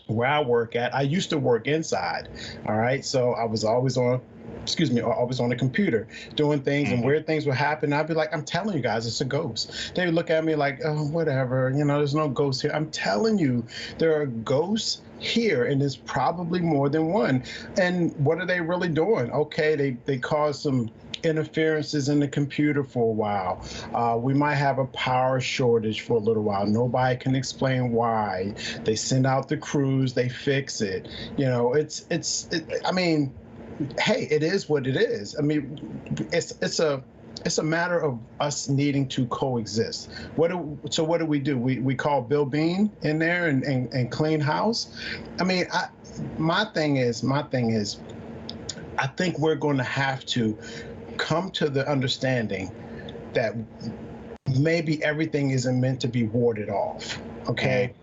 where I work at, I used to work inside. All right, so I was always on the computer doing things, and weird things would happen. I'd be like, I'm telling you guys, it's a ghost. They would look at me like, oh, whatever, there's no ghosts here. I'm telling you, there are ghosts here, and there's probably more than one. And what are they really doing? Okay, they cause some interferences in the computer for a while. We might have a power shortage for a little while. Nobody can explain why. They send out the crews, they fix it. I mean, hey, it is what it is. I mean, it's a matter of us needing to coexist. What do we do? We call Bill Bean in there and clean house. I mean, my thing is, I think we're going to have to come to the understanding that maybe everything isn't meant to be warded off. Okay,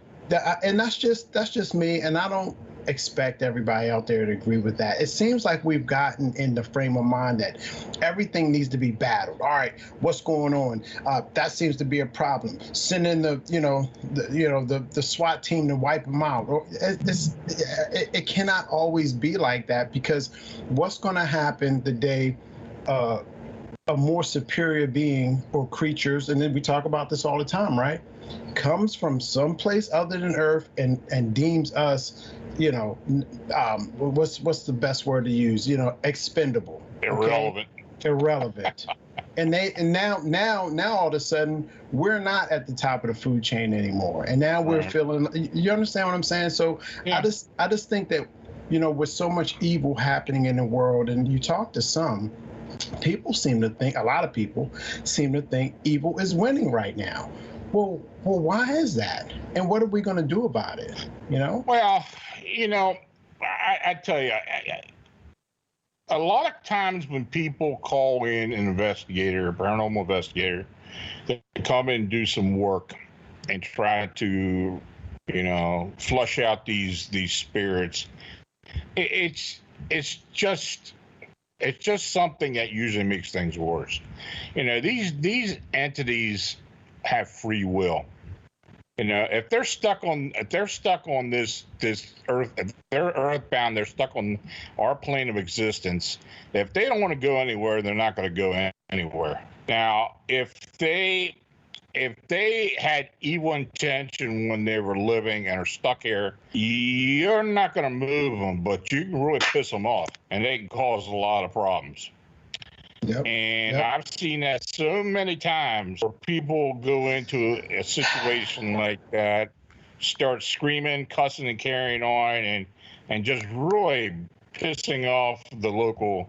and that's just me, and I don't expect everybody out there to agree with that. It seems like we've gotten in the frame of mind that everything needs to be battled. All right, what's going on? That seems to be a problem. Send in the SWAT team to wipe them out. It cannot always be like that, because what's going to happen the day a more superior being or creatures, and then we talk about this all the time, right, comes from someplace other than Earth and deems us, what's the best word to use? Expendable. Irrelevant. Okay? Irrelevant. And now all of a sudden we're not at the top of the food chain anymore. And now we're feeling. You understand what I'm saying? So yeah. I just think that with so much evil happening in the world, and you talk to some people, a lot of people seem to think evil is winning right now. Well, why is that? And what are we going to do about it? Well, I tell you, a lot of times when people call in an investigator, a paranormal investigator, they come in and do some work and try to, flush out these spirits. It's just something that usually makes things worse. These entities have free will. If they're stuck on this earth, if they're earthbound, they're stuck on our plane of existence. If they don't want to go anywhere, they're not going to go anywhere. Now, if they had evil intention when they were living and are stuck here, you're not going to move them, but you can really piss them off, and they can cause a lot of problems. Yep. And I've seen that so many times where people go into a situation like that, start screaming, cussing, and carrying on, and just really pissing off the local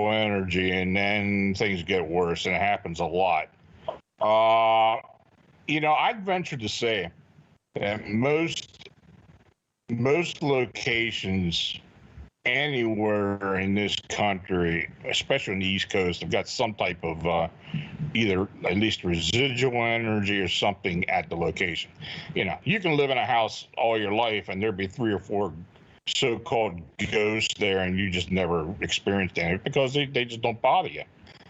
energy, and then things get worse, and it happens a lot. I'd venture to say that most locations anywhere in this country, especially on the East Coast, have got some type of either at least residual energy or something at the location. You know, you can live in a house all your life and there'd be 3 or 4 so-called ghosts there and you just never experienced any because they just don't bother you.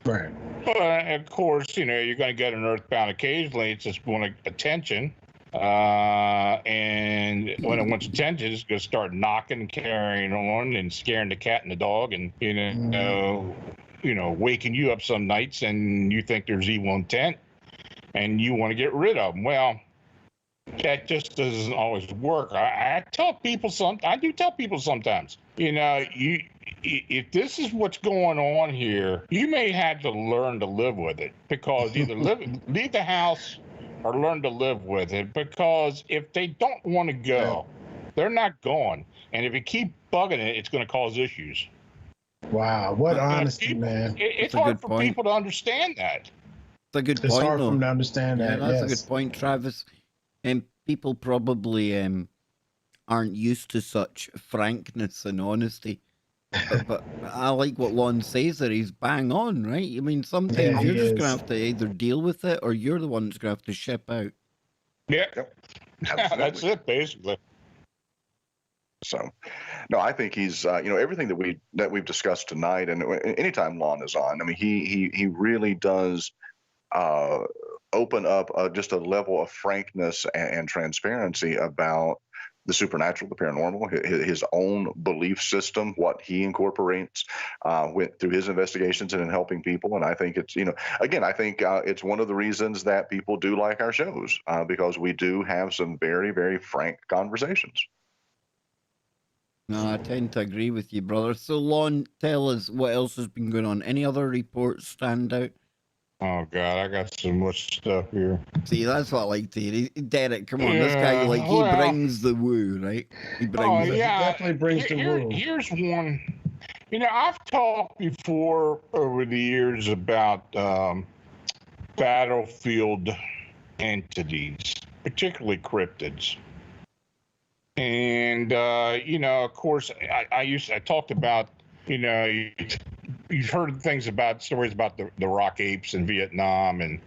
Right. But of course, you know, you're going to get an earthbound occasionally. It's just wanting attention. And when it wants attention, it's going to start knocking, carrying on, and scaring the cat and the dog, and waking you up some nights, and you think there's evil intent, and you want to get rid of them. Well, that just doesn't always work. I tell people I do tell people sometimes, you know, if this is what's going on here, you may have to learn to live with it, because either leave the house or learn to live with it, because if they don't want to go, they're not going. And if you keep bugging it, it's going to cause issues. Wow, what honesty, man. It's hard for people to understand that. It's a good point, It's hard though. for them to understand that. That's yes. a good point, Travis. And people probably aren't used to such frankness and honesty. But I like what Lon says there. He's bang on, right? I mean, sometimes you're just going to have to either deal with it or you're the one that's going to have to ship out. Yeah, that's it, basically. So, no, I think he's, everything that we've discussed tonight, and anytime Lon is on, I mean, he really does open up just a level of frankness and transparency about the supernatural, the paranormal, his own belief system, what he incorporates through his investigations and in helping people. And I think it's, I think it's one of the reasons that people do like our shows, because we do have some very, very frank conversations. No, I tend to agree with you, brother. So, Lon, tell us what else has been going on. Any other reports stand out? Oh, God, I got so much stuff here. See, that's what I like to hear. Derek, come on, this guy, he brings the woo, right? He brings it. He definitely brings the woo. Here's one. You know, I've talked before over the years about battlefield entities, particularly cryptids. And, of course, I talked about, you've heard stories about the rock apes in Vietnam and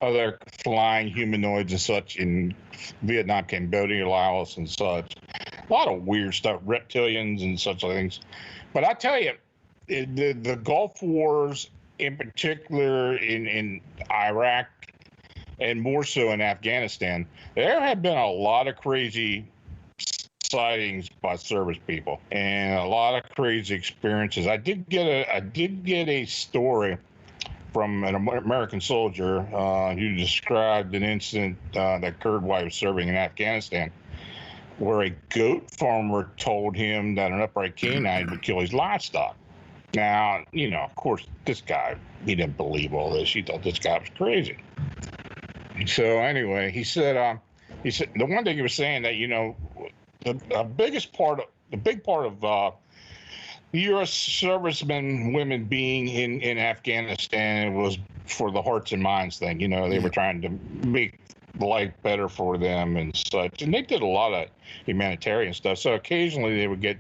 other flying humanoids and such in Vietnam, Cambodia, Laos, and such. A lot of weird stuff, reptilians and such things. But I tell you, the Gulf Wars, in particular in Iraq, and more so in Afghanistan, there have been a lot of crazy sightings by service people and a lot of crazy experiences. I did get a story from an American soldier who described an incident that occurred while he was serving in Afghanistan, where a goat farmer told him that an upright canine would kill his livestock. Now, of course, this guy, he didn't believe all this. He thought this guy was crazy. So anyway, he said the one thing he was saying that, the big part of U.S. servicemen, women being in Afghanistan was for the hearts and minds thing. They were trying to make life better for them and such. And they did a lot of humanitarian stuff. So occasionally they would get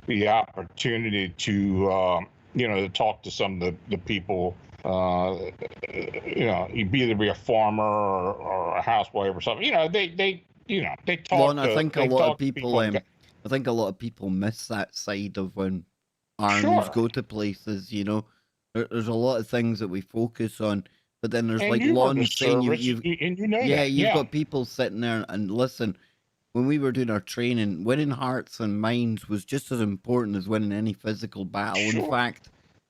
the opportunity to, to talk to some of the people. You'd either be a farmer or a housewife or something. They talk. Lon, I think a lot of people miss that side of when armies go to places. There's a lot of things that we focus on, but then there's, like Lon saying, you've got people sitting there and listen. When we were doing our training, winning hearts and minds was just as important as winning any physical battle. Sure.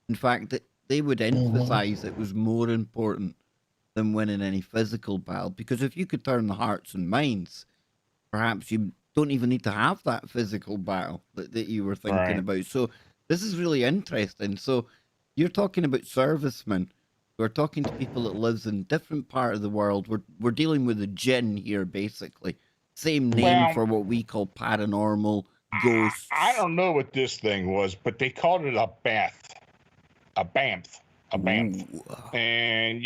In fact, they would emphasize it was more important than winning any physical battle, because if you could turn the hearts and minds, perhaps you don't even need to have that physical battle that you were thinking about. So this is really interesting. So you're talking about servicemen. We're talking to people that lives in different part of the world. We're dealing with a jinn here, basically. Same name for what we call paranormal ghosts. I don't know what this thing was, but they called it a BAMF. And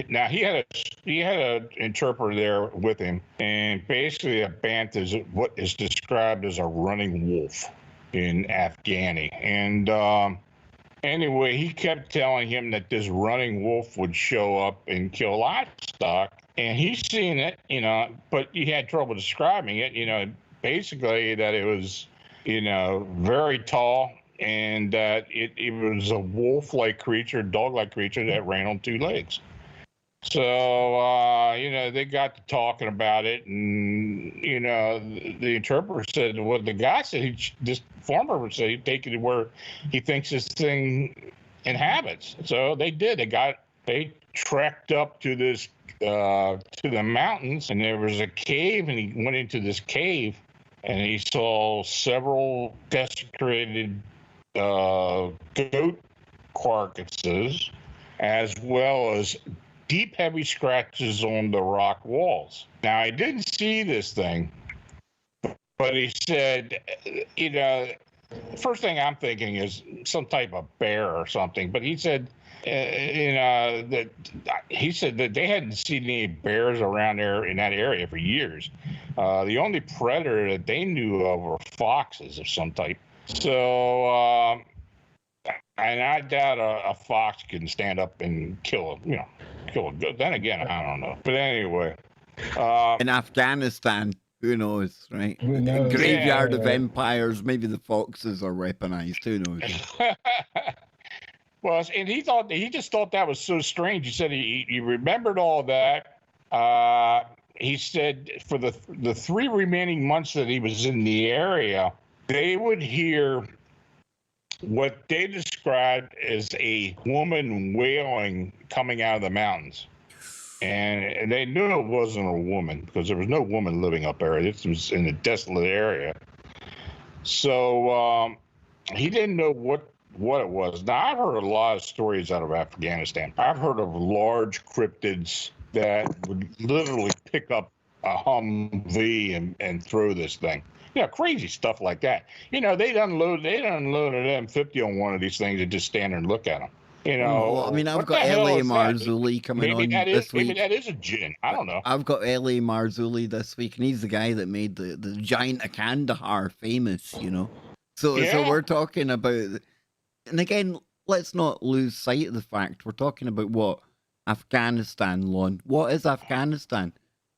now he had an interpreter there with him, and basically a BAMF is what is described as a running wolf. in Afghani. And anyway, he kept telling him that this running wolf would show up and kill livestock. And he's seen it, but he had trouble describing it, basically that it was, very tall, and that it was a wolf-like creature, dog-like creature that ran on two legs. So, they got to talking about it, and, the interpreter said, well, the guy said, this farmer said he'd take it to where he thinks this thing inhabits. So they did. They trekked up to this, to the mountains, and there was a cave, and he went into this cave, and he saw several desecrated goat carcasses, as well as deep, heavy scratches on the rock walls. Now, I didn't see this thing, but he said, first thing I'm thinking is some type of bear or something. But he said, that they hadn't seen any bears around there in that area for years. The only predator that they knew of were foxes of some type. So, and I doubt a fox can stand up and kill a goat. Then again, I don't know. But anyway, In Afghanistan, who knows, right? Who knows? Graveyard Yeah, of right. empires. Maybe the foxes are weaponized. Who knows? well, and he just thought that was so strange. He said he remembered all that. He said for the 3 remaining months that he was in the area, they would hear what they described as a woman wailing coming out of the mountains. And they knew it wasn't a woman because there was no woman living up there. This was in a desolate area. So he didn't know what it was. Now, I've heard a lot of stories out of Afghanistan. I've heard of large cryptids that would literally pick up a Humvee and throw this thing. Crazy stuff like that. They'd unload an M50 on one of these things and just stand there and look at them. Well, I mean, I've what got the hell L.A. is that? Marzulli coming on this week. Maybe that is a djinn. I don't know. I've got L.A. Marzulli this week, and he's the guy that made the giant of Kandahar famous, So Yeah. we're talking about, and again, let's not lose sight of the fact we're talking about what? Afghanistan, Lon. What is Afghanistan?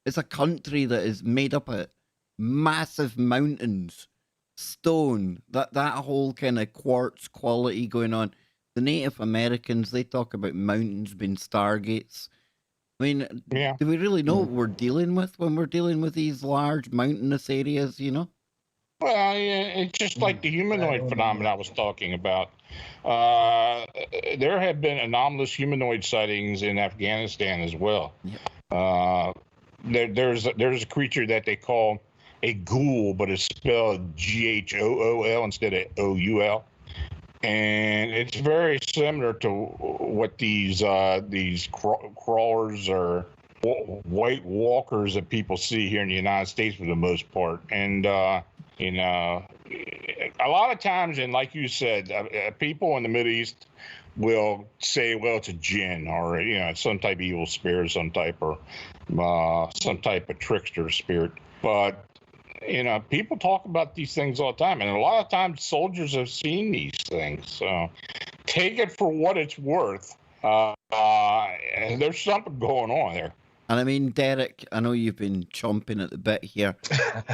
It's a country that is made up of massive mountains, stone, that whole kind of quartz quality going on. The Native Americans, they talk about mountains being stargates. I mean, Yeah. do we really know what we're dealing with when we're dealing with these large mountainous areas, Well, it's just like the humanoid phenomenon I was talking about. There have been anomalous humanoid sightings in Afghanistan as well. There's a creature that they call a ghoul, but it's spelled Ghool instead of Oul. And it's very similar to what these crawlers or white walkers that people see here in the United States for the most part. And a lot of times, and like you said, people in the Middle East will say, well, it's a jinn or some type of evil spirit, some type of trickster spirit. But people talk about these things all the time, and a lot of times soldiers have seen these things. So take it for what it's worth. There's something going on there. And I mean, Derek, I know you've been chomping at the bit here,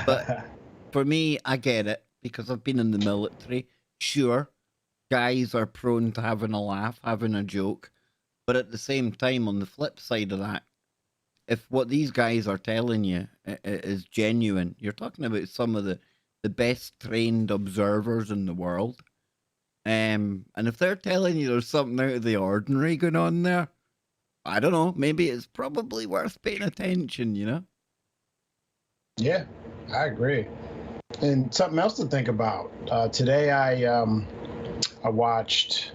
but for me, I get it because I've been in the military. Sure, guys are prone to having a laugh, having a joke, but at the same time, on the flip side of that, if what these guys are telling you is genuine, you're talking about some of the best trained observers in the world. And if they're telling you there's something out of the ordinary going on there, I don't know, maybe it's probably worth paying attention, Yeah, I agree. And something else to think about. Today I watched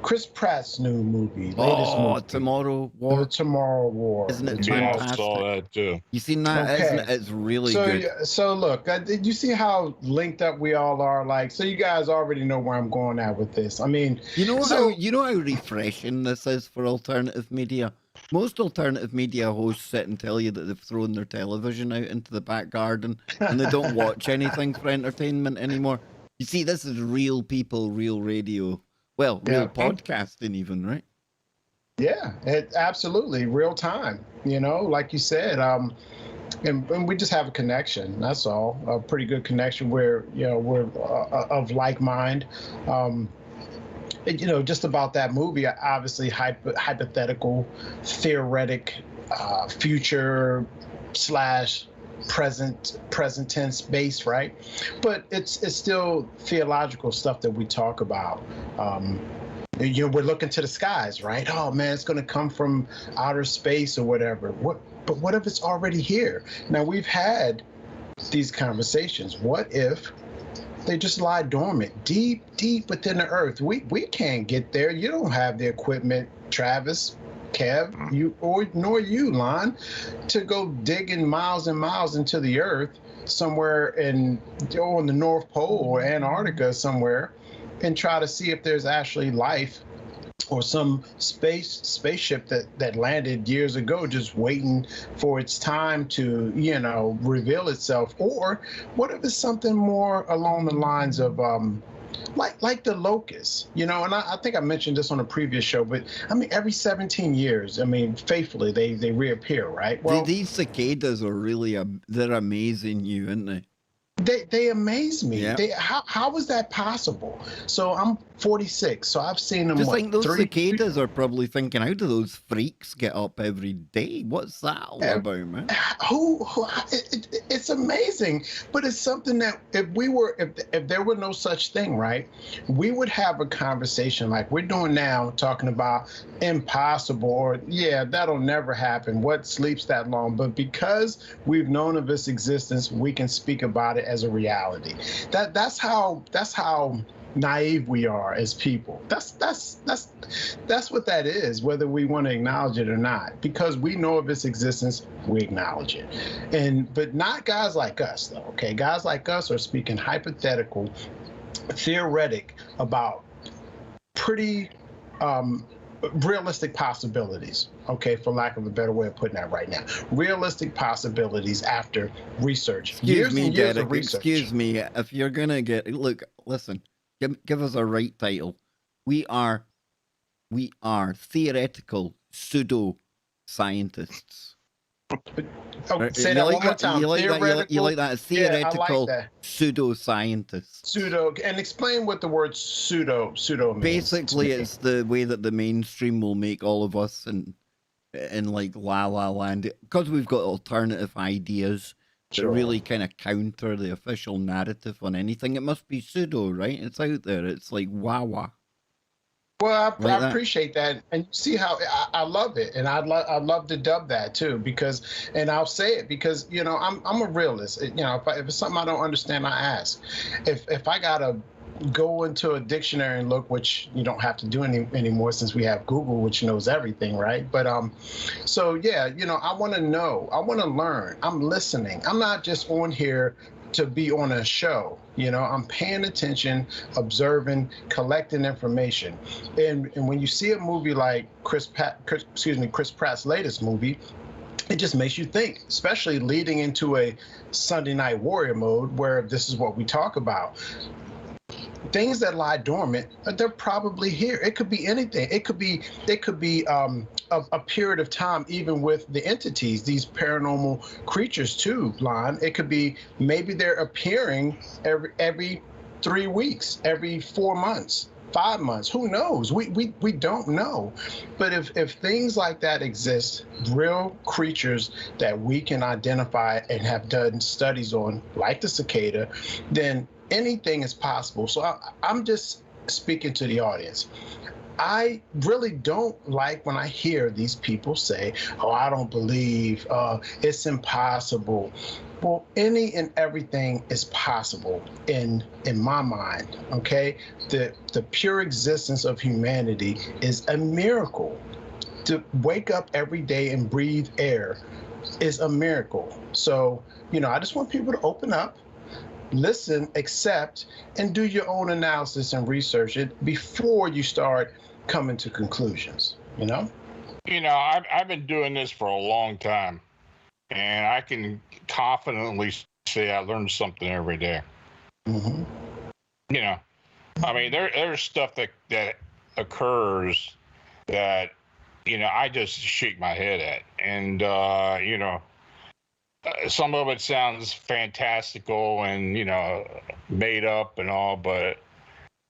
Chris Pratt's new movie, latest movie. Tomorrow War. The Tomorrow War. Isn't it Yeah, I fantastic? saw that too. You seen that? Okay. Isn't it? It's really good. So look, did you see how linked up we all are? Like, so you guys already know where I'm going at with this. I mean, You know how refreshing this is for alternative media? Most alternative media hosts sit and tell you that they've thrown their television out into the back garden and they don't watch anything for entertainment anymore. You see, this is real people, real radio. Well, real podcasting even, right? Yeah, absolutely real time. Like you said, and we just have a connection. That's all. A pretty good connection where we're of like mind. Just about that movie, obviously hypothetical, theoretic, future / present tense based, right? But it's still theological stuff that we talk about. We're looking to the skies, right? Oh man, it's going to come from outer space or whatever. But what if it's already here? Now, we've had these conversations. What if they just lie dormant deep within the earth? We can't get there. You don't have the equipment, Travis, Kev, nor you, Lon, to go digging miles and miles into the earth somewhere on the North Pole or Antarctica somewhere and try to see if there's actually life or some spaceship that landed years ago just waiting for its time to reveal itself. Or what if it's something more along the lines of like the locusts, and I think I mentioned this on a previous show, but I mean, every 17 years, faithfully they reappear, right? Well, these cicadas are really they're amazing, aren't they? They amaze me. Yeah. How is that possible? So I'm 46, so I've seen them. Just think those cicadas are probably thinking, how do those freaks get up every day? What's that all about, man? It's amazing, but it's something that if there were no such thing, right, we would have a conversation like we're doing now, talking about impossible or that'll never happen. What sleeps that long? But because we've known of its existence, we can speak about it as a reality. That's how naive we are as people. That's what that is, whether we want to acknowledge it or not. Because we know of its existence, we acknowledge it. But not guys like us, though. Okay, guys like us are speaking hypothetical, theoretic about pretty realistic possibilities, okay, for lack of a better way of putting that right now. Realistic possibilities after research. Excuse me, Derek, excuse me. If you're going to listen, give us a right title. We are theoretical pseudo-scientists. Say that one more time. You like that? Theoretical pseudo-scientists. Pseudo, and explain what the word pseudo means. Basically, it's the way that the mainstream will make all of us in like La La Land, because we've got alternative ideas that really kind of counter the official narrative on anything. It must be pseudo, right? It's out there. It's like wah-wah. Well, I appreciate that, and you see how I love it, and I'd love to dub that too, because, and I'll say it because I'm a realist. If it's something I don't understand, I ask. If I gotta go into a dictionary and look, which you don't have to do anymore since we have Google, which knows everything, right? But so yeah, I want to know, I want to learn. I'm listening. I'm not just on here to be on a show. I'm paying attention, observing, collecting information. And when you see a movie like Chris Pratt's latest movie, it just makes you think, especially leading into a Sunday Night Warrior mode where this is what we talk about. Things that lie dormant, they're probably here. It could be anything. It could be a period of time, even with the entities, these paranormal creatures too, Lon. It could be maybe they're appearing every 3 weeks, every 4 months, 5 months. Who knows? We don't know. But if things like that exist, real creatures that we can identify and have done studies on, like the cicada, then anything is possible. So I'm just speaking to the audience. I really don't like when I hear these people say, oh, I don't believe, it's impossible. Well, any and everything is possible in my mind, okay? The pure existence of humanity is a miracle. To wake up every day and breathe air is a miracle. So, I just want people to open up, listen, accept, and do your own analysis and research it before you start coming to conclusions, I've been doing this for a long time, and I can confidently say I learn something every day. Mm-hmm. you know, I mean, there's stuff that occurs that, you know, I just shake my head at, and you know, some of it sounds fantastical and, you know, made up and all, but,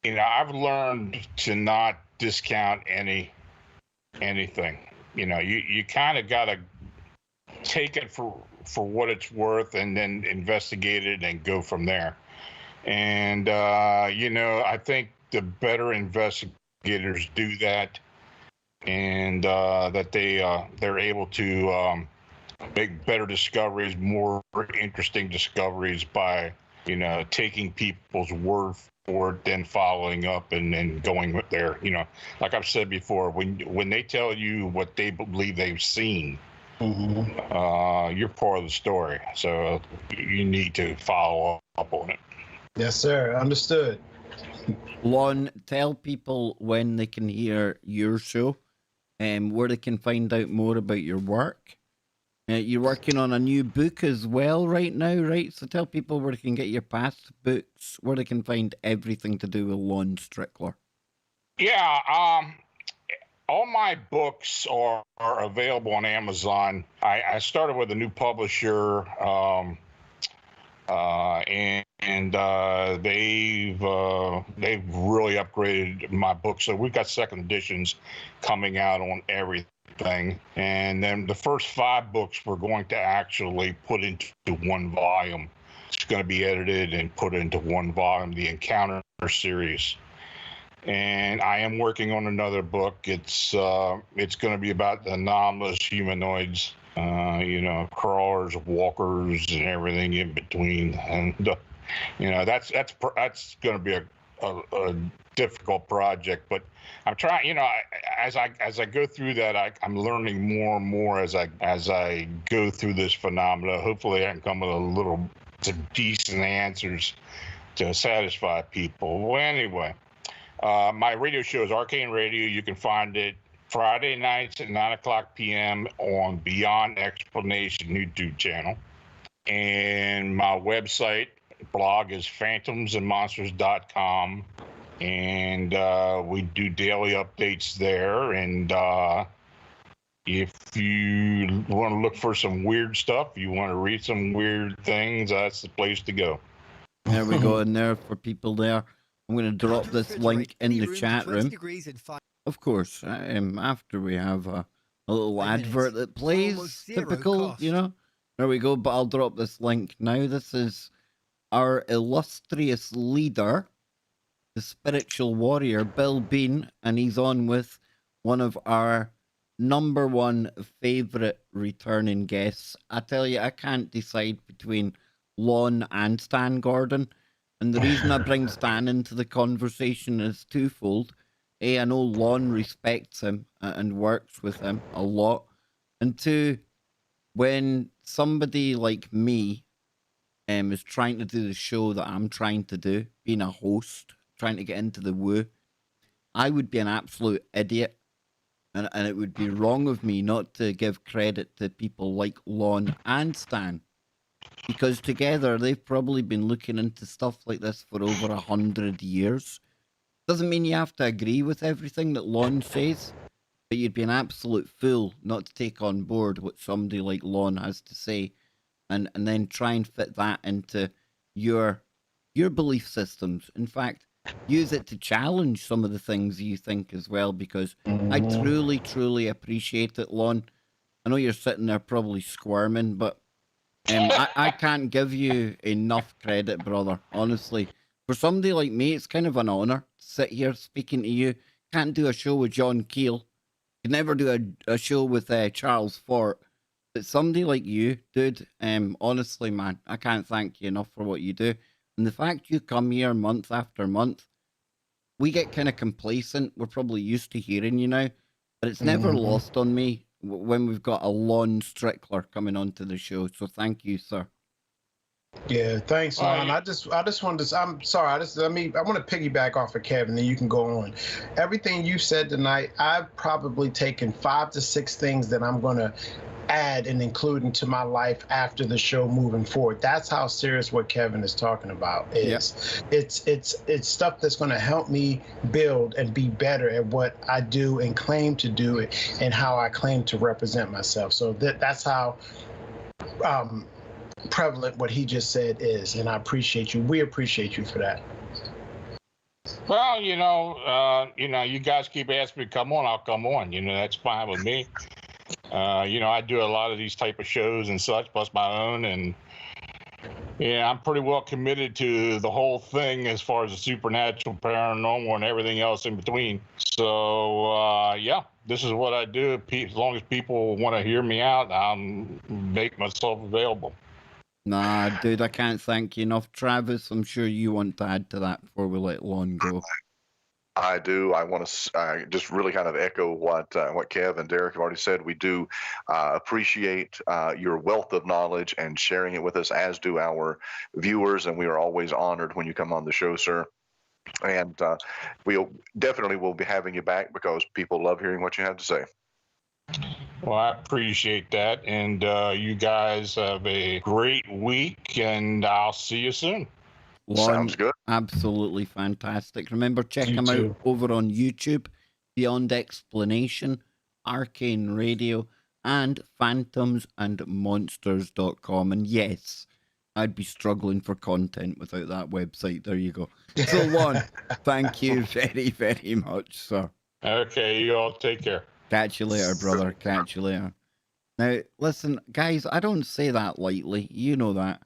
you know, I've learned to not discount anything. You know, you kind of got to take it for what it's worth, and then investigate it and go from there. And you know, I think the better investigators do that, and that they're able to make better discoveries, more interesting discoveries by, you know, taking people's word for it, then following up and going with their, you know, like I've said before, when they tell you what they believe they've seen, you're part of the story. So you need to follow up on it. Yes, sir. Understood. Lon, tell people when they can hear your show and where they can find out more about your work. You're working on a new book as well right now, right? So tell people where they can get your past books, where they can find everything to do with Lon Strickler. Yeah, all my books are available on Amazon. I started with a new publisher, and they've really upgraded my book. So we've got second editions coming out on everything. And then the first 5 books we're going to actually put into one volume. It's going to be edited and put into one volume, the Encounter series. And I am working on another book. It's going to be about the anomalous humanoids, you know, crawlers, walkers, and everything in between. And you know, that's going to be a difficult project, but I'm trying. You know, as I go through that, I'm learning more and more as I go through this phenomena. Hopefully, I can come with some decent answers to satisfy people. Well, anyway. My radio show is Arcane Radio. You can find it Friday nights at 9:00 p.m. on Beyond Explanation YouTube channel. And my website blog is phantomsandmonsters.com. And we do daily updates there. And if you want to look for some weird stuff, you want to read some weird things, that's the place to go. There we go. And there for people there. I'm going to drop this link in the chat room. Of course, after we have a little advert that plays, typical, you know. There we go, but I'll drop this link now. This is our illustrious leader, the spiritual warrior, Bill Bean, and he's on with one of our #1 favorite returning guests. I tell you, I can't decide between Lon and Stan Gordon. And the reason I bring Stan into the conversation is twofold. A, I know Lon respects him and works with him a lot. And 2, when somebody like me is trying to do the show that I'm trying to do, being a host, trying to get into the woo, I would be an absolute idiot. And it would be wrong of me not to give credit to people like Lon and Stan. Because together, they've probably been looking into stuff like this for over 100 years. Doesn't mean you have to agree with everything that Lon says, but you'd be an absolute fool not to take on board what somebody like Lon has to say, and then try and fit that into your belief systems. In fact, use it to challenge some of the things you think as well, because I truly, truly appreciate it, Lon. I know you're sitting there probably squirming, but I can't give you enough credit, brother. Honestly, for somebody like me, it's kind of an honor to sit here speaking to you. Can't do a show with John Keel. Could never do a show with Charles Fort. But somebody like you, dude, honestly, man, I can't thank you enough for what you do. And the fact you come here month after month, we get kind of complacent. We're probably used to hearing you now, but it's never lost on me when we've got a Lon Strickler coming onto the show. So thank you, sir. Yeah, thanks, Lon. I just wanted to. I'm sorry. I want to piggyback off of Kevin, and you can go on. Everything you said tonight, I've probably taken 5 to 6 things that I'm gonna add and include into my life after the show moving forward. That's how serious what Kevin is talking about is. It's stuff that's going to help me build and be better at what I do and claim to do it, and how I claim to represent myself. So that's how prevalent what he just said is, and I appreciate you. We appreciate you for that. Well, you guys keep asking me to come on, I'll come on. That's fine with me. I do a lot of these type of shows and such, plus my own, and I'm pretty well committed to the whole thing as far as the supernatural, paranormal, and everything else in between. So, this is what I do. As long as people want to hear me out, I'll make myself available. Nah, dude, I can't thank you enough. Travis, I'm sure you want to add to that before we let Lon go. I do. I want to just really kind of echo what Kev and Derek have already said. We do appreciate your wealth of knowledge and sharing it with us, as do our viewers, and we are always honored when you come on the show, sir. And we definitely will be having you back because people love hearing what you have to say. Well, I appreciate that, and you guys have a great week, and I'll see you soon. Lon, Sounds good. Absolutely fantastic. Remember, check You him too. out over on YouTube, Beyond Explanation, Arcane Radio, and phantomsandmonsters.com. And yes, I'd be struggling for content without that website. There you go. So, Lon, thank you very, very much, sir. Okay, you all take care. Catch you later, brother. Catch you later. Now, listen, guys, I don't say that lightly. You know that.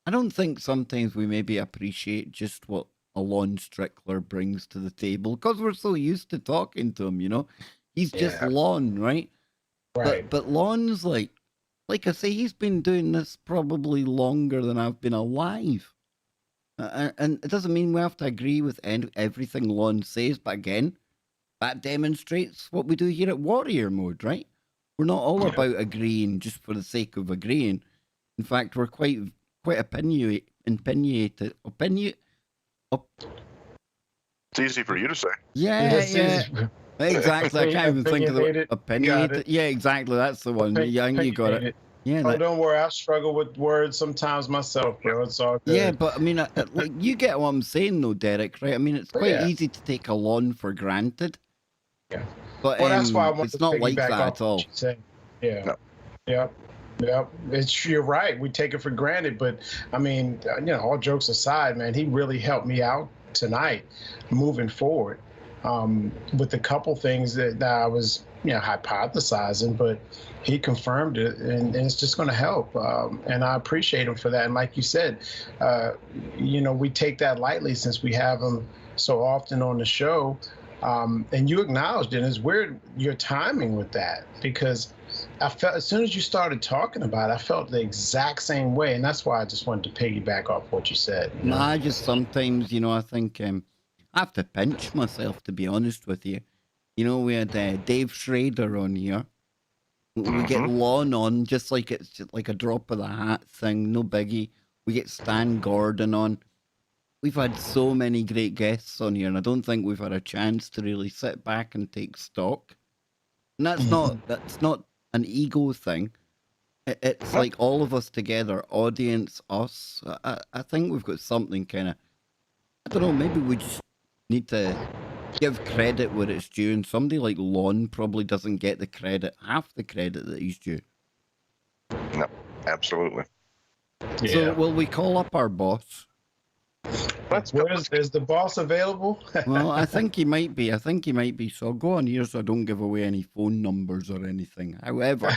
I don't think sometimes we maybe appreciate just what a Lon Strickler brings to the table because we're so used to talking to him, He's just Lon, right? Right. But Lon's like I say, he's been doing this probably longer than I've been alive. And it doesn't mean we have to agree with everything Lon says, but again, that demonstrates what we do here at Warrior Mode, right? We're not all about agreeing just for the sake of agreeing. In fact, we're quite opinionated. It's easy for you to say. Yeah. Exactly. I can't even think of the opinionated. Yeah, exactly. That's the one. Yeah, you got it. Yeah. Don't worry. I struggle with words sometimes myself, bro. It's all good. Yeah, but I mean, like, you get what I'm saying, though, Derek, right? I mean, it's quite easy to take a Lon for granted. Yeah. But well, that's why I want it's to not like piggyback that off at all. what you said. Yeah. No. Yep. You're right. We take it for granted, but I mean, all jokes aside, man, he really helped me out tonight, moving forward, with a couple things that I was, hypothesizing, but he confirmed it, and it's just going to help. And I appreciate him for that. And like you said, we take that lightly since we have him so often on the show. And you acknowledged it. And it's weird your timing with that, because I felt as soon as you started talking about it, I felt the exact same way. And that's why I just wanted to piggyback off what you said. Nah, just sometimes, I think I have to pinch myself, to be honest with you. We had Dave Schrader on here. We get Lon on, just like it's just like a drop of the hat thing, no biggie. We get Stan Gordon on. We've had so many great guests on here, and I don't think we've had a chance to really sit back and take stock. And that's not an ego thing. It's like all of us together, audience, us. I think we've got something kind of, I don't know, maybe we just need to give credit where it's due, and somebody like Lon probably doesn't get half the credit that he's due. No, absolutely. Yeah. So will we call up our boss? Is the boss available? Well, I think he might be. So I'll go on here so I don't give away any phone numbers or anything. However,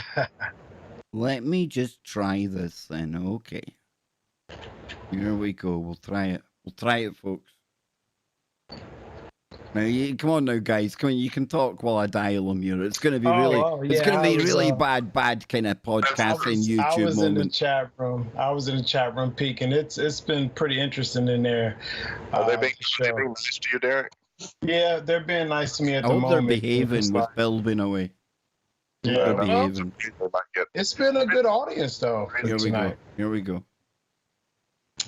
let me just try this then. Okay. Here we go. We'll try it, folks. Now, come on now, guys. Come on, you can talk while I dial them here. It's going to be really bad kind of podcasting YouTube I was moment. in the chat room. I was in the chat room peeking. It's been pretty interesting in there. Are they being nice to you, Derek? Yeah, they're being nice to me at the I hope moment. they're behaving with Bill being away. Yeah, They're behaving. It's been a good audience, though. Here we go.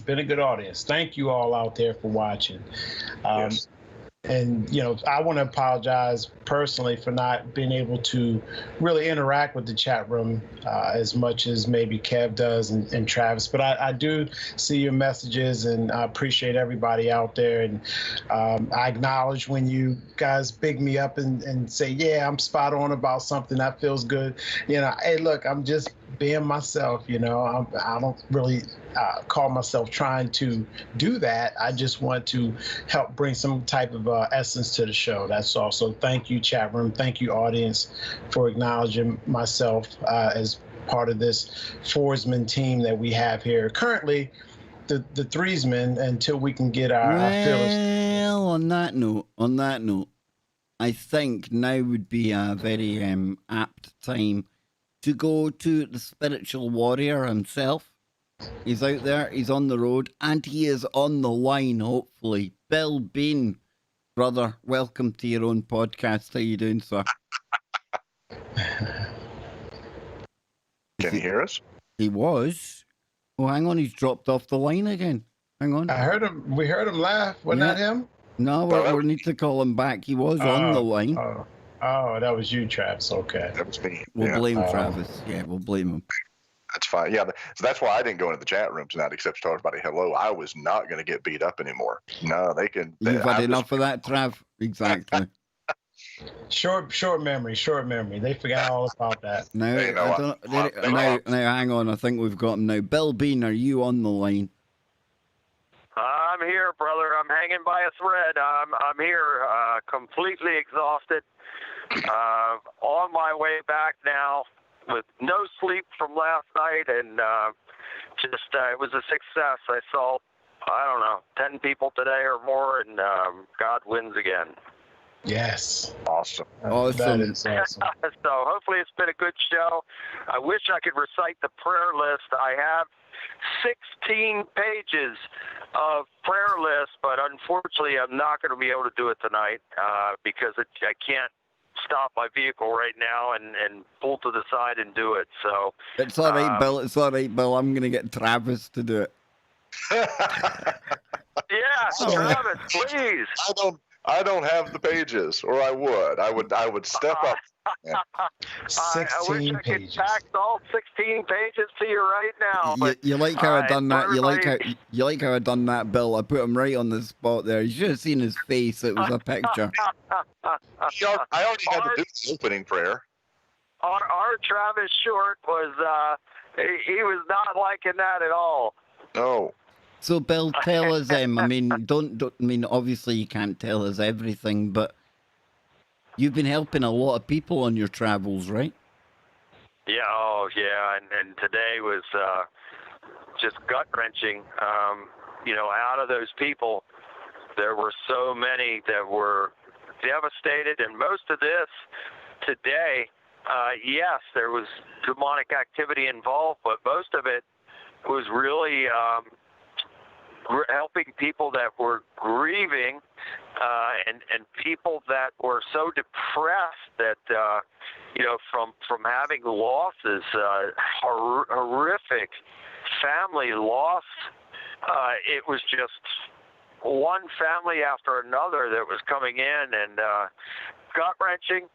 Been a good audience. Thank you all out there for watching. Yes. And I want to apologize personally for not being able to really interact with the chat room as much as maybe Kev does and Travis. But I do see your messages, and I appreciate everybody out there. And I acknowledge when you guys big me up and say, yeah, I'm spot on about something. That feels good. Hey, look, I'm just being myself. I don't really call myself trying to do that. I just want to help bring some type of essence to the show. That's all. So thank you, chat room. Thank you, audience, for acknowledging myself as part of this Foresman team that we have here. Currently, the Threesmen, until we can get our feelers. Well, on that note, I think now would be a very apt time to go to the spiritual warrior himself. He's out there, he's on the road, and he is on the line, hopefully. Bill Bean, brother, welcome to your own podcast. How you doing, sir? Can you hear us? He was. Oh, hang on, he's dropped off the line again. Hang on. I heard him. We heard him laugh. Wasn't that him? No, we need to call him back. He was on the line. Oh, that was you, Travis. Okay. That was me. We'll blame Travis. Yeah, we'll blame him. That's fine. Yeah, so that's why I didn't go into the chat room tonight, except to talk to everybody. Hello, I was not going to get beat up anymore. No, they can. You've had enough of that, Trav. Exactly. Short memory. They forgot all about that. Now, hang on. I think we've got him now. Bill Bean, are you on the line? I'm here, brother. I'm hanging by a thread. I'm here, completely exhausted. On my way back now, with no sleep from last night, and it was a success. I saw, 10 people today or more, and God wins again. Yes. Awesome. That is awesome. So hopefully it's been a good show. I wish I could recite the prayer list. I have 16 pages of prayer list, but unfortunately I'm not going to be able to do it tonight because I can't stop my vehicle right now and pull to the side and do it. So it's all right, Bill. It's all right, Bill. I'm going to get Travis to do it. Yeah, Travis, please. I don't have the pages, or I would step up. Yeah. I wish I could fax all 16 pages to you right now. You like how I done that? You like how I done that, Bill? I put him right on the spot there. You should have seen his face. It was a picture. I already had to do the opening prayer. Our Travis Short was he was not liking that at all. No. So, Bill, tell us. I mean, obviously you can't tell us everything, but you've been helping a lot of people on your travels, right? Yeah. Oh, yeah. And today was just gut wrenching. Out of those people, there were so many that were devastated, and most of this today, yes, there was demonic activity involved, but most of it was really helping people that were grieving and people that were so depressed that from having losses, horrific family loss. It was just one family after another that was coming in, and gut wrenching.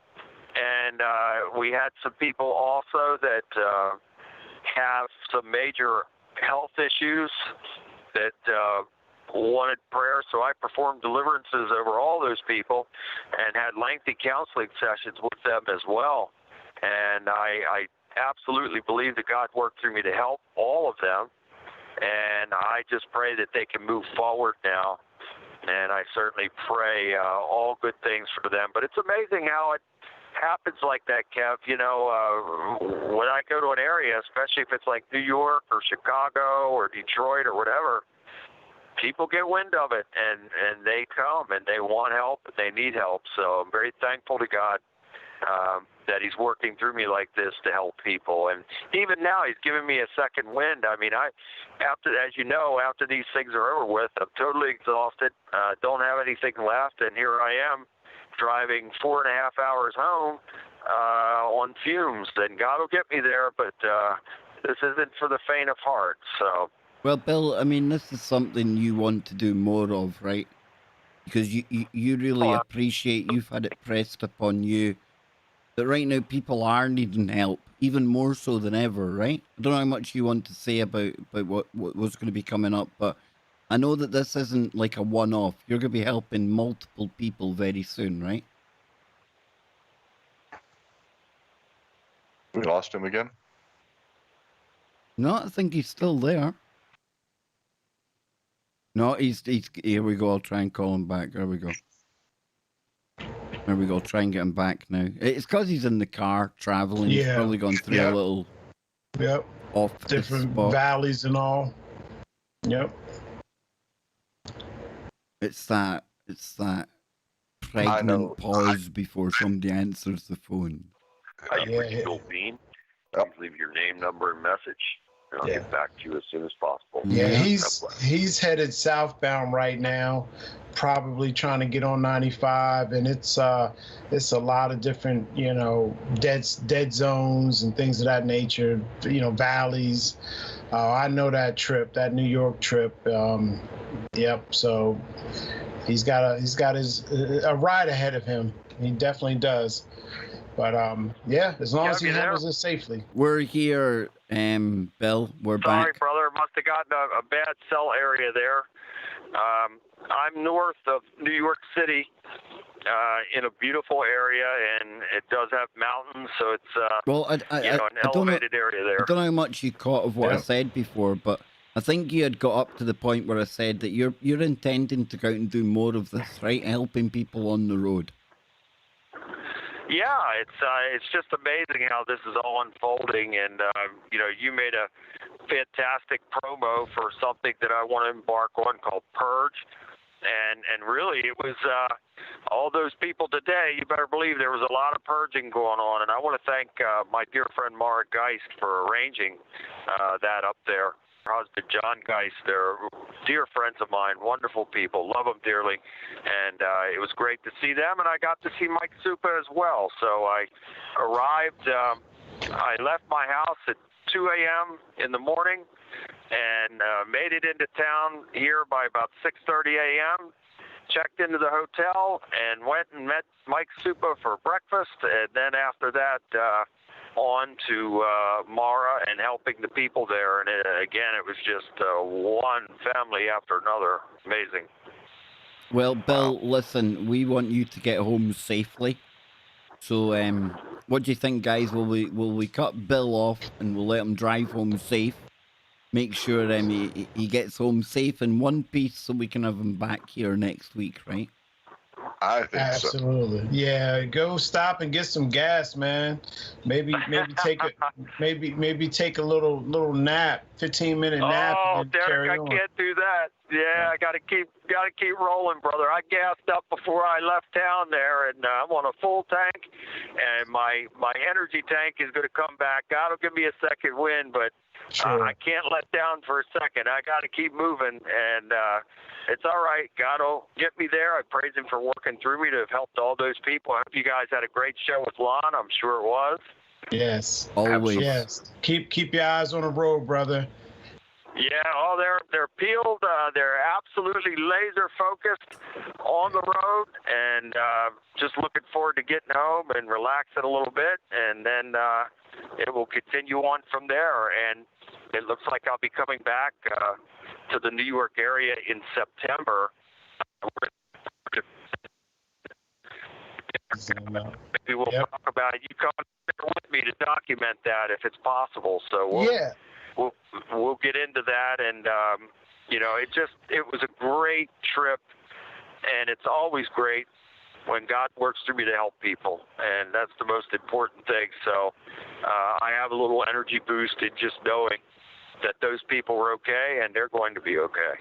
And we had some people also that have some major health issues that wanted prayer. So I performed deliverances over all those people and had lengthy counseling sessions with them as well. And I absolutely believe that God worked through me to help all of them. And I just pray that they can move forward now. And I certainly pray all good things for them. But it's amazing how it happens like that, Kev. When I go to an area, especially if it's like New York or Chicago or Detroit or whatever, people get wind of it and they come and they want help and they need help. So I'm very thankful to God that he's working through me like this to help people. And even now he's giving me a second wind. I mean, after these things are over with, I'm totally exhausted, don't have anything left, and here I am driving 4.5 hours home on fumes. And God will get me there, but this isn't for the faint of heart. So, well, Bill, I mean, this is something you want to do more of, right? because you really appreciate, you've had it pressed upon you that right now people are needing help, even more so than ever, right? I don't know how much you want to say about what's going to be coming up, but I know that this isn't like a one-off. You're going to be helping multiple people very soon, right? We lost him again. No, I think he's still there. No, he's here we go. I'll try and call him back. There we go. There we go. Try and get him back now. It's because he's in the car traveling. He's Yeah. probably gone through a little off the Different spot. valleys and all. Yep. It's that pregnant pause before somebody answers the phone. Bill Bean. Please leave your name, number, and message, and I'll get back to you as soon as possible. Yeah, he's headed southbound right now, probably trying to get on 95, and it's a lot of different, dead zones and things of that nature, valleys. I know that trip, that New York trip. Yep. So he's got a ride ahead of him. He definitely does. But as long as he handles it safely. We're here, Bill. We're back. Sorry, brother. Must have gotten a bad cell area there. I'm north of New York City, in a beautiful area, and it does have mountains, so it's an elevated area there. I don't know how much you caught of what I said before, but I think you had got up to the point where I said that you're intending to go out and do more of this, right? Helping people on the road. Yeah, it's just amazing how this is all unfolding, and you made a fantastic promo for something that I want to embark on called Purge, and really it was all those people today. You better believe there was a lot of purging going on, and I want to thank my dear friend Mara Geist for arranging that up there. Her husband John Geist, they're dear friends of mine, wonderful people, love them dearly, and it was great to see them, and I got to see Mike Supa as well. So I arrived, I left my house at 2 a.m. in the morning and made it into town here by about 6:30 a.m., checked into the hotel and went and met Mike Supa for breakfast, and then after that on to Mara and helping the people there. And again, it was just one family after another. Amazing. Well, Bill, listen, we want you to get home safely. So, what do you think, guys? Will we cut Bill off and we'll let him drive home safe? Make sure he gets home safe in one piece so we can have him back here next week, right? I think absolutely. So. Yeah, go stop and get some gas, man. Maybe take a little nap, 15-minute nap. Oh, Derek, I can't do that. Yeah, I gotta keep rolling, brother. I gassed up before I left town there, and I'm on a full tank, and my energy tank is gonna come back. God will give me a second wind, but I can't let down for a second. I got to keep moving, and it's all right. God will get me there. I praise him for working through me to have helped all those people. I hope you guys had a great show with Lon. I'm sure it was. Yes. Always. Yes. Keep your eyes on the road, brother. Yeah, they're peeled. They're absolutely laser focused on the road, and just looking forward to getting home and relaxing a little bit, and then it will continue on from there. And it looks like I'll be coming back to the New York area in September. Maybe we'll talk about it. You come there with me to document that if it's possible. So we'll get into that, and it was a great trip, and it's always great when God works through me to help people, and that's the most important thing. So I have a little energy boost in just knowing that those people were okay, and they're going to be okay.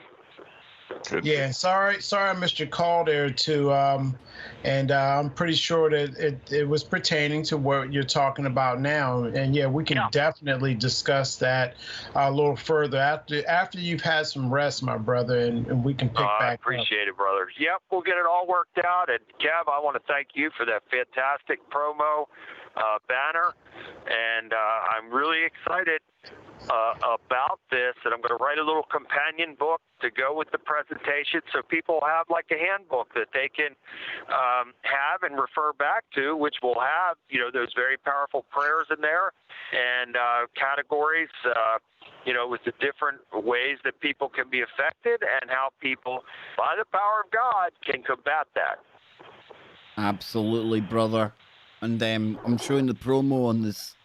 Yeah, sorry I missed your call there too, and I'm pretty sure that it was pertaining to what you're talking about now, and we can definitely discuss that a little further after you've had some rest, my brother, and we can pick back up. I appreciate it, brother. Yep, we'll get it all worked out, and Kev, I want to thank you for that fantastic promo banner, and I'm really excited about this and I'm going to write a little companion book to go with the presentation, so people have like a handbook that they can have and refer back to, which will have, you know, those very powerful prayers in there and categories, you know, with the different ways that people can be affected and how people, by the power of God, can combat that. Absolutely, brother. And I'm showing the promo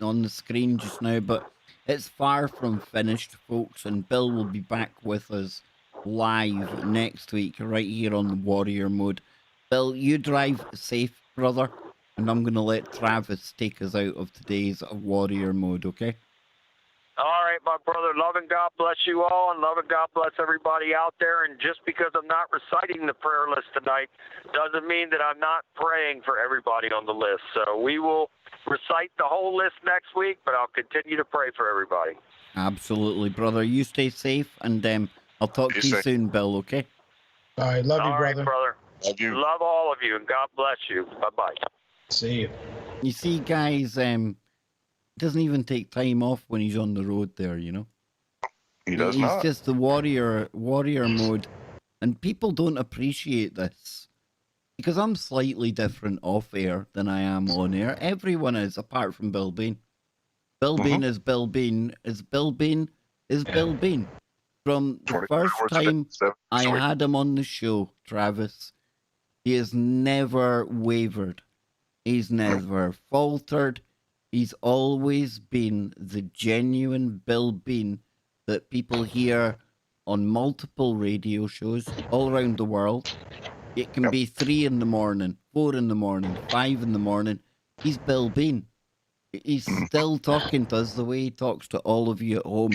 on the screen just now, but it's far from finished, folks. And Bill will be back with us live next week, right here on the Warrior Mode. Bill, you drive safe, brother, and I'm gonna let Travis take us out of today's Warrior Mode. Okay? All right, my brother. Love and God bless you all, and love and God bless everybody out there. And just because I'm not reciting the prayer list tonight doesn't mean that I'm not praying for everybody on the list. So we will recite the whole list next week, but I'll continue to pray for everybody. Absolutely, brother. You stay safe, and I'll talk to you soon, Bill. Okay? All right, love you, All right, brother. brother. Love you. Love all of you, and God bless you. Bye-bye. See you. You see, guys, doesn't even take time off when he's on the road there, you know? He does He's not. just the warrior mode. And people don't appreciate this. Because I'm slightly different off air than I am on air. Everyone is, apart from Bill Bean. Bill Bean is Bill Bean. Is Bill Bean is Bill Bean. From the first time I had him on the show, Travis, he has never wavered. He's never faltered. He's always been the genuine Bill Bean that people hear on multiple radio shows all around the world. It can be 3 in the morning, 4 in the morning, 5 in the morning. He's Bill Bean. He's still talking to us the way he talks to all of you at home.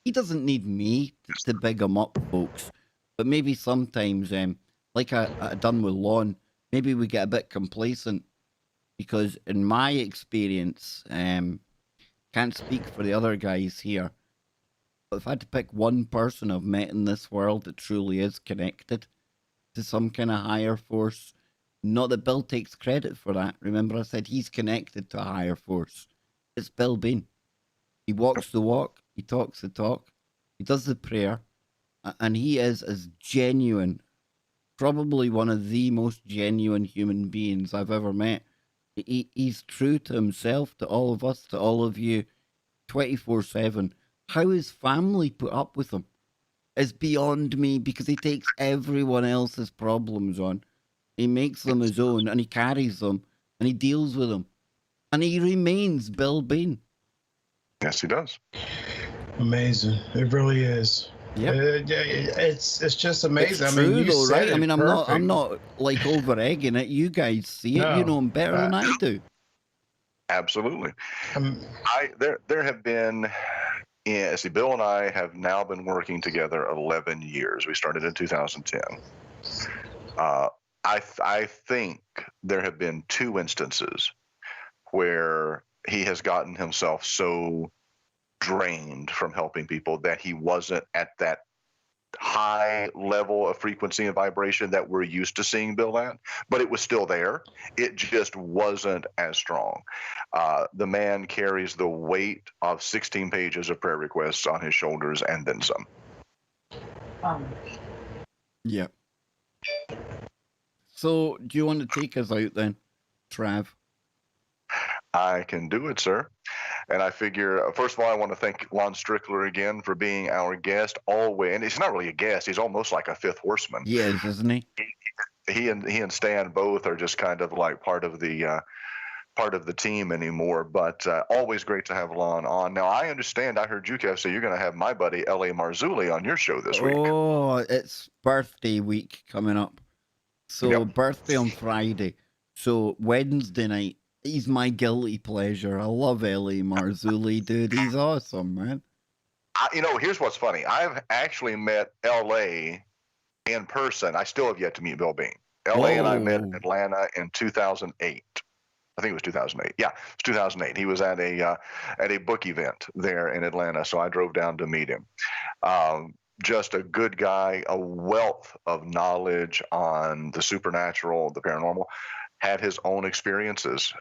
He doesn't need me to big him up, folks. But maybe sometimes, like I done with Lon, maybe we get a bit complacent. Because in my experience, can't speak for the other guys here, but if I had to pick one person I've met in this world that truly is connected to some kind of higher force, not that Bill takes credit for that. Remember I said he's connected to a higher force. It's Bill Bean. He walks the walk, he talks the talk, he does the prayer, and he is as genuine, probably one of the most genuine human beings I've ever met. He's true to himself, to all of us, to all of you, 24/7. How his family put up with him is beyond me, because he takes everyone else's problems on. He makes them his own, and he carries them, and he deals with them. And he remains Bill Bean. Yes, he does. Amazing. It really is. Yep. It's just amazing. It's I mean, true, you though, said right? it I mean, I'm perfect. not like over egging it. You guys see it. No, You know him better than I do. Absolutely. There have been. Yeah, see, Bill and I have now been working together 11 years. We started in 2010. I think there have been 2 instances where he has gotten himself so drained from helping people that he wasn't at that high level of frequency and vibration that we're used to seeing Bill at, but it was still there. It just wasn't as strong. The man carries the weight of 16 pages of prayer requests on his shoulders and then some. Yeah. So, do you want to take us out then, Trav? I can do it, sir. And I figure, first of all, I want to thank Lon Strickler again for being our guest always. And he's not really a guest; he's almost like a fifth horseman. He is, isn't he? He and Stan both are just kind of like part of the team anymore. But always great to have Lon on. Now I understand. I heard you, Kev, say you're going to have my buddy L.A. Marzulli on your show this week. Oh, it's birthday week coming up. So birthday on Friday. So Wednesday night. He's my guilty pleasure. I love L.A. Marzulli, dude. He's awesome, man. Here's what's funny. I've actually met L.A. in person. I still have yet to meet Bill Bean. L.A. and I met in Atlanta in 2008. I think it was 2008. Yeah, it was 2008. He was at a book event there in Atlanta, so I drove down to meet him. Just a good guy, a wealth of knowledge on the supernatural, the paranormal. Had his own experiences,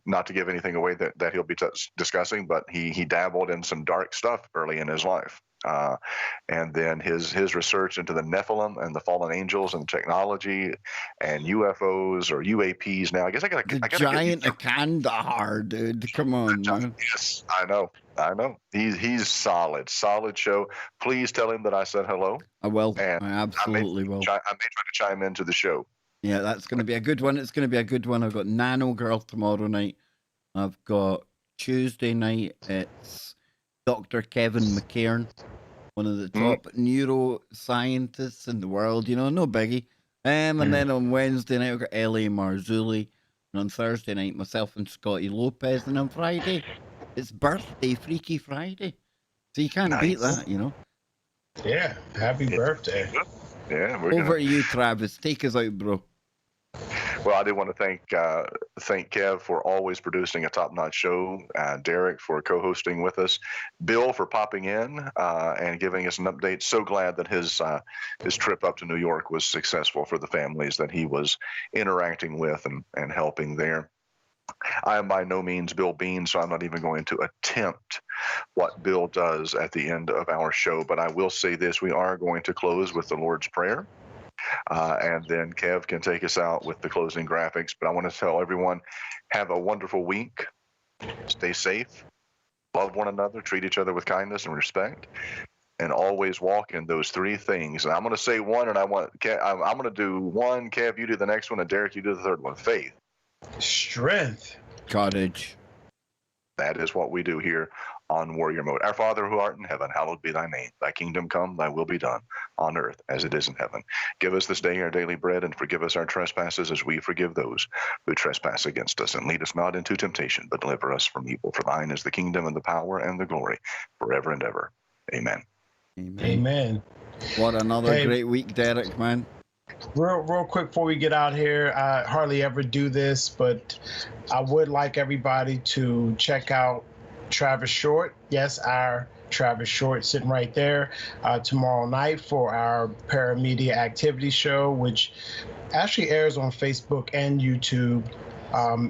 not to give anything away that he'll be discussing, but he dabbled in some dark stuff early in his life. And then his research into the Nephilim and the fallen angels and technology and UFOs or UAPs. Now, I guess I gotta The get giant of Kandahar, dude. Come on, man. Yes, I know. He's solid show. Please tell him that I said hello. I will. And I absolutely will. I may try to chime into the show. Yeah, that's going to be a good one. It's going to be a good one. I've got Nano Girl tomorrow night. I've got Tuesday night. It's Dr. Kevin McCairn, one of the top neuroscientists in the world. You know, no biggie. And then on Wednesday night, I've got L.A. Marzulli. And on Thursday night, myself and Scotty Lopez. And on Friday, it's birthday, Freaky Friday. So you can't beat that, you know. Yeah, happy birthday. Yeah, Over to you, Travis. Take us out, bro. Well, I do want to thank Kev for always producing a top-notch show, Derek for co-hosting with us, Bill for popping in and giving us an update. So glad that his trip up to New York was successful for the families that he was interacting with and helping there. I am by no means Bill Bean, so I'm not even going to attempt what Bill does at the end of our show. But I will say this: we are going to close with the Lord's Prayer. And then Kev can take us out with the closing graphics. But I want to tell everyone, have a wonderful week. Stay safe. Love one another. Treat each other with kindness and respect. And always walk in those three things. And I'm going to say one, and I'm going to do one. Kev, you do the next one, and Derek, you do the third one. Faith. Strength. Courage. That is what we do here on Warrior Mode. Our Father who art in heaven, hallowed be thy name. Thy kingdom come, thy will be done, on earth as it is in heaven. Give us this day our daily bread, and forgive us our trespasses as we forgive those who trespass against us. And lead us not into temptation, but deliver us from evil. For thine is the kingdom and the power and the glory forever and ever. Amen. Amen. What another great week, Derek, man. Real quick before we get out here, I hardly ever do this, but I would like everybody to check out Travis Short. Yes, our Travis Short sitting right there tomorrow night for our Paramedia Activity Show, which actually airs on Facebook and YouTube.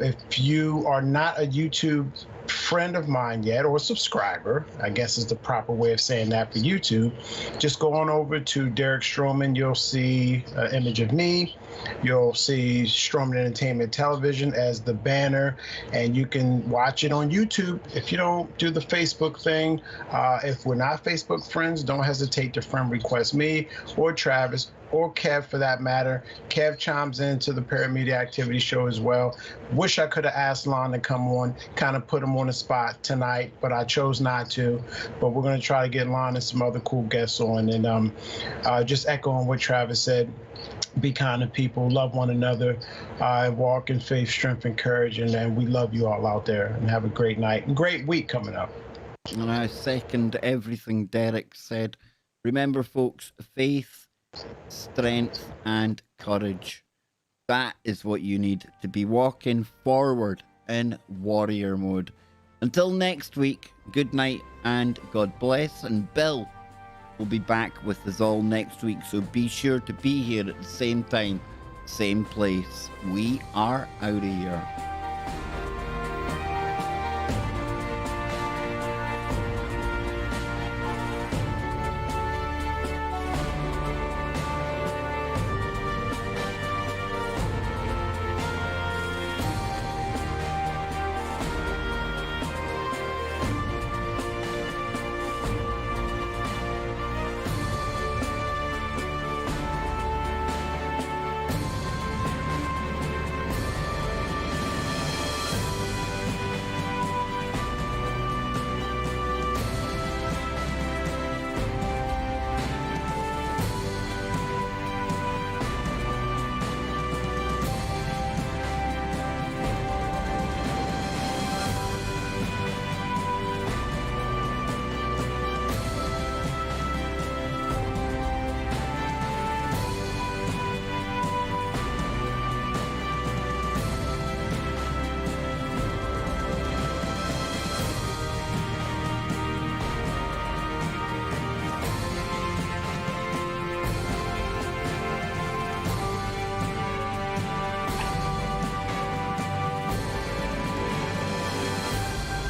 If you are not a YouTube friend of mine yet, or subscriber, I guess is the proper way of saying that for YouTube, just go on over to Derek Stroman. You'll see an image of me. You'll see Stroman Entertainment Television as the banner, and you can watch it on YouTube. If you don't do the Facebook thing, if we're not Facebook friends, don't hesitate to friend request me or Travis or Kev for that matter. Kev chimes into the Paramedia Activity Show as well. Wish I could have asked Lon to come on, kind of put him on the spot tonight, but I chose not to. But we're going to try to get Lon and some other cool guests on. And just echoing what Travis said, be kind to people, love one another, walk in faith, strength, and courage. And we love you all out there, and have a great night and great week coming up. And I second everything Derek said. Remember, folks, faith, strength, and courage. That is what you need to be walking forward in warrior mode. Until next week, good night and God bless. And Bill will be back with us all next week, so be sure to be here at the same time, same place. We are out of here.